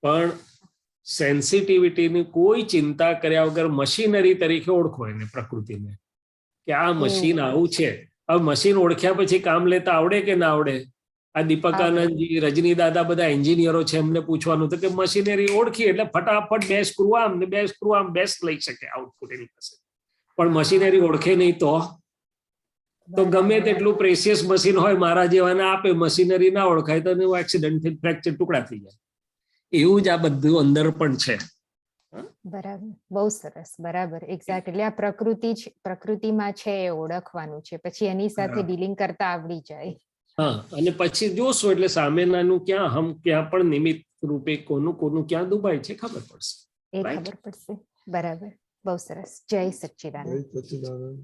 પણ સેન્સિટિવિટીની કોઈ ચિંતા કર્યા વગર મશીનરી તરીકે ઓળખો એને, પ્રકૃતિને, કે આ મશીન આવું છે. હવે મશીન ઓળખ્યા પછી કામ લેતા આવડે કે ના આવડે? આ દીપક આનંદજી, રજની દાદા બધા એન્જિનિયરો છે, એમને પૂછવાનું તો કે મશીનરી ઓળખી એટલે ફટાફટ 2 સ્ક્રૂ આમ ને 2 સ્ક્રૂ આમ, બેસ્ટ લઈ શકે આઉટપુટ એની પાસે. પણ મશીનરી ઓળખે નહીં તો ગમે તેટલું પ્રેશિયસ મશીન હોય મારા જેવાને આપે, મશીનરી ના ઓળખાય તો એક્સિડન્ટ થઈ ફ્રેક્ચર ટુકડા થઈ જાય. એવું જ આ બધું અંદર પણ છે. બરાબર, બહુ સરસ. બરાબર, એક્ઝેક્ટ. એટલે આ પ્રકૃતિમાં છે એ ઓળખવાનું છે, પછી એની સાથે ડીલિંગ કરતા આવડી જાય. હા, અને પછી જોશો એટલે સામેનાનું ક્યાં હમ, ક્યાં પણ નિમિત્ત રૂપે કોનું ક્યાં દુભાય છે ખબર પડશે. એ ખબર પડશે. બરાબર, બહુ સરસ. જય સચ્ચિદાનંદ. જય સચ્ચિદાનંદ.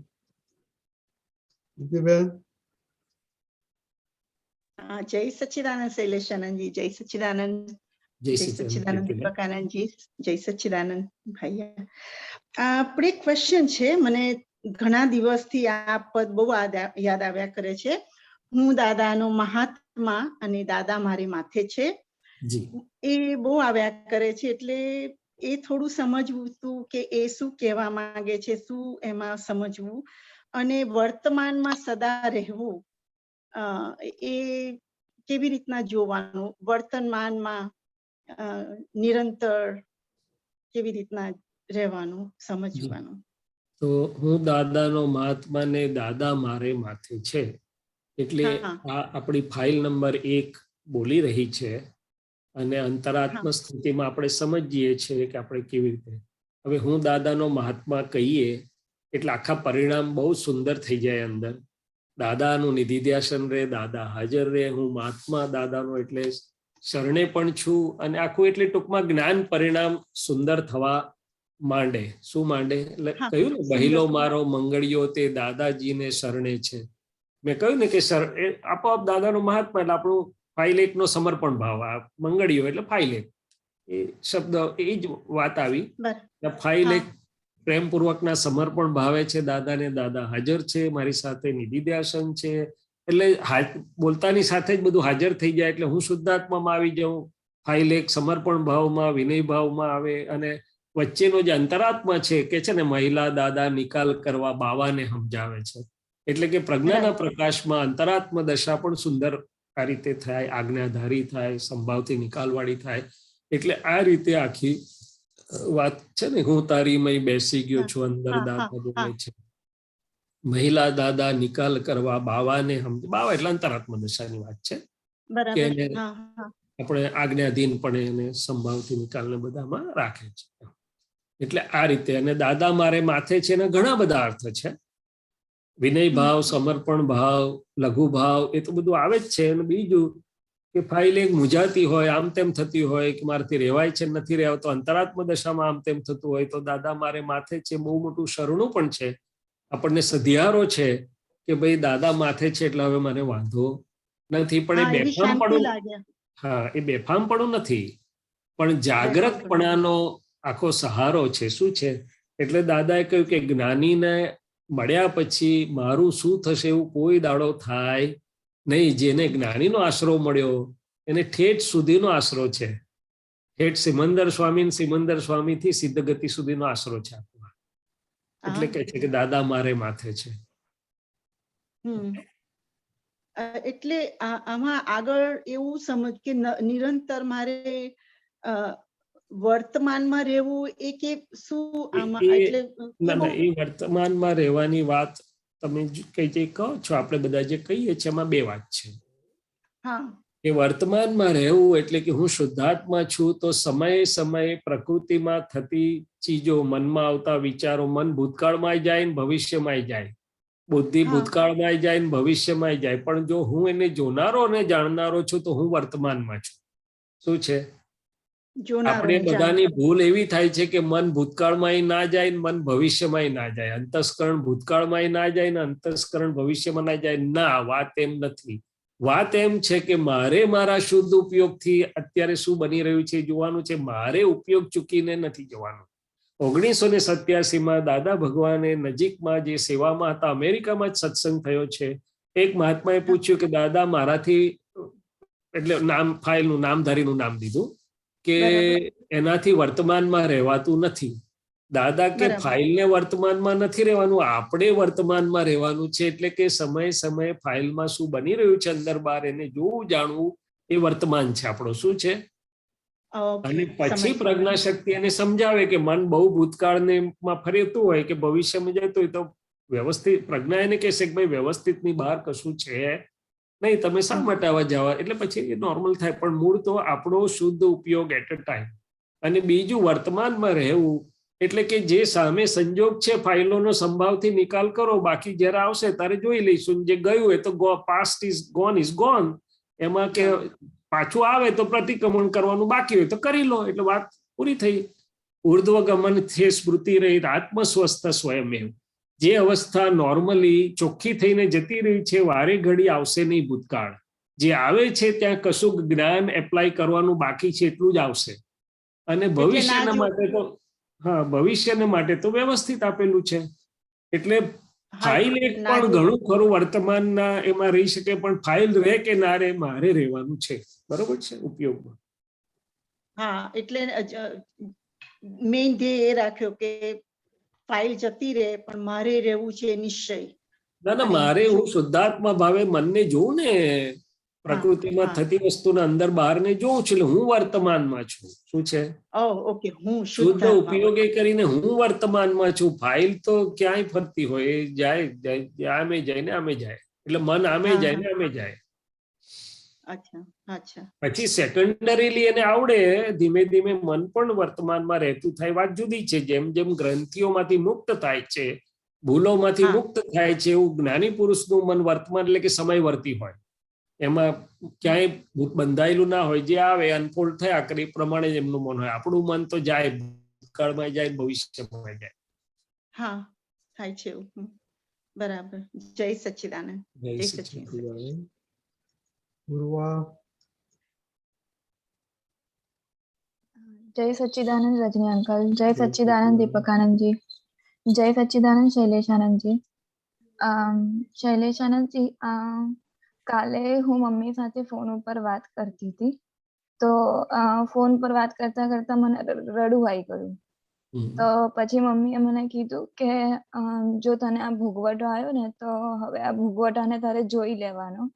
બેન જય સચ્ચિદાનંદ શૈલેષાનંદજી, જય સચ્ચિદાનંદ, જય સચ્ચિદાનંદ દીપકાનંદજી, જય સચ્ચિદાનંદ ભાઈ. આપણે ક્વેશ્ચન છે, મને ઘણા દિવસથી આ પદ બહુ યાદ આવ્યા કરે છે. હું દાદાનો મહાત્મા અને દાદા મારી માથે છે, એ બહુ આવ્યા કરે છે. એટલે એ થોડું સમજવું હતું કે એ શું કહેવા માંગે છે, શું એમાં સમજવું, અને વર્તમાનમાં સદા રહેવું એ કેવી રીતના જોવાનું, વર્તમાનમાં નિરંતર કેવી રીતના રહેવાનું, સમજવાનું. તો હું દાદાનો મહાત્મા ને દાદા મારે માથે છે, એટલે આ આપણી ફાઇલ નંબર 1 બોલી રહી છે. અને અંતરાત્મ સ્થિતિમાં આપણે સમજીએ છીએ કે આપણે કેવી રીતે, હવે હું દાદાનો મહાત્મા કહીએ એટલે આખા પરિણામ બહુ સુંદર થઈ જાય અંદર. દાદાનું નિધિધ્યાસન રે, દાદા હાજર રે, હું મહાત્મા દાદાનો એટલે શરણે પણ છું, અને આખું એટલે ટૂંકમાં જ્ઞાન પરિણામ સુંદર થવા માંડે. શું માંડે? એટલે કહ્યું ને, બહિલો મારો મંગળિયો તે દાદાજીને શરણે છે. મેં કહ્યું ને કે આપોઆપ દાદાનો મહાત્મા એટલે આપણું ફાઇલ 1 નો સમર્પણ ભાવ. આ મંગળિયો એટલે ફાઇલ 1, એ શબ્દ એ જ વાત આવી. ફાઇલ 1 પ્રેમપૂર્વકના સમર્પણ ભાવે છે દાદાને, દાદા હાજર છે મારી સાથે, નિધિધ્યાસન છે, એટલે બોલતાની સાથે જ બધું હાજર થઈ જાય એટલે હું શુદ્ધાત્મામાં આવી જાઉં. ફાઇલ એક સમર્પણ ભાવમાં વિનય ભાવમાં આવે અને વચ્ચેનો જે અંતરાત્મા છે કે છે ને મહિલા દાદા નિકાલ કરવા બાવાને સમજાવે છે. એટલે કે પ્રજ્ઞાના પ્રકાશમાં અંતરાત્મ દશા પણ સુંદર આ રીતે થાય, આજ્ઞાધારી થાય, સંભાવથી નિકાલવાળી થાય. એટલે આ રીતે આખી વાત છે ને, હું તારી મય બેસી ગયો છું અંદર દાદા બોલે છે. મહિલા દાદા નિકાલ કરવા બાવાને બાવા એટલે અંતરાત્મ દશાની વાત છે કે આપણે આજ્ઞાધીનપણે એને સંભાવથી નિકાલને બધામાં રાખે છે. એટલે આ રીતે. અને દાદા મારે માથે છે એના ઘણા બધા અર્થ છે. વિનય ભાવ, સમર્પણ ભાવ, લઘુ ભાવ, એ તો બધું આવે જ છે. અને બીજું કે ફાઇલ એક મૂંઝાતી હોય, આમ તેમ થતી હોય કે મારાથી રહેવાય છે નથી રહેવાતો, અંતરાત્મ દશામાં આમ તેમ થતું હોય તો દાદા મારે માથે છે બહુ મોટું શરણું પણ છે. આપણને સધિયારો છે કે ભાઈ દાદા માથે છે એટલે હવે મને વાંધો નથી. પણ એ બેફામપણું, હા, એ બેફામપણું નથી, પણ જાગ્રતપણાનો આખો સહારો છે. શું છે? એટલે દાદાએ કહ્યું કે જ્ઞાનીને મળ્યા પછી મારું શું થશે એવું કોઈ દાડો થાય નહીં. જેને જ્ઞાનીનો આશરો મળ્યો એને ઠેઠ સુધીનો આશરો છે. ઠેઠ સિમંદર સ્વામીથી સિદ્ધ ગતિ સુધીનો આશરો છે. એટલે કે છે કે દાદા મારે માથે છે. એટલે આમાં આગળ એવું સમજ કે નિરંતર મારે વર્તમાનમાં રહેવું એ કે શું આમાં? એટલે ના, એ વર્તમાનમાં રહેવાની વાત તમે કઈ જે કહો છો, આપણે બધા જે કહીએ છીએ એમાં બે વાત છે. એ વર્તમાનમાં રહેવું એટલે કે હું શુદ્ધાત્મા છું તો સમયે સમયે પ્રકૃતિમાં થતી ચીજો, મનમાં આવતા વિચારો, મન ભૂતકાળમાં જાય ને ભવિષ્યમાં જાય, બુદ્ધિ ભૂતકાળમાં જાય ને ભવિષ્યમાં જાય. પણ જો હું એને જોનારો અને જાણનારો છું તો હું વર્તમાનમાં છું. શું છે? આપણે બધાની ભૂલ એવી થાય છે કે મન ભૂતકાળમાં ના જાય ને મન ભવિષ્યમાં ના જાય, અંતસ્કરણ ભૂતકાળમાં ના જાય ને અંતસ્કરણ ભવિષ્યમાં ના જાય. ના, વાત એમ નથી. વાત એમ છે કે મારે મારા શુદ્ધ ઉપયોગથી અત્યારે શું બની રહ્યું છે જોવાનું છે. મારે ઉપયોગ ચૂકીને નથી જવાનું. 1987માં દાદા ભગવાને નજીકમાં જે સેવામાં હતા, અમેરિકામાં જ સત્સંગ થયો છે. એક મહાત્માએ પૂછ્યું કે દાદા મારાથી, એટલે નામ ફાઇલનું નામધારીનું નામ દીધું કે એનાથી વર્તમાનમાં રહેવાતું નથી. દાદા કે ફાઇલને વર્તમાનમાં નથી રહેવાનું, આપણે વર્તમાનમાં રહેવાનું છે. એટલે કે સમય સમયે ફાઇલમાં શું બની રહ્યું છે અંદર બહાર એને જોવું, જાણવું, એ વર્તમાન છે આપણો. શું છે? અને પછી પ્રજ્ઞા શક્તિ એને સમજાવે કે મન બહુ ભૂતકાળમાં ફરેતું હોય કે ભવિષ્યમાં જતું હોય તો વ્યવસ્થિત પ્રજ્ઞા એને કહેશે કે ભાઈ વ્યવસ્થિતની બહાર કશું છે નહીં, તમે શા માટે આવવા જવા. એટલે પછી એ નોર્મલ થાય. પણ મૂળ તો આપણો શુદ્ધ ઉપયોગ એટ અ ટાઈમ. અને બીજું વર્તમાનમાં રહેવું એટલે કે જે સામે સંજોગ છે ફાઇલોનો સંભાવથી નિકાલ કરો, બાકી જ્યારે આવશે ત્યારે જોઈ લઈશું. જે ગયું એ તો પાસ્ટ ઇઝ ગોન. એમાં કે પાછું આવે તો પ્રતિક્રમણ કરવાનું બાકી હોય તો કરી લો, એટલે વાત પૂરી થઈ. ઉર્ધ્વગમન છે સ્મૃતિ રહિત આત્મસ્વસ્થ સ્વયમેવ. જે અવસ્થા નોર્મલી ચોખ્ખી થઈને જતી રહી છે, વારે ઘડી આવશે નહીં ભૂતકાળ. જે આવે છે ત્યાં કશું જ્ઞાન એપ્લાય કરવાનું બાકી છે, એટલું જ આવશે. અને ભવિષ્યના માટે તો ભવિષ્યના માટે તો વ્યવસ્થિત આપેલું છે. એટલે ફાઇલ એક પણ ઘણું ખરું વર્તમાનના એમાં રહી શકે, પણ ફાઇલ રહે કે ના રહે મારે રહેવાનું છે. બરોબર છે ઉપયોગમાં. હા, એટલે મેઇન ધ્યેય એ રાખ્યો કે ફાઇલ જતી રહે પણ મારે રહેવું છે નિશ્ચય. ના, મારે હું શુદ્ધાત્મા ભાવે મનને જોઉં ને, પ્રકૃતિમાં થતી વસ્તુના અંદર બહાર ને જોઉં છું. એટલે હું વર્તમાનમાં છું. શું છે? ઓકે, હું શુદ્ધ ઉપયોગ કરીને હું વર્તમાનમાં છું. ફાઇલ તો ક્યાંય ફરતી હોય, જાય આમે જાય ને આમે જાય. એટલે મન આમે જાય ને આમે જાય. પછી સેકન્ડરીલી એને આવડે, ધીમે ધીમે મન પણ વર્તમાનમાં રહેતું થાય. વાત જુદી છે. જેમ જેમ ગ્રંથિઓમાંથી મુક્ત થાય છે, ભૂલોમાંથી મુક્ત થાય છે, એવું જ્ઞાની પુરુષનું મન વર્તમાન એટલે કે સમયવર્તી હોય. એમાં ક્યાંય બંધાયેલું ના હોય. જે આવે અનફોલ્ડ થયા કરે એ પ્રમાણે જ એમનું મન હોય. આપણું મન તો જાય, ભૂતકાળમાં જાય, ભવિષ્યમાં જાય. હા, થાય છે એવું. બરાબર. જય સચ્ચિદાનંદ. જય સચ્ચિદાનંદ. जय सच्चिदानंद रजनी अंकल, जय सच्चिदानंद दीपकानंद जी, जय सच्चिदानंद शैलेशानंद जी। शैलेशानंद जी, કાલે હું મમ્મી સાથે ફોન ઉપર વાત કરતી હતી, તો ફોન પર વાત કરતા કરતા મને રડવું આવી ગયું. તો પછી મમ્મીએ મને કીધું કે જો તને આ ભોગવટો આવ્યો ને તો હવે આ ભોગવટાને તારે જોઈ લેવાનો,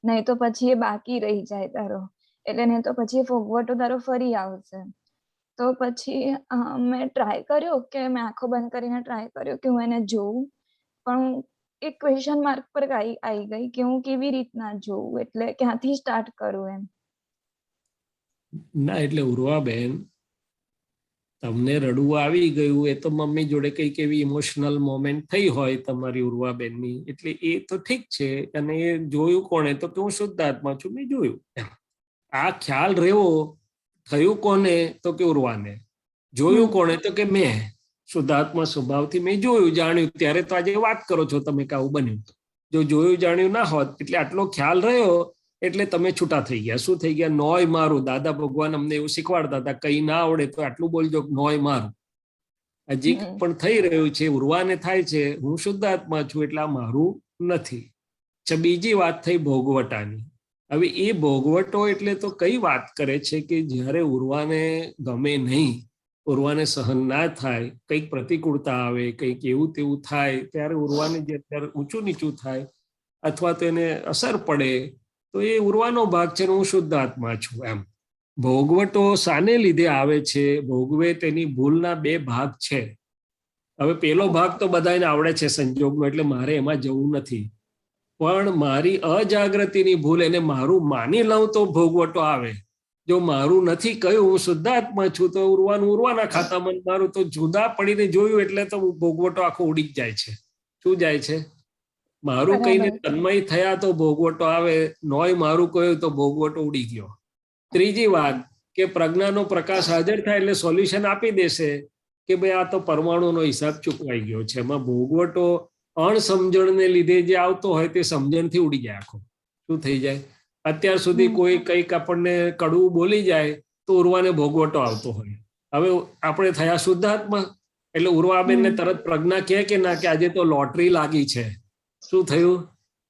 નહીં તો પછી એ બાકી રહી જાય તારો, એટલે નહીં તો પછી એ ભોગવટો તારો ફરી આવશે. તો પછી મેં ટ્રાય કર્યો કે મેં આંખો બંધ કરીને ટ્રાય કર્યો કે હું એને જોઉં, પણ એક ક્વેશ્ચન માર્ક પર આવી ગઈ કે હું કેવી રીતના જોઉં, એટલે ક્યાંથી સ્ટાર્ટ કરું એમ. ના એટલે ઉર્વાબેન, તમને રડવું આવી ગયું એ તો મમ્મી જોડે કઈક એવી ઇમોશનલ મોમેન્ટ થઈ હોય તમારી ઉર્વાબેનની, એટલે એ તો ઠીક છે. અને એ જોયું કોણે? તો કે હું શુદ્ધાત્મા છું, મેં જોયું. આ ખ્યાલ રહેવો થયું કોને? તો કે ઉર્વાને. જોયું કોણે? તો કે મેં શુદ્ધાત્મા સ્વભાવથી મેં જોયું જાણ્યું. ત્યારે તો આજે વાત કરો છો તમે કે આવું બન્યું. જો જોયું જાણ્યું ના હોત, એટલે આટલો ખ્યાલ રહ્યો એટલે તમે છૂટા થઈ ગયા. શું થઈ ગયા? નોય મારું. દાદા ભગવાન અમને એવું શીખવાડતા હતા, કઈ ના આવડે તો આટલું બોલજો, નોય મારું. હજી પણ થઈ રહ્યું છે, ઉર્વાને થાય છે હું શુદ્ધાત્મા છું એટલે આ મારું નથી. બીજી વાત થઈ ભોગવટાની. હવે એ ભોગવટો એટલે તો કઈ વાત કરે છે કે જ્યારે ઉર્વાને ગમે નહીં, ઉર્વાને સહન ના થાય, કંઈક પ્રતિકૂળતા આવે, કંઈક એવું તેવું થાય, ત્યારે ઉર્વાને જે અત્યારે ઊંચું નીચું થાય અથવા તો એને અસર પડે, તો એ ઉર્વાનો ભાગ છે. હું શુદ્ધ આત્મા છું એમ. ભોગવટો શાને લીધે આવે છે? ભોગવે તેની ભૂલના બે ભાગ છે. હવે પેલો ભાગ તો બધાને આવડે છે સંજોગનો, એટલે મારે એમાં જવું નથી. પણ મારી અજાગૃતિની ભૂલ, એને મારું માની લઉં તો ભોગવટો આવે. જો મારું નથી કહ્યું હું શુદ્ધાત્મા છું, તો ઉર્વાનું ઉર્વાના ખાતામાં, મારું તો જુદા પડીને જોયું એટલે તો ભોગવટો આખો ઉડી જ જાય છે. શું જાય છે? મારું કહીને તન્મય થયા તો ભોગવટો આવે, નોય મારું કહ્યું તો ભોગવટો ઉડી ગયો. ત્રીજી વાત કે પ્રજ્ઞાનો પ્રકાશ હાજર થાય એટલે સોલ્યુશન આપી દેશે કે ભાઈ આ તો પરમાણુનો હિસાબ ચૂકવાઈ ગયો છે. એમાં ભોગવટો અણસમજણને લીધે જે આવતો હોય તે સમજણથી ઉડી જાય આખો. શું થઈ જાય? અત્યાર સુધી કોઈ કંઈક આપણને કડવું બોલી જાય તો ઉર્વાને ભોગવટો આવતો હોય. હવે આપણે થયા શુદ્ધાત્મા એટલે ઉર્વાબેનને તરત પ્રજ્ઞા કહે કે ના, કે આજે તો લોટરી લાગી છે. શું થયું?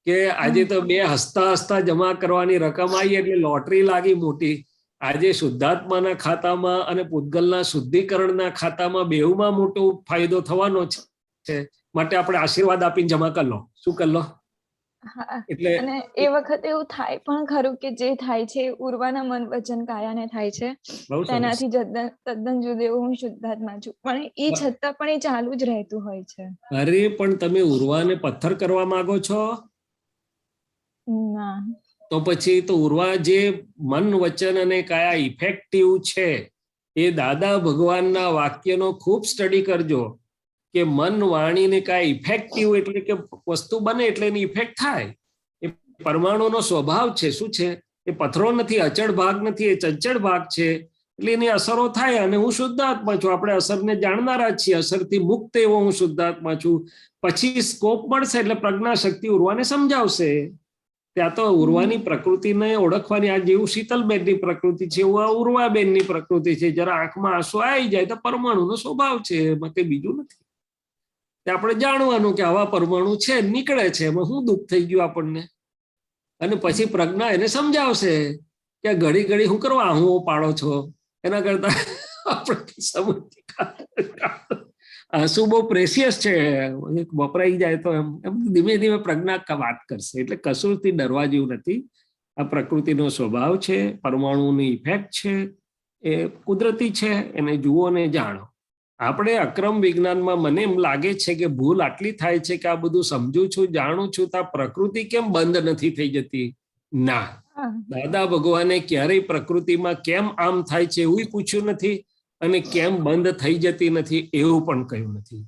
કે આજે તો 2 હસતા હસતા જમા કરવાની રકમ આવી એટલે લોટરી લાગી મોટી. આજે શુદ્ધાત્માના ખાતામાં અને પૂતગલના શુદ્ધિકરણના ખાતામાં બેઉમાં મોટો ફાયદો થવાનો છે. માટે આપણે આશીર્વાદ આપીને જમા કરી લો. શું કરી લો? એટલે અને એ વખતે એવું થાય પણ ખરું કે જે થાય છે ઉર્વાના મન વચન કાયાને થાય છે, તેનાથી તદ્દન જુદું એવું હું શુદ્ધાત્મા છું, પણ એ છતાં પણ એ ચાલુ જ રહેતું હોય છે. અરે પણ તમે ઉર્વાને પથ્થર કરવા માંગો છો? ના. તો પછી તો ઉર્વા જે મન વચન અને કાયા ઇફેક્ટિવ છે, એ દાદા ભગવાનના વાક્યનો ખૂબ સ્ટડી કરજો કે મન વાણી ને કાંઈ ઇફેક્ટિવ એટલે કે વસ્તુ બને એટલે એની ઇફેક્ટ થાય. એ પરમાણુનો સ્વભાવ છે. શું છે? એ પથ્થરો નથી, અચળ ભાગ નથી, એ ચંચળ ભાગ છે. એટલે એની અસરો થાય. અને હું શુદ્ધાત્મા છું. આપણે અસરને જાણનારા છીએ. અસરથી મુક્ત એવો હું શુદ્ધાત્મા છું. પછી સ્કોપ મળશે એટલે પ્રજ્ઞા શક્તિ ઉર્વાને સમજાવશે. ત્યાં તો ઉર્વાની પ્રકૃતિને ઓળખવાની, આ જેવું શીતલબેનની પ્રકૃતિ છે એવું આ ઉર્વાબેનની પ્રકૃતિ છે. જરા આંખમાં આંસુ આવી જાય તો પરમાણુનો સ્વભાવ છે, એમાં કંઈ બીજું નથી. આપણે જાણવાનું કે આવા પરમાણુ છે, નીકળે છે, એમાં શું દુઃખ થઈ ગયું આપણને. અને પછી પ્રજ્ઞા એને સમજાવશે કે ઘડી ઘડી શું કરવા હું પાડો છો, એના કરતા આપણે સમજી આંસુ બહુ પ્રેશિયસ છે, વપરાઈ જાય તો એમ ધીમે ધીમે પ્રજ્ઞા વાત કરશે. એટલે કસૂરથી ડરવા જેવું નથી. આ પ્રકૃતિનો સ્વભાવ છે, પરમાણુની ઇફેક્ટ છે, એ કુદરતી છે, એને જુઓ ને જાણો. આપણે અક્રમ વિજ્ઞાનમાં મને એમ લાગે છે કે ભૂલ આટલી થાય છે કે આ બધું સમજું છું, જાણું છું, તો આ પ્રકૃતિ કેમ બંધ નથી થઈ જતી? ના, દાદા ભગવાને ક્યારેય પ્રકૃતિમાં કેમ આમ થાય છે એવું પૂછ્યું નથી, અને કેમ બંધ થઈ જતી નથી એવું પણ કહ્યું નથી.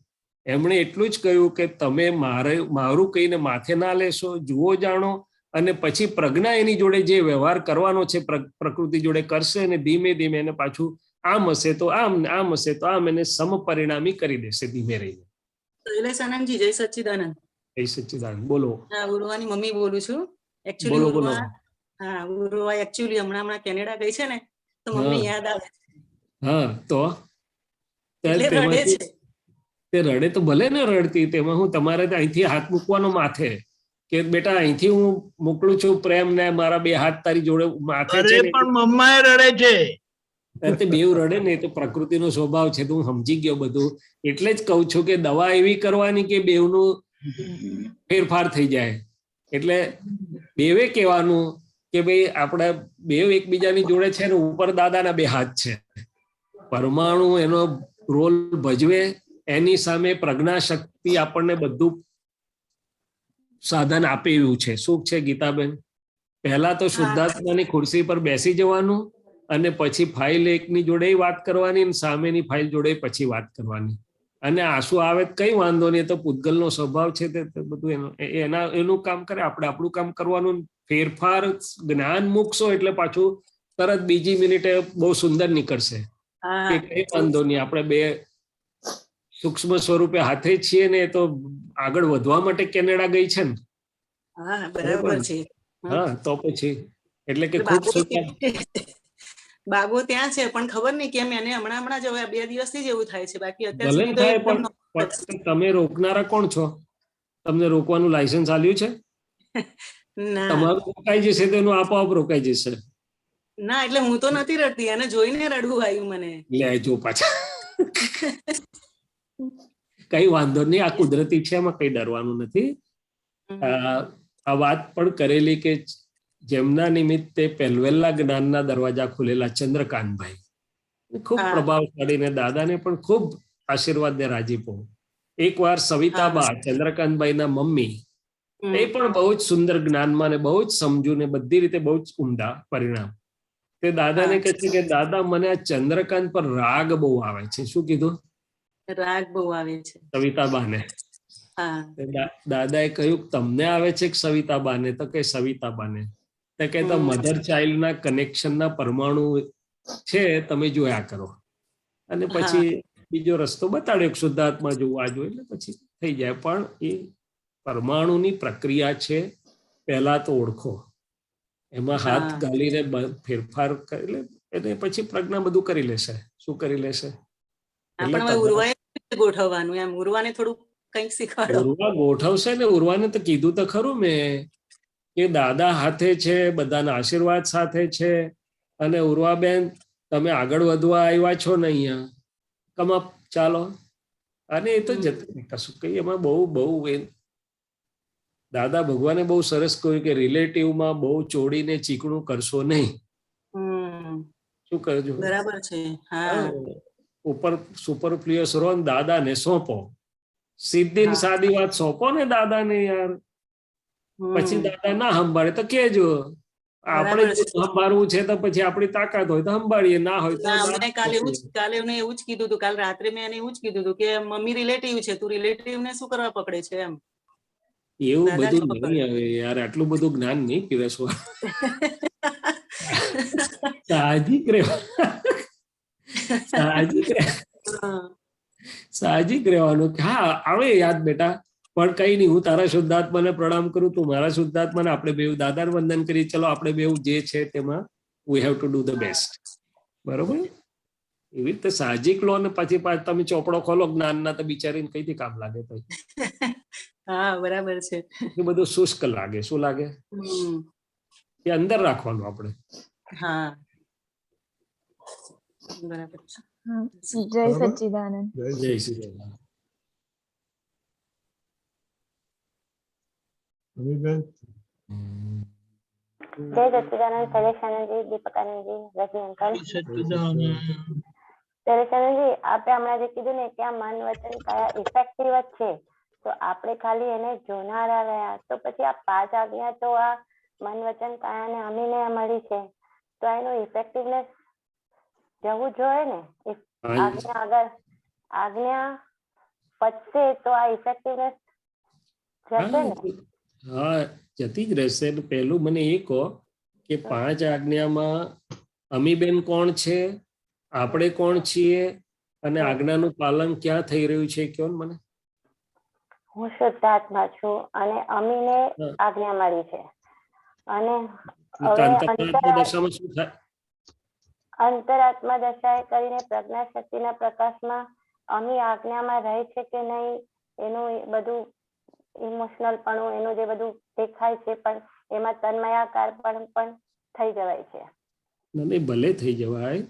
એમણે એટલું જ કહ્યું કે તમે મારું કહીને માથે ના લેશો, જુઓ જાણો, અને પછી પ્રજ્ઞા એની જોડે જે વ્યવહાર કરવાનો છે પ્રકૃતિ જોડે કરશે, અને ધીમે ધીમે એને પાછું આમ હશે તો આમ, આમ હશે તો આમ, એને સમપરિણામી કરી દેશે ધીમે રહીને. શૈલેષ આનંદજી, જય સચ્ચિદાનંદ. જય સચ્ચિદાનંદ. બોલો. હા, ઉર્વાની મમ્મી બોલું છું. એકચ્યુઅલી ઉર્વા એકચ્યુઅલી હમણાં કેનેડા ગઈ છે ને તો મમ્મી યાદ આવે છે. હા, તો તે રડે તો ભલે ને રડતી, તેમાં હું તમારે અહીંથી હાથ મૂકવાનો માથે, કે બેટા અહીંથી હું મોકલું છું પ્રેમ ને મારા બે હાથ તારી જોડે માથે છે ને પણ મમ્મા રડે છે. તે બેવ રડે ને, એ તો પ્રકૃતિનો સ્વભાવ છે. તો હું સમજી ગયો બધું. એટલે જ કહું છું કે દવા એવી કરવાની કે બેવનું ફેરફાર થઈ જાય. એટલે બેવે કહેવાનું કે ભાઈ આપણે બેવ એકબીજાની જોડે છે ને ઉપર દાદાના બે હાથ છે. પરમાણુ એનો રોલ ભજવે, એની સામે પ્રજ્ઞા શક્તિ આપણને બધું સાધન આપે એવું છે. શું છે ગીતાબેન? પહેલા તો શુદ્ધાત્માની ખુરશી પર બેસી જવાનું અને પછી ફાઇલ એકની જોડે વાત કરવાની અને સામેની ફાઇલ જોડે પછી વાત કરવાની. અને આંસુ આવે કઈ વાંધો નહીં, તો પૂતગલનો સ્વભાવ છે તે બધું એનું કામ કરે, આપણે આપણું કામ કરવાનું. ફેરફાર જ્ઞાન મૂકશો એટલે પાછું તરત બીજી મિનિટે બહુ સુંદર નીકળશે. કે કઈ વાંધો નહીં, આપણે બે સૂક્ષ્મ સ્વરૂપે હાથે છીએ ને, તો આગળ વધવા માટે કેનેડા ગઈ છે ને. બરાબર છે. હા, તો પછી એટલે કે ખૂબ બાબો ત્યાં છે પણ ખબર નહીં કેમ એને હમણાં જ હવે 2 દિવસથી જ એવું થાય છે. બાકી અત્યાર ભલે સુધી તો થાય, એકદમ પણ તમે રોકનારા કોણ છો? તમને રોકવાનું લાયસન્સ આલ્યું છે? ના તમારું રોકાઈ જશે તો એનું આપોઆપ રોકાઈ જશે. ના, એટલે હું તો નથી રડતી, એને જોઈને રડવું આવ્યું મને. લે જો પાછા કઈ વાંધો નહીં, આ કુદરતી છે, એમાં કઈ ડરવાનું નથી. આ વાત પણ કરેલી કે જેમના નિમિત્તે પહેલવેલા જ્ઞાનના દરવાજા ખુલેલા ચંદ્રકાંતભાઈ, ખૂબ પ્રભાવશાળી ને દાદાને પણ ખૂબ આશીર્વાદ ને રાજીપો. એકવાર સવિતાબા ચંદ્રકાંતભાઈના મમ્મી, એ પણ બહુ જ સુંદર જ્ઞાનમાં ને બહુ જ સમજુ ને બધી રીતે બહુ જ ઉમદા પરિણામ. તે દાદાને કહે છે કે દાદા મને આ ચંદ્રકાંત પર રાગ બહુ આવે છે. શું કીધું? રાગ બહુ આવે છે સવિતાબાને. દાદાએ કહ્યું તમને આવે છે કે સવિતાબાને? તો કે સવિતાબાને. તો કે મધર ચાઇલ્ડ ના કનેક્શન ના પરમાણુ છે, તમે જોયા કરો. અને પછી બીજો રસ્તો બતાડ્યો, શુદ્ધાત્મા જોવા જોઈએ એટલે પછી થઈ જાય. પણ એ પરમાણુની પ્રક્રિયા છે, પહેલા તો ઓળખો, એમાં હાથ ગાલીને ફેરફાર એટલે એને પછી પ્રજ્ઞા બધું કરી લેશે. શું કરી લેશે? ગોઠવવાનું એમ, ઉર્વાને થોડું કંઈક શીખવાડો. ઉર્વા ગોઠવશે ને, ઉર્વાને તો કીધું તો ખરું મેં કે દાદા હાથે છે, બધાના આશીર્વાદ સાથે છે. અને ઉર્વાબેન તમે આગળ વધવા આવ્યા છો ને અહીંયા, કમઅપ ચાલો. અને એ તો કશું કઈ એમાં બહુ દાદા ભગવાને બહુ સરસ કહ્યું કે રિલેટિવમાં બહુ ચોડીને ચીકણું કરશો નહીં. શું કરજો? બરાબર છે. હા, ઉપર સુપરફ્લુઅસ રહો ને દાદાને સોંપો. સીધી સાદી વાત સોંપો ને દાદાને યાર. પછી દાદા ના સંભાળે તો કેજો. આપણે સંભાળવું છે તો પછી આપણી તાકાત હોય તો સંભાળીએ, ના હોય તો કાલે એને એવું જ કીધું હતું. કાલ રાત્રે મેં એને એવું જ કીધું હતું કે મમ્મી રિલેટિવ છે, તું રિલેટિવ ને શું કરવા પકડે છે એમ. એવું બધું નહીં આવે યાર, આટલું બધું જ્ઞાન નહીં પીરસવા. સાહજિક રહેવાનું કે હા આવે યાદ બેટા, પણ કઈ નહીં, હું તારા શુદ્ધાત્માને પ્રણામ કરું, તું મારા શુદ્ધાત્માને, આપણે બેવ દાદાને વંદન કરી. ચલો આપણે બેવ જે છે તેમાં we have to do the best. બરોબર? એવી રીતે સાહજિક લો ને પછી તમે ચોપડો ખોલો જ્ઞાનના, તો બિચારીને કઈથી કામ લાગે? હા, બરાબર છે. એ બધું શુષ્ક લાગે. શું લાગે? એ અંદર રાખવાનું આપણે. હા, બરાબર છે. જય સચ્ચિદાનંદ. જય સચ્ચિદાનંદ. જય સચ્ચિદાનંદ. શૈલેષાનંદજી, દીપકાનંદજી, રજની અંકલ. શૈલેષાનંદજી, આપણે હમણાં જે કીધું ને કે આ મન વચન કયા ઇફેક્ટિવ જ છે, તો આપણે ખાલી એને જોનારા રહ્યા, તો પછી આ 5 આજ્ઞા તો આ મન વચન કાયા ને અમીને મળી છે, તો એનું ઇફેક્ટિવનેસ જવું જોઈએ ને. આજ્ઞા આગળ આજ્ઞા પચશે તો આ ઇફેક્ટિવનેસ જશે ને? હા, જતી જ રહેશે. પહેલું મને એ કહો કે 5 આજ્ઞામાં અમીબેન કોણ છે, આપણે કોણ છીએ, અને આજ્ઞાનું પાલન ક્યાં થઈ રહ્યું છે, કયો ને મને. હું શુદ્ધાત્મા છું અને અમીને આજ્ઞા મળી છે. અને અંતરાત્મા દશાએ કરીને પ્રજ્ઞા શક્તિના પ્રકાશમાં અમી આજ્ઞામાં રહે છે કે નહીં, એનું બધું ઇમોશનલ પણ એનું જે બધું દેખાય છે પણ એમાં તન્મયાકાર પણ થઈ જવાય છે. નહીં ભલે થઈ જવાય,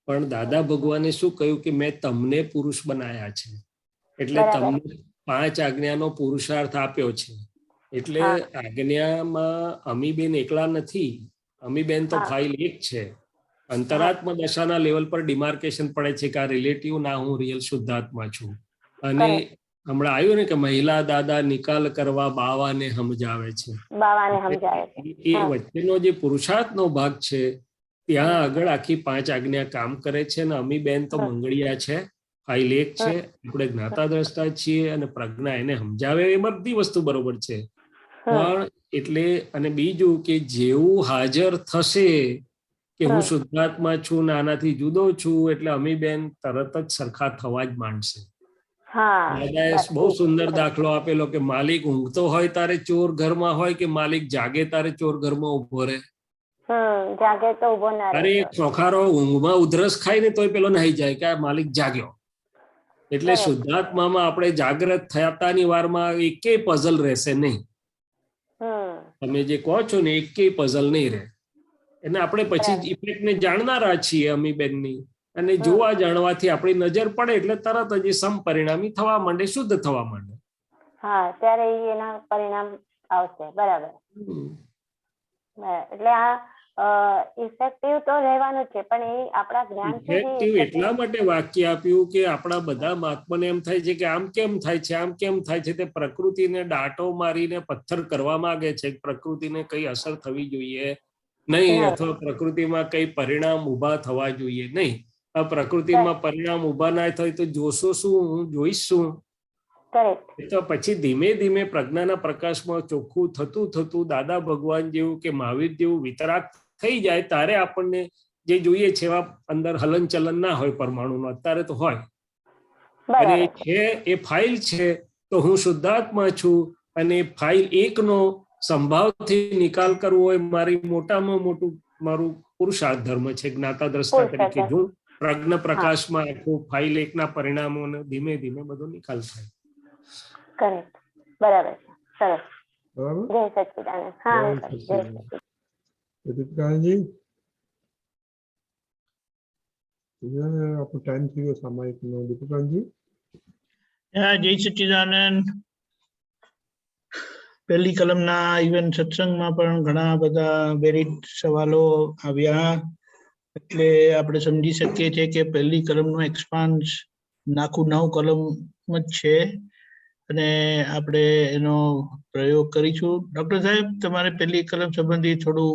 પણ દાદા ભગવાને શું કહ્યું કે મેં તમને પુરુષ બનાયા છે, એટલે તમને 5 આજ્ઞાનો પુરુષાર્થ આપ્યો છે. એટલે આજ્ઞામાં અમીબેન એકલા નથી. અમીબેન તો ફાઇલ એક છે. અંતરાત્મા દશાના લેવલ પર ડિમાર્કેશન પડે છે કે આ રિલેટિવ ના હું રિયલ શુદ્ધાત્મા છું. અને હમણાં આવ્યું ને કે મહિલા દાદા નિકાલ કરવા બાવાને સમજાવે છે. એ વચ્ચેનો જે પુરુષાર્થનો ભાગ છે ત્યાં આગળ આખી 5 આજ્ઞા કામ કરે છે. અને અમીબેન તો મંગળિયા છે, ફાઇલ એક છે. આપણે જ્ઞાતા દ્રષ્ટા છીએ અને પ્રજ્ઞા એને સમજાવે, એ બધી વસ્તુ બરોબર છે. પણ એટલે અને બીજું કે જેવું હાજર થશે કે હું શુદ્ધાત્મા છું ને આનાથી જુદો છું, એટલે અમીબેન તરત જ સરખા થવા જ માંડશે. દાદાએ બહુ સુંદર દાખલો આપેલો કે માલિક ઊંઘતો હોય તારે ચોર ઘરમાં હોય કે માલિક જાગે તારે ચોર ઘરમાં ઉભો રહે. અરે ખોખારો ઊંઘમાં ઉધરસ ખાય ને તોય પેલો નાહી જાય કે આ માલિક જાગ્યો. એટલે શુદ્ધાત્મામાં આપણે જાગ્રત થયાતાની વારમાં એકેય પઝલ રહેશે નહીં. તમે જે કહો છો ને એકેય પઝલ નહીં રહે. એને આપણે પછી ઇફેક્ટને જાણનારા છીએ અમીબેનની, અને જોવા જાણવાથી આપણી નજર પડે એટલે તરત જ એ સમપરિણામી થવા માંડે, શુદ્ધ થવા માંડે. હા, ત્યારે એના પરિણામ આવશે. બરાબર. એટલે આ ઇફેક્ટિવ તો રહેવાનું છે, પણ એ આપણા જ્ઞાન ઇફેક્ટિવ એટલા માટે વાક્ય આપ્યું કે આપણા બધા મહાત્માને એમ થાય છે કે આમ કેમ થાય છે, આમ કેમ થાય છે. તે પ્રકૃતિને દાટો મારીને પથ્થર કરવા માંગે છે. પ્રકૃતિને કઈ અસર થવી જોઈએ નહીં, અથવા પ્રકૃતિમાં કઈ પરિણામ ઉભા થવા જોઈએ નહીં. આ પ્રકૃતિમાં પરિણામ ઉભા ના થાય તો જોશો શું, હું જોઈશ શું? તો પછી ધીમે ધીમે પ્રજ્ઞાના પ્રકાશમાં ચોખ્ખું થતું થતું દાદા ભગવાન જેવું કે મહાવીર જેવું વિતરાગ થઈ જાય ત્યારે આપણને જે જોઈએ છે એવા અંદર હલન ચલન ના હોય પરમાણુનો. અત્યારે તો હોય. અને છે એ ફાઇલ છે તો હું શુદ્ધાત્મા છું, અને ફાઇલ એકનો સંભાવથી નિકાલ કરવો એ મારી મોટામાં મોટું મારું પુરુષાર્થ ધર્મ છે. જ્ઞાતા દ્રષ્ટા તરીકે જો પ્રજ્ઞ પ્રકાશમાં આખું ફાઇલ એકના પરિણામોને ધીમે ધીમે બધો નિકાલ થાય. કરેક્ટ. બરાબર. સરસ. જય સચ્ચિદાનંદ. હા, દીપિકાજી આપણો ટાઈમ થઈ ગયો સામાયિકનો. દીપિકાજી. જય સચ્ચિદાનંદ. પહેલી કલમના ઇવન સત્સંગમાં પણ ઘણા બધા વેરિડ સવાલો આવ્યા, એટલે આપણે સમજી શકીએ છીએ કે પહેલી કલમનું એક્સપાન્સ આખું 9 કલમ જ છે, અને આપણે એનો પ્રયોગ કરીશું. ડોક્ટર સાહેબ, તમારે પહેલી કલમ સંબંધી થોડું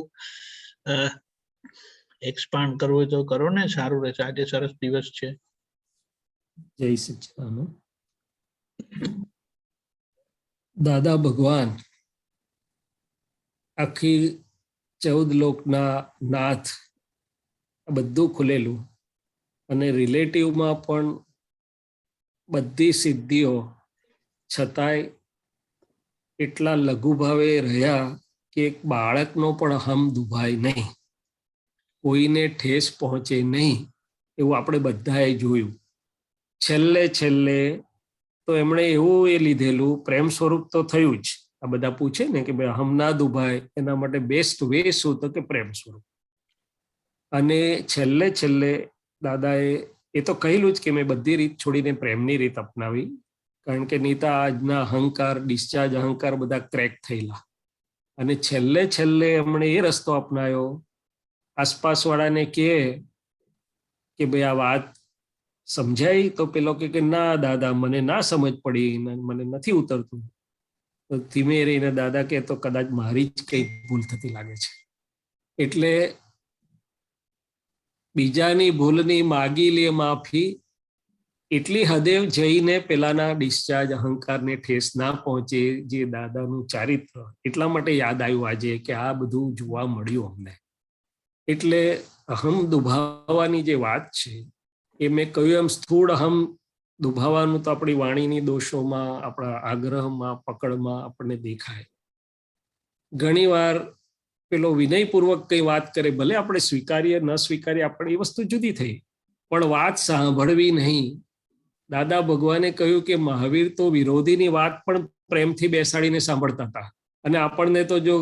એક્સપાન્ડ કરવું હોય તો કરો ને, સારું રહેશે. આજે સરસ દિવસ છે. જય સચ્ચિદાનંદ. દાદા ભગવાન આખી 14 લોકના નાથ, બધું ખુલેલું, અને રિલેટિવમાં પણ બધી સિદ્ધિઓ, છતાંય એટલા લઘુભાવે રહ્યા કે એક બાળકનો પણ હમ દુભાય નહીં, કોઈને ઠેસ પહોંચે નહીં, એવું આપણે બધાએ જોયું. છેલ્લે છેલ્લે તો એમણે એવું એ લીધેલું, પ્રેમ સ્વરૂપ તો થયું જ. આ બધા પૂછે ને કે ભાઈ હમ ના દુભાય, એના માટે બેસ્ટ વે શું? તો કે પ્રેમ સ્વરૂપ. અને છેલ્લે છેલ્લે દાદાએ એ તો કહેલું જ કે મેં બધી રીત છોડીને પ્રેમની રીત અપનાવી, કારણ કે નીતા આજના અહંકાર, ડિસ્ચાર્જ અહંકાર બધા ક્રેક થયેલા. અને છેલ્લે છેલ્લે એમણે એ રસ્તો અપનાયો, આસપાસવાળાને કહે કે ભાઈ આ વાત સમજાય? તો પેલો કે ના દાદા, મને ના સમજ પડી, મને નથી ઉતરતું. તો ધીમે રહીને દાદા કે તો કદાચ મારી જ કઈ ભૂલ થતી લાગે છે. એટલે બીજાની ભૂલની માગી લે માફી, એટલી હદે જઈને પેલાના ડિસ્ચાર્જ અહંકારને ઠેસ ના પહોંચે, જે દાદાનું ચારિત્ર. એટલા માટે યાદ આવ્યું આજે કે આ બધું જોવા મળ્યું અમને. એટલે અહમ દુભાવવાની જે વાત છે એ મેં કહ્યું એમ સ્થૂળ અહમ દુભાવાનું તો આપણી વાણીની દોષોમાં, આપણા આગ્રહમાં, પકડમાં આપણને દેખાય. ઘણીવાર પેલો વિનયપૂર્વક કઈ વાત કરે, ભલે આપણે સ્વીકારીએ ન સ્વીકારીએ, આપણે એ વસ્તુ જુદી થઈ, પણ વાત સાંભળવી નહીં દાદા ભગવાને કહ્યું કે મહાવીર તો વિરોધીની વાત પણ પ્રેમથી બેસાડીને સાંભળતા હતા, અને આપણને તો જો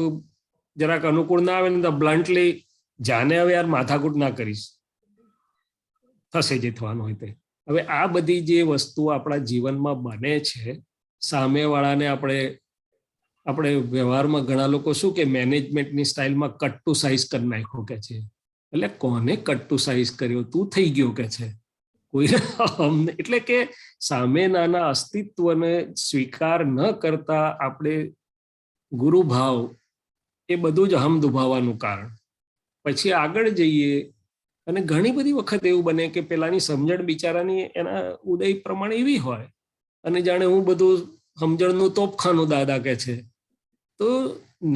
જરાક અનુકૂળ ના આવે ને તો બ્લન્ટલી જાને હવે યાર માથાકૂટ ના કરીશ, થશે જે થવાનું હોય તે. હવે આ બધી જે વસ્તુઓ આપણા જીવનમાં બને છે, સામેવાળાને આપણે વ્યવહારમાં ઘણા લોકો શું કે મેનેજમેન્ટની સ્ટાઇલમાં કટ ટુ સાઇઝ કરી નાખ્યો કે છે. એટલે કોને કટ ટુ સાઇઝ કર્યો, તું થઈ ગયો કે છે કોઈ. એટલે કે સામેનાના અસ્તિત્વને સ્વીકાર ન કરતા આપણે ગુરુભાવ, એ બધું જ હમ દુભાવવાનું કારણ. પછી આગળ જઈએ અને ઘણી બધી વખત એવું બને કે પેલાની સમજણ બિચારાની એના ઉદય પ્રમાણે એવી હોય, અને જાણે હું બધું સમજણનું તોપખાનું દાદા કે છે. તો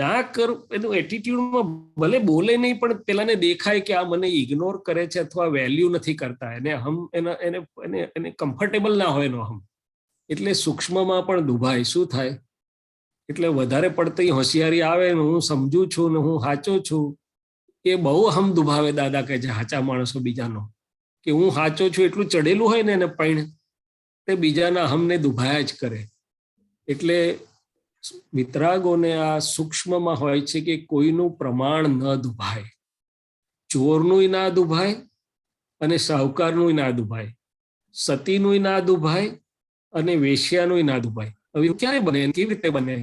ના કર, એનું એટીટ્યુડમાં ભલે બોલે નહીં, પણ પેલાને દેખાય કે આ મને ઇગ્નોર કરે છે અથવા વેલ્યુ નથી કરતા, એને કમ્ફર્ટેબલ ના હોય એનો હમ. એટલે સૂક્ષ્મમાં પણ દુભાય. શું થાય? એટલે વધારે પડતી હોશિયારી આવે ને હું સમજુ છું ને હું સાચો છું, એ બહુ હમ દુભાવે દાદા કે છે સાચા માણસો બીજાનો, કે હું સાચો છું એટલું ચડેલું હોય ને એને પૈણ, તે બીજાના હમને દુભાયા જ કરે. એટલે વિતરાગોને આ સૂક્ષ્મમાં હોય છે કે કોઈનું પ્રમાણ ન દુભાય, ચોરનું ના દુભાય અને શાહુકારનું ના દુભાય, સતીનું ના દુભાય અને વેશ્યાનું ના દુભાય. હવે ક્યારે બને, કેવી રીતે બને?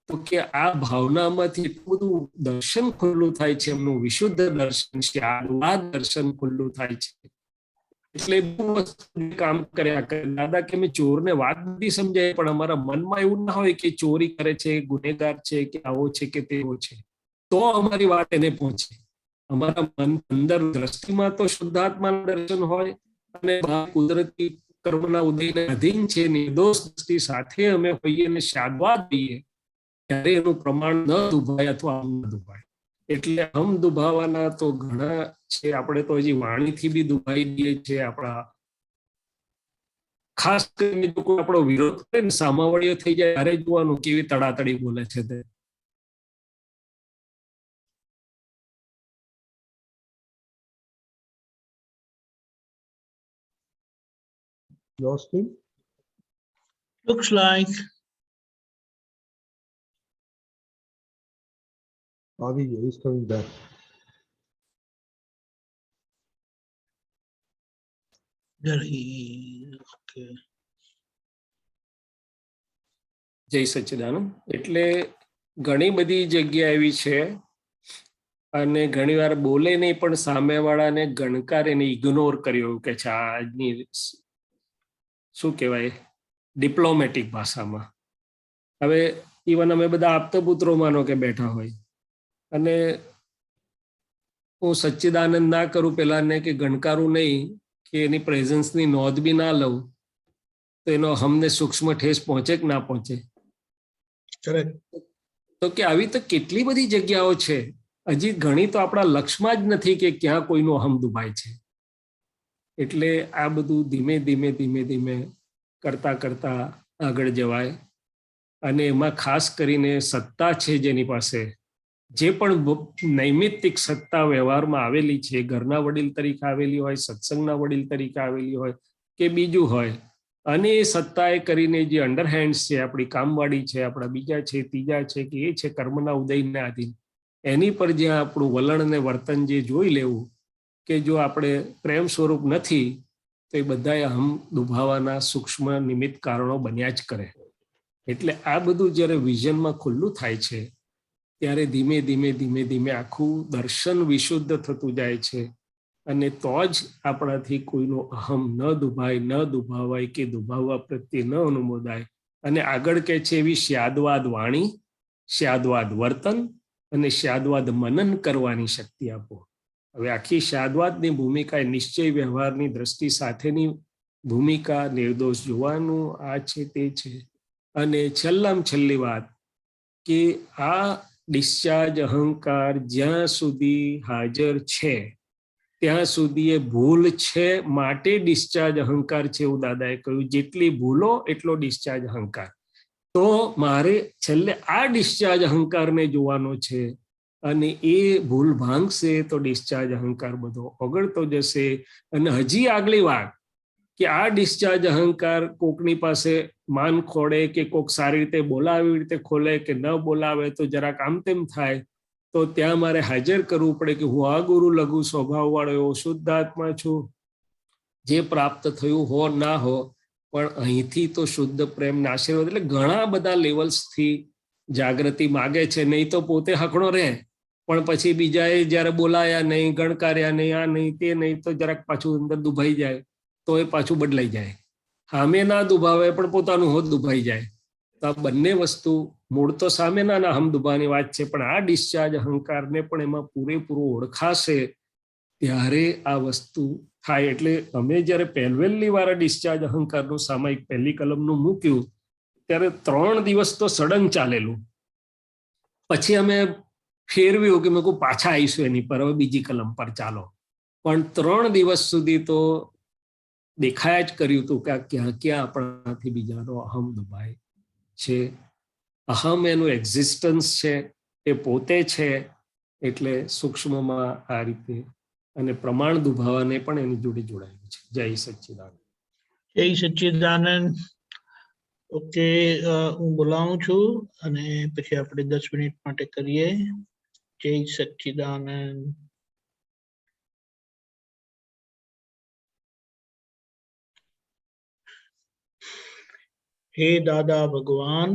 તો કે આ ભાવનામાંથી એટલું બધું દર્શન ખુલ્લું થાય છે, એમનું વિશુદ્ધ દર્શન છે, આ દર્શન ખુલ્લું થાય છે. એટલે કામ કર્યા કરે. દાદા કે મેં ચોરને વાત બધી સમજાય, પણ અમારા મનમાં એવું ના હોય કે ચોરી કરે છે, ગુનેગાર છે, કે આવો છે કે તેવો છે, તો અમારી વાત એને પહોંચે. અમારા મન અંદર દ્રષ્ટિમાં તો શુદ્ધાત્માના દર્શન હોય, અને કુદરતી કર્મના ઉદયને અધીન છે, નિર્દોષ દ્રષ્ટિ સાથે અમે હોઈએ અને શાદવા દઈએ, ત્યારે એનું પ્રમાણ ન દુભાય અથવા ન દુભાય. એટલે હમ દુભાવાના તો ઘણા છે. આપણે તો હજી વાણીથી બી દુભાઈ દઈએ છીએ. આપણા ખાસ કરીને જો કોઈ આપણો વિરોધ કરે ને, સામાવડીઓ થઈ જાય, ત્યારે જોવાનું કેવી તડાતડી બોલે છે તે. Lost him? Looks like. He's coming back. Okay. જય સચ્ચિદાનંદ. એટલે ઘણી બધી જગ્યા એવી છે, અને ઘણી વાર બોલે નહીં પણ સામેવાળાને ગણકાર એને ઇગ્નોર કર્યો કે છે. આજની શું કહેવાય ડિપ્લોમેટિક ભાષામાં. હવે ઇવન અમે બધા આપતા પુત્રો માનો કે બેઠા હોય, અને હું સચ્ચિદાનંદ ના કરું પેલાને કે ગણકારું નહીં, કે એની પ્રેઝન્સની નોંધ બી ના લઉં, તો એનો હમને સૂક્ષ્મ ઠેસ પહોંચે કે ના પહોંચે? તો કે આવી તો કેટલી બધી જગ્યાઓ છે, હજી ઘણી તો આપણા લક્ષમાં જ નથી કે ક્યાં કોઈનો હમ દુભાય છે. એટલે આ બધું ધીમે ધીમે ધીમે ધીમે કરતા કરતા આગળ જવાય. અને એમાં ખાસ કરીને સત્તા છે જેની પાસે, જે પણ નૈમિત્તિક સત્તા વ્યવહારમાં આવેલી છે, ઘરના વડીલ તરીકે આવેલી હોય, સત્સંગના વડીલ તરીકે આવેલી હોય કે બીજું હોય, અને એ સત્તાએ કરીને જે અંડરહેન્ડ્સ છે, આપણી કામવાળી છે, આપણા બીજા છે, ત્રીજા છે, કે એ છે કર્મના ઉદયને આધીન, એની પર જ્યાં આપણું વલણ ને વર્તન જે જોઈ લેવું કે જો આપણે પ્રેમ સ્વરૂપ નથી, તો એ બધા હમ દુભાવાના સૂક્ષ્મ નિમિત્ત કારણો બન્યા જ કરે. એટલે આ બધું જ્યારે વિઝનમાં ખુલ્લું થાય છે, ત્યારે ધીમે ધીમે ધીમે ધીમે આખું દર્શન વિશુદ્ધ થતું જાય છે, અને તો જ આપણાથી કોઈનો અહમ ન દુભાય, ન દુભાવાય કે દુભાવવા પ્રત્યે ન અનુમોદાય. અને આગળ કે છે એવી શ્યાદવાદ વાણી, શ્યાદવાદ વર્તન અને શ્યાદવાદ મનન કરવાની શક્તિ આપો. હવે આખી શ્યાદવાદની ભૂમિકા એ નિશ્ચય વ્યવહારની દ્રષ્ટિ સાથેની ભૂમિકા, નિર્દોષ જોવાનું, આ છે તે છે. અને છેલ્લામાં છેલ્લી વાત કે આ ડિસ્ચાર્જ અહંકાર જ્યાં સુધી હાજર છે ત્યાં સુધી એ ભૂલ છે, માટે ડિસ્ચાર્જ અહંકાર છે, એવું દાદાએ કહ્યું. જેટલી ભૂલો એટલો ડિસ્ચાર્જ અહંકાર. તો મારે છેલ્લે આ ડિસ્ચાર્જ અહંકારને જોવાનો છે, અને એ ભૂલ ભાંગશે તો ડિસ્ચાર્જ અહંકાર બધો ઓગળતો જશે. અને હજી આગલી વાત કે આ ડિસ્ચાર્જ અહંકાર કોકની પાસે માન ખોડે કે કોક સારી રીતે બોલાવે એવી રીતે ખોલે કે ન બોલાવે તો જરાક આમ તેમ થાય, તો ત્યાં મારે હાજર કરવું પડે કે હું આ ગુરુ લઘુ સ્વભાવ વાળો એવો શુદ્ધાત્મા છું, જે પ્રાપ્ત થયું હો ના હો પણ અહીંથી તો શુદ્ધ પ્રેમ ને આશીર્વાદ, એટલે ઘણા બધા લેવલ્સથી જાગૃતિ માગે છે. નહીં તો પોતે હકડો રહે પણ પછી બીજાએ જયારે બોલાયા નહીં, ગણકાર્યા નહીં, આ નહીં તે નહીં, તો જરાક પાછું અંદર દુભાઈ જાય તો એ પાછું બદલાઈ જાય. સામે ના દુભાવે પણ પોતાનું હોત દુભાઈ જાય. તો આ બંને વસ્તુ મૂળ તો સામેના હમ દુભાની વાત છે, પણ આ ડિસ્ચાર્જ અહંકારને પણ એમાં પૂરેપૂરું ઓળખાશે ત્યારે આ વસ્તુ થાય. એટલે અમે જયારે પહેલવેલી વાર ડિસ્ચાર્જ અહંકારનું સામાયિક પહેલી કલમનું મૂક્યું ત્યારે 3 દિવસ તો સડન ચાલેલું. પછી અમે ફેરવ્યું કે મેં કહું પાછા આવીશું એની પર, હવે બીજી કલમ પર ચાલો. પણ 3 દિવસ સુધી તો દેખાયા જ કર્યું હતું કે ક્યાં ક્યાં આપણાથી બીજાનો અહમ દુભાય છે. અહમ એનું એક્ઝિસ્ટન્સ છે, એ પોતે છે, એટલે સૂક્ષ્મમાં આ રીતે અને પ્રમાણ દુભાવાને પણ એની જોડે જોડાયેલું છે. જય સચ્ચિદાનંદ. જય સચ્ચિદાનંદ. ઓકે, હું બોલાવું છું અને પછી આપણે 10 મિનિટ માટે કરીએ. જય સચ્ચિદાનંદ. હે દાદા ભગવાન,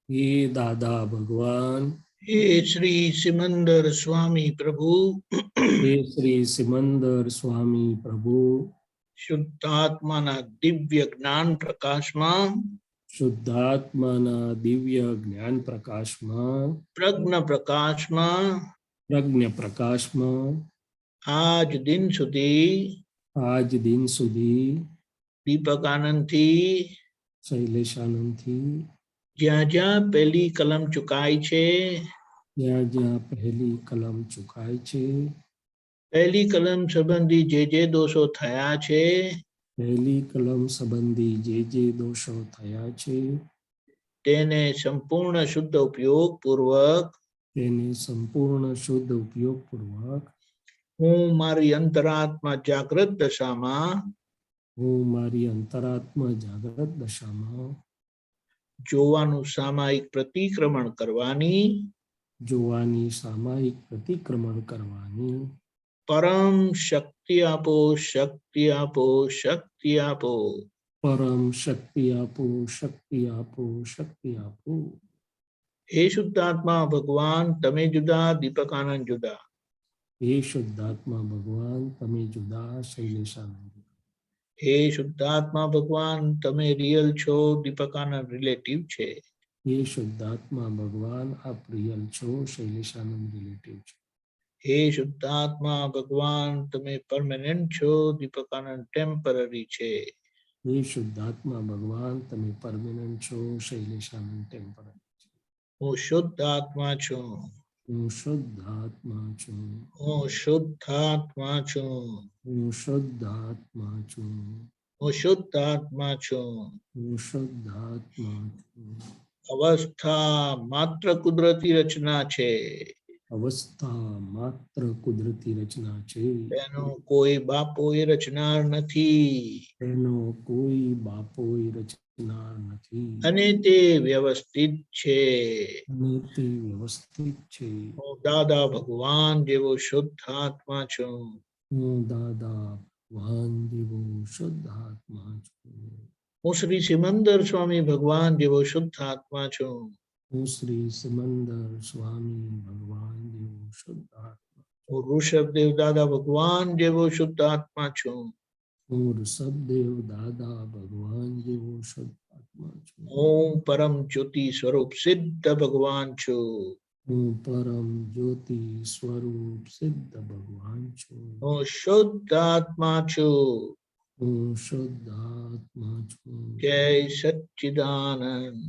હે દાદા ભગવાન, હે શ્રી સિમંદર સ્વામી પ્રભુ, હે શ્રી સિમંદર સ્વામી પ્રભુ, શુદ્ધાત્માના દિવ્ય જ્ઞાન પ્રકાશમાં, શુદ્ધાત્માના દિવ્ય જ્ઞાન પ્રકાશમાં, પ્રજ્ઞ પ્રકાશમાં, પ્રજ્ઞ પ્રકાશમાં આજ દિન સુધી દીપક આનંદથી, શૈલેષ આનંદથી જ્યાં જ્યાં પહેલી કલમ ચુકાઈ છે, જ્યાં જ્યાં પહેલી કલમ ચુકાય છે, પહેલી કલમ સંબંધી જે દોષો થયા છે, પહેલી કલમ સંબંધી જે દોષો થયા છે, તેને સંપૂર્ણ શુદ્ધ ઉપયોગ પૂર્વક, તેને સંપૂર્ણ શુદ્ધ ઉપયોગ પૂર્વક હું મારી અંતરાત્મા જાગૃત દશામાં, હું મારી અંતરાત્મા જાગૃત દશામાં જોવાનું સામાયિક પ્રતિક્રમણ કરવાની, જોવાની સામાયિક પ્રતિક્રમણ કરવાની પરમ શક્તિ આપો, શક્તિ આપો, શક્તિ આપો, પરમ શક્તિ આપો, શક્તિ આપો, શક્તિ આપો. હે શુદ્ધાત્મા ભગવાન, તમે જુદા, દીપક આનંદ જુદા. હે શુદ્ધાત્મા ભગવાન, તમે જુદા, શૈલેષાનંદ. હે શુદ્ધાત્મા ભગવાન, તમે રિયલ છો, દીપક આનંદ રિલેટિવ છે. હે શુદ્ધાત્મા ભગવાન, આપ રિયલ છો, શૈલેષાનંદ રિલેટિવ છે. હે શુદ્ધાત્મા ભગવાન, તમે પરમેનન્ટ છો, દીપક આનંદ ટેમ્પરરી છે. હે શુદ્ધાત્મા ભગવાન, તમે પરમેનન્ટ છો, શૈલેષાનંદ ટેમ્પરરી છે. હું શુદ્ધ આત્મા છું, હું શુદ્ધ આત્મા છું, હું શુદ્ધ આત્મા છું, હું શુદ્ધ આત્મા છું, હું શુદ્ધ આત્મા છું. હું શુદ્ધ આત્મા છું. અવસ્થા માત્ર કુદરતી રચના છે, અવસ્થા માત્ર કુદરતી રચના છે, તેનો કોઈ બાપોએ રચનાર નથી, તેનો કોઈ બાપોય રચનાર નથી, અને તે વ્યવસ્થિત છે. અને તે વ્યવસ્થિત છે. હું દાદા ભગવાન જેવો શુદ્ધ આત્મા છું. હું દાદા ભગવાન જેવો શુદ્ધ આત્મા છું. હું શ્રી સિમંદર સ્વામી ભગવાન જેવો શુદ્ધ આત્મા છું. હું શ્રી સિમંદર સ્વામી ભગવાન જેવો શુદ્ધ આત્મા. હું ઋષભદેવ દાદા ભગવાન જેવો શુદ્ધ આત્મા છું. હું ઋષભદેવ દાદા ભગવાન જેવો શુદ્ધ આત્મા છું. હું પરમ જ્યોતિ સ્વરૂપ સિદ્ધ ભગવાન છું. હું પરમ જ્યોતિ સ્વરૂપ સિદ્ધ ભગવાન છું. હું શુદ્ધ આત્મા છું. હું શુદ્ધ આત્મા છું. જય સચ્ચિદાનંદ.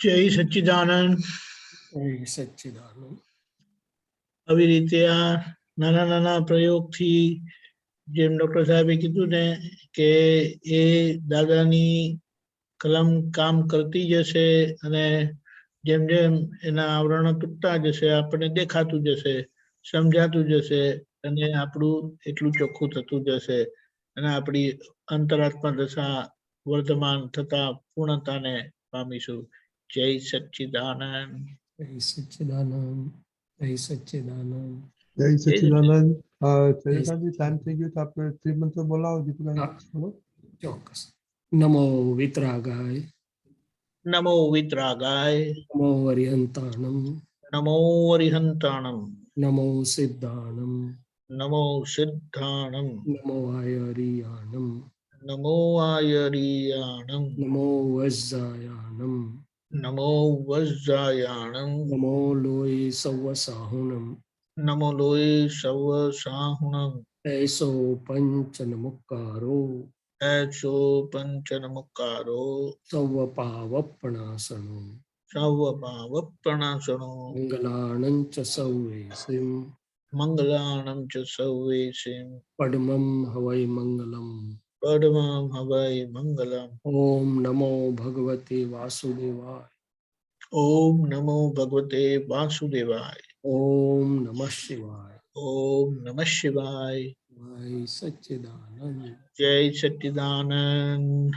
જય સચ્ચિદાનંદ. જય સચ્ચિદાનંદ. આવી રીતે આ નાના નાના પ્રયોગથી જેમ ડોક્ટર સાહેબે કીધું ને કે એ દાદાની કલમ કામ કરતી જશે અને જેમ જેમ એના આવરણો તૂટતા જશે આપણને દેખાતું જશે, સમજાતું જશે અને આપણું એટલું ચોખ્ખું થતું જશે અને આપણી અંતરાત્મા દશા વર્તમાન થતા પૂર્ણતાને પામીશું. જય સચ્ચિદાનંદ. જય સચ્ચિદાનંદ. જય સચ્ચિદાનંદ. જય સચ્ચિદાનંદ. ચંદ્રકાંતજી ટાઈમ થઈ ગયો તો આપણે શ્રીમંત બોલાવો દીપકાજી. બોલો. ચોક્કસ. નમો વિતરાગાય. નમો વિતરાગાય. નમો અરિહંતાણમ. નમો અરિહંતાણમ. નમો સિદ્ધાણમ. નમો સિદ્ધાણમ. નમો આયરિયાણમ. નમો આયરિયાણમ. નમો વજ્જાયાણમ. નમો વજ્જાયાણમ. નમો લોય સવસાહુણમ. નમો લોય સવ સાહુણમ. એસો પંચનમુક્કારો. એસો પંચનમુક્કારો. સવ પાવપણાસનો. સવ પાવપણાસનો. મંગલાણં ચ સૌવેસિમ. મંગલાણં ચ સૌવેસિમ. પડમં હવૈ મંગલમ. પડમં હવૈ મંગલમ. ઓમ નમો ભગવતે વાસુદેવાય. ઓમ નમો ભગવતે વાસુદેવાય. ઓમ નમઃ શિવાય. ઓમ નમઃ શિવાય. જય સચ્ચિદાનંદ. જય સચ્ચિદાનંદ.